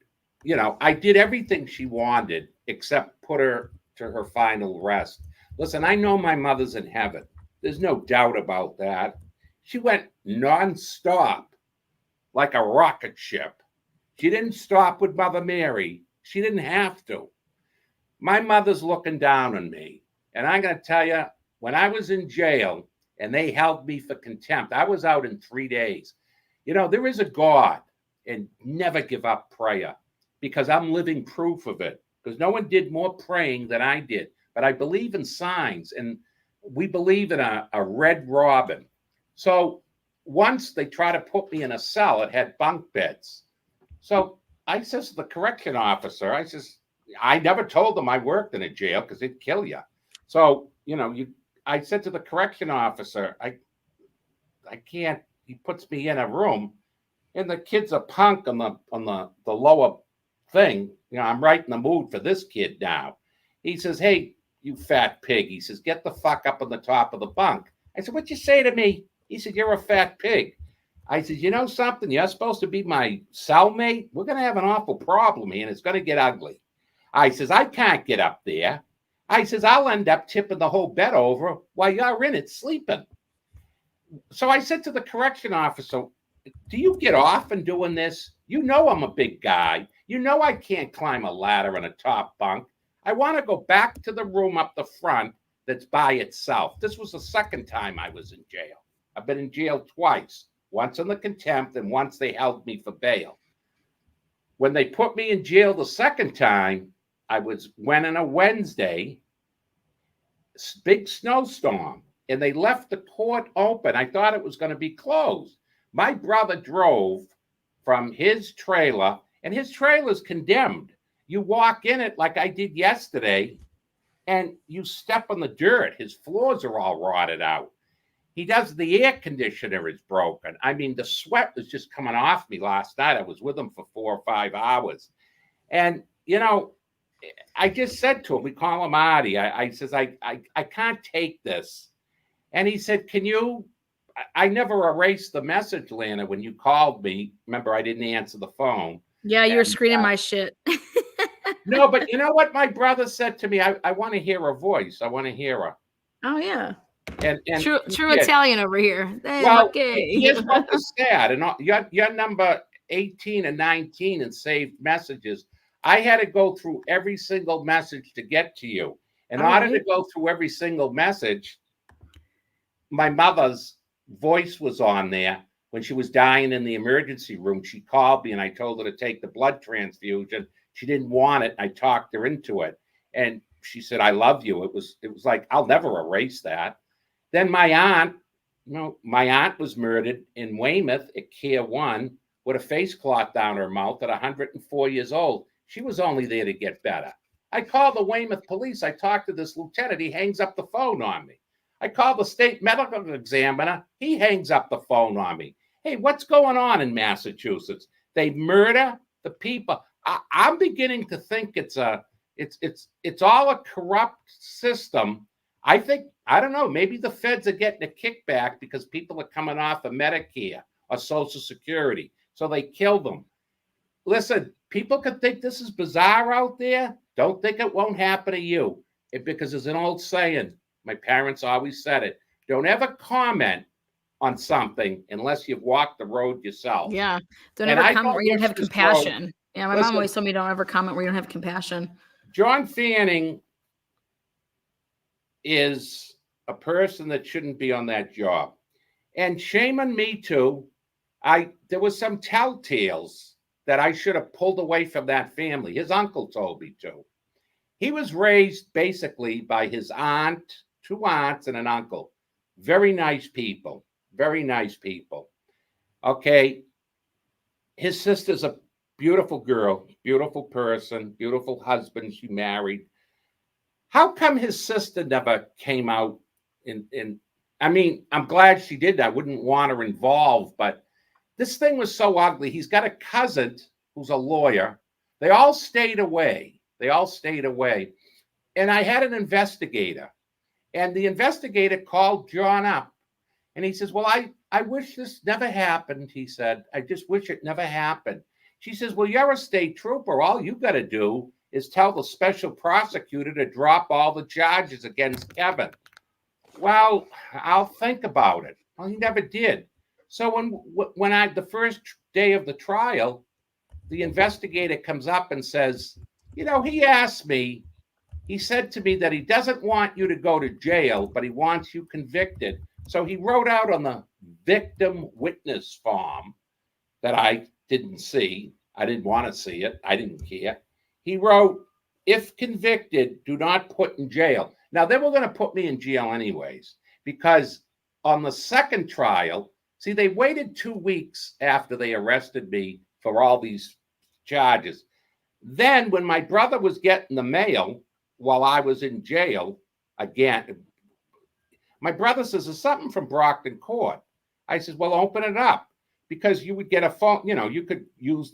I did everything she wanted except put her to her final rest. Listen, I know my mother's in heaven. There's no doubt about that. She went nonstop like a rocket ship. She didn't stop with Mother Mary. She didn't have to. My mother's looking down on me. And I'm going to tell you, when I was in jail and they held me for contempt, I was out in 3 days. There is a God, and never give up prayer, because I'm living proof of it, because no one did more praying than I did. But I believe in signs, and we believe in a red robin. So once they try to put me in a cell, it had bunk beds. So I says to the correction officer, I never told them I worked in a jail because it'd kill you. So, I said to the correction officer, I can't, he puts me in a room, and the kid's a punk on the lower thing. I'm right in the mood for this kid now. He says, hey, you fat pig. He says, get the fuck up on the top of the bunk. I said, what'd you say to me? He said, you're a fat pig. I said, you know something? You're supposed to be my cellmate. We're going to have an awful problem here, and it's going to get ugly. I says, I can't get up there. I says, I'll end up tipping the whole bed over while you're in it sleeping. So I said to the correction officer, do you get off in doing this? I'm a big guy. I can't climb a ladder in a top bunk. I want to go back to the room up the front that's by itself. This was the second time I was in jail. I've been in jail twice, once on the contempt and once they held me for bail. When they put me in jail the second time, went on a Wednesday, big snowstorm, and they left the court open. I thought it was going to be closed. My brother drove from his trailer, and his trailer's condemned. You walk in it like I did yesterday, and you step on the dirt. His floors are all rotted out. The air conditioner is broken. I mean, the sweat was just coming off me last night. I was with him for 4 or 5 hours. And, I just said to him, we call him Artie. I says, I can't take this. And he said, I never erased the message, Lana, when you called me. Remember, I didn't answer the phone. Yeah, you were screening my shit. No, but you know what my brother said to me? I want to hear her voice. I want to hear her. Oh, yeah. And true Italian over here. Well, okay. Here's what was sad. And your number 18 and 19 and saved messages. I had to go through every single message to get to you. In order to go through every single message, my mother's voice was on there. when she was dying in the emergency room, she called me and I told her to take the blood transfusion. She didn't want it. I talked her into it. And she said, I love you. It was like, I'll never erase that. Then my aunt, my aunt was murdered in Weymouth at Care 1 with a face cloth down her mouth at 104 years old. She was only there to get better. I called the Weymouth police. I talked to this lieutenant. He hangs up the phone on me. I called the state medical examiner. He hangs up the phone on me. Hey, what's going on in Massachusetts? They murder the people. I'm beginning to think it's all a corrupt system. I think, I don't know, maybe the feds are getting a kickback because people are coming off of Medicare or Social Security. So they kill them. Listen, people could think this is bizarre out there. Don't think it won't happen to you. Because there's an old saying, my parents always said it, don't ever comment on something unless you've walked the road yourself. Yeah. Don't And ever I comment where you don't wish have this compassion. Yeah, my mom Listen, always told me don't ever comment where you don't have compassion. John Fanning is a person that shouldn't be on that job. And shame on me too. There was some telltales that I should have pulled away from that family. His uncle told me to. He was raised basically by his aunt, 2 aunts, and an uncle. Very nice people. Very nice people. Okay. His sister's a beautiful girl, beautiful person, beautiful husband she married. How come his sister never came out I mean, I'm glad she did. I wouldn't want her involved, but this thing was so ugly. He's got a cousin who's a lawyer. They all stayed away. And I had an investigator, and the investigator called John up, and he says, well, I wish this never happened. He said, I just wish it never happened. She says, well, you're a state trooper. All you got to do is tell the special prosecutor to drop all the charges against Kevin. Well, I'll think about it. Well, he never did. So when the first day of the trial, the investigator comes up and says, he asked me, he said to me that he doesn't want you to go to jail, but he wants you convicted. So he wrote out on the victim witness form that I didn't see. I didn't want to see it. I didn't care. He wrote, if convicted, do not put in jail. Now, they were going to put me in jail anyways, because on the second trial, see, they waited 2 weeks after they arrested me for all these charges. Then when my brother was getting the mail while I was in jail, again, my brother says, there's something from Brockton Court. I said, well, open it up, because you would get a phone, you could use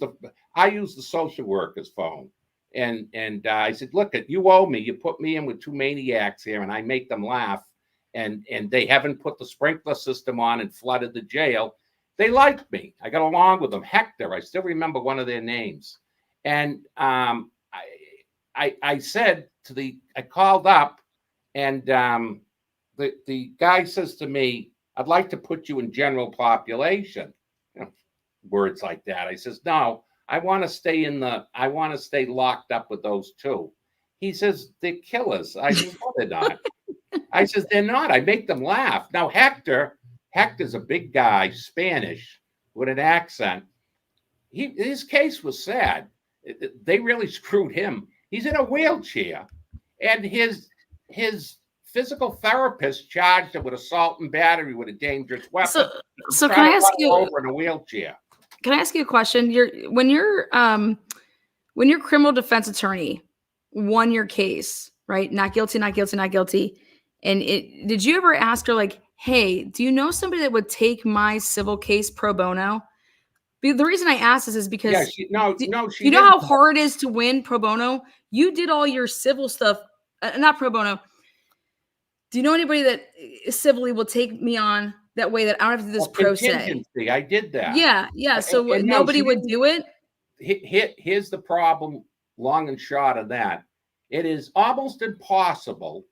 I use the social worker's phone. And I said, look, you owe me. You put me in with 2 maniacs here, and I make them laugh. And they haven't put the sprinkler system on and flooded the jail. They liked me. I got along with them. Hector, I still remember one of their names. And I said I called up, and the guy says to me, I'd like to put you in general population. Words like that. I says, no. I want to stay locked up with those 2. He says, they're killers. I said, no, they're not. I says, they're not. I make them laugh. Now, Hector's a big guy, Spanish, with an accent. His case was sad. They really screwed him. He's in a wheelchair, and his physical therapist charged him with assault and battery with a dangerous weapon. So can I ask you over in a wheelchair? Can I ask you a question? When your criminal defense attorney won your case, right? Not guilty, not guilty, not guilty. And did you ever ask her, like, hey, do you know somebody that would take my civil case pro bono? The reason I ask this is because she know how hard it is to win pro bono? You did all your civil stuff, not pro bono. Do you know anybody that civilly will take me on that way, that I don't have to do this pro se? I did that. Yeah. So nobody would do it? Here's the problem, long and short of that. It is almost impossible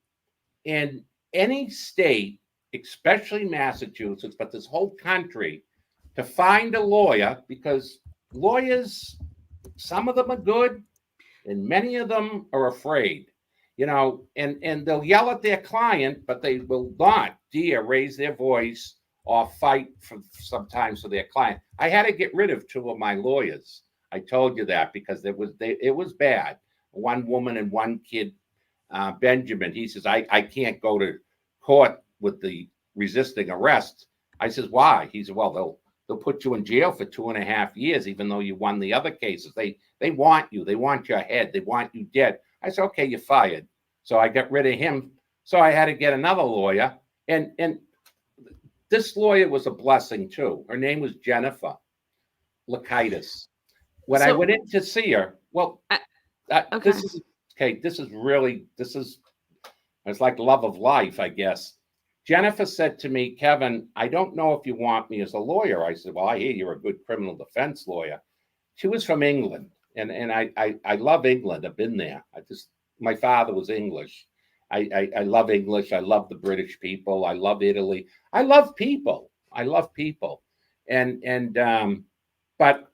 in any state, especially Massachusetts, but this whole country, to find a lawyer, because lawyers, some of them are good and many of them are afraid. And they'll yell at their client, but they will not dare raise their voice or fight for sometimes for their client. I had to get rid of 2 of my lawyers. I told you that because it was bad. One woman and one kid, Benjamin. He says I can't go to court with the resisting arrest. I says why? He said, well, they'll put you in jail for 2.5 years, even though you won the other cases. They want you. They want your head. They want you dead. I said, okay, you're fired. So I got rid of him. So I had to get another lawyer. And this lawyer was a blessing too. Her name was Jennifer Lakaitis. When I went in to see her, well, okay. This is it's like love of life, I guess. Jennifer said to me, Kevin, I don't know if you want me as a lawyer. I said, well, I hear you're a good criminal defense lawyer. She was from England, and I love England. I've been there. My father was English. I love English. I love the British people. I love Italy. I love people. But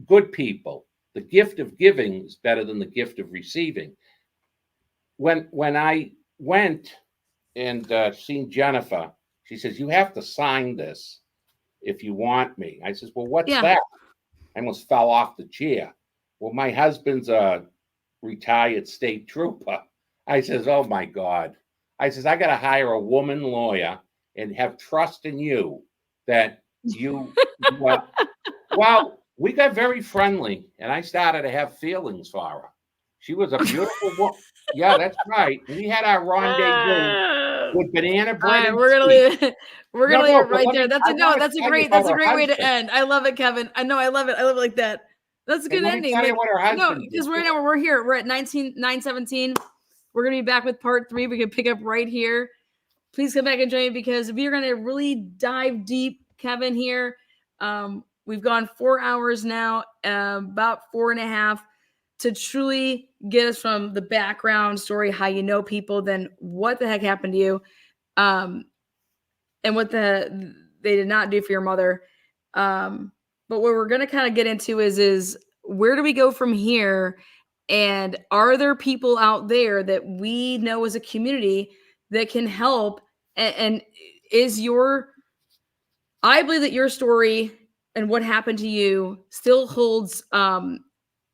good people. The gift of giving is better than the gift of receiving. When I went and seen Jennifer, she says, you have to sign this if you want me. I says, well, what's that? I almost fell off the chair. Well, my husband's a retired state trooper. I says, oh my God. I says, I got to hire a woman lawyer and have trust in you that you, well, we got very friendly and I started to have feelings for her. She was a beautiful woman. Yeah, that's right. We had our rendezvous with banana bread. All right, we're gonna leave it. We're gonna leave it right there. That's a great way to end. I love it, Kevin. I know, I love it. I love it like that. That's a good ending. No, because we're here. We're at 9:17. We're gonna be back with part 3. We can pick up right here. Please come back and join me because we're gonna really dive deep, Kevin. Here, we've gone 4 hours now, about 4.5. To truly get us from the background story, how you know people, then what the heck happened to you, and what they did not do for your mother. But what we're going to kind of get into is where do we go from here? And are there people out there that we know as a community that can help? And I believe that your story and what happened to you still holds,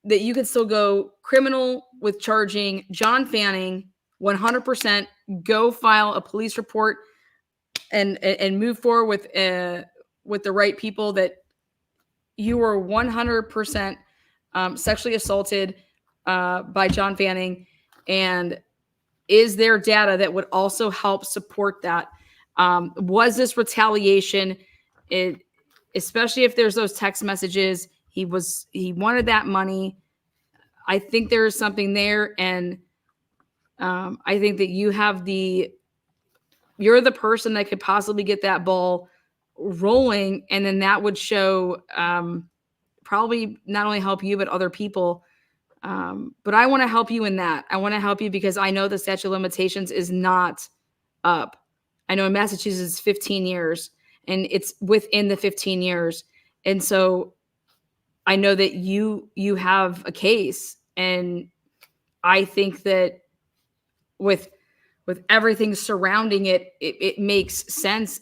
that you could still go criminal with charging John Fanning 100%, go file a police report and move forward with the right people, that you were 100% sexually assaulted by John Fanning. And is there data that would also help support that? Was this retaliation? Especially if there's those text messages, he wanted that money. I think there is something there. And I think that you're the person that could possibly get that ball rolling. And then that would show, probably not only help you, but other people. But I want to help you in that. I want to help you because I know the statute of limitations is not up. I know in Massachusetts it's 15 years and it's within the 15 years. And so I know that you have a case, and I think that with everything surrounding it, it makes sense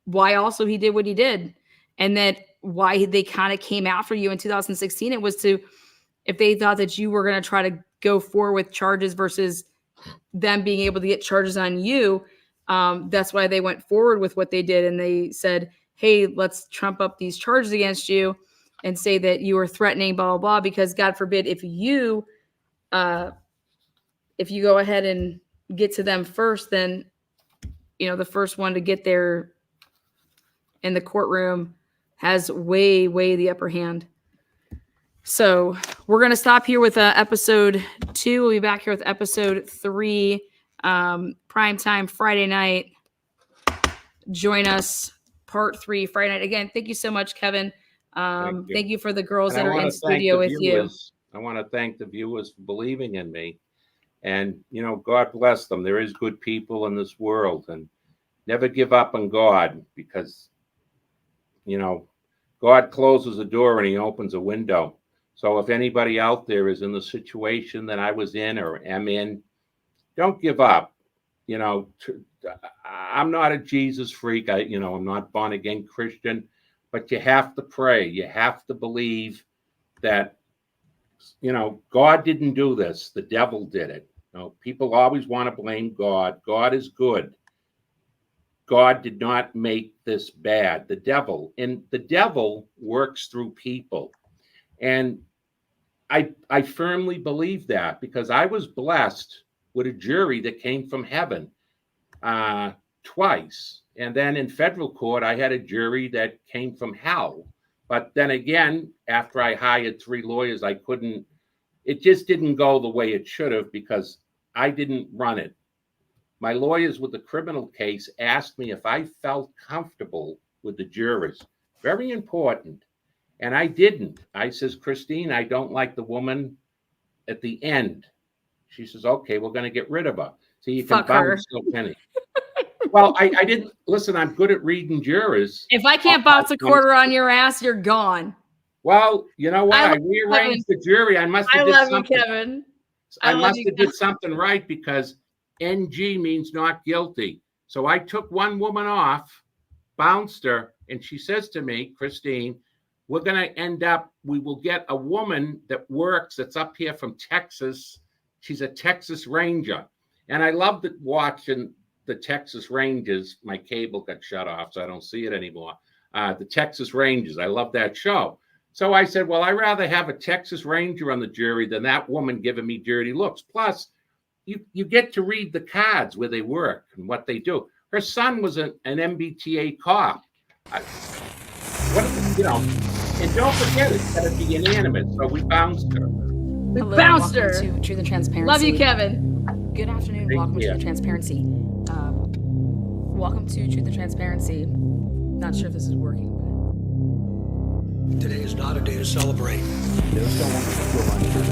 why also he did what he did, and that why they kind of came after you in 2016. It was if they thought that you were going to try to go forward with charges versus them being able to get charges on you. That's why they went forward with what they did, and they said, hey, let's trump up these charges against you and say that you were threatening, blah, blah, blah, because God forbid if you go ahead and get to them first, then, the first one to get there in the courtroom has way, way the upper hand. So we're going to stop here with episode 2. We'll be back here with episode 3, primetime Friday night. Join us, part 3, Friday night. Again, thank you so much, Kevin. Thank you for the girls that are in studio with you. I want to thank the viewers for believing in me. And, God bless them. There is good people in this world. And never give up on God, because, God closes a door and he opens a window. So if anybody out there is in the situation that I was in or am in, don't give up. you know, I'm not a Jesus freak. I'm not born again Christian, but you have to pray. You have to believe that, God didn't do this. The devil did it. People always want to blame God. God is good. God did not make this bad. The devil works through people. And I firmly believe that, because I was blessed with a jury that came from heaven twice. And then in federal court, I had a jury that came from hell. But then again, after I hired 3 lawyers, it just didn't go the way it should have, because I didn't run it. My lawyers with the criminal case asked me if I felt comfortable with the jurors. Very important. And I didn't. I says, Christine, I don't like the woman at the end. She says, okay, we're going to get rid of her. So you can Fuck her. bounce so many. Well, I didn't listen. I'm good at reading jurors. If I can't bounce a quarter on your ass, you're gone. Well, you know what? I I love rearranged the jury. I must I have did love you, something. Kevin. I love must you, have did something right, because NG means not guilty. So I took one woman off, bounced her, and she says to me, Christine, we're going to end up, we will get a woman that works, that's up here from Texas. She's a Texas Ranger. And I loved watching the Texas Rangers. My cable got shut off, so I don't see it anymore. The Texas Rangers. I love that show. So I said, well, I'd rather have a Texas Ranger on the jury than that woman giving me dirty looks. Plus, you get to read the cards where they work and what they do. Her son was an MBTA cop. And don't forget, it's got to be unanimous. So we bounced her. We Hello, bounced welcome her. to Truth and Transparency. Love you, Kevin. Good afternoon. Thank Welcome to you. Truth and Transparency. Welcome to Truth and Transparency. Not sure if this is working, but Today is not a day to celebrate. There's someone still unsure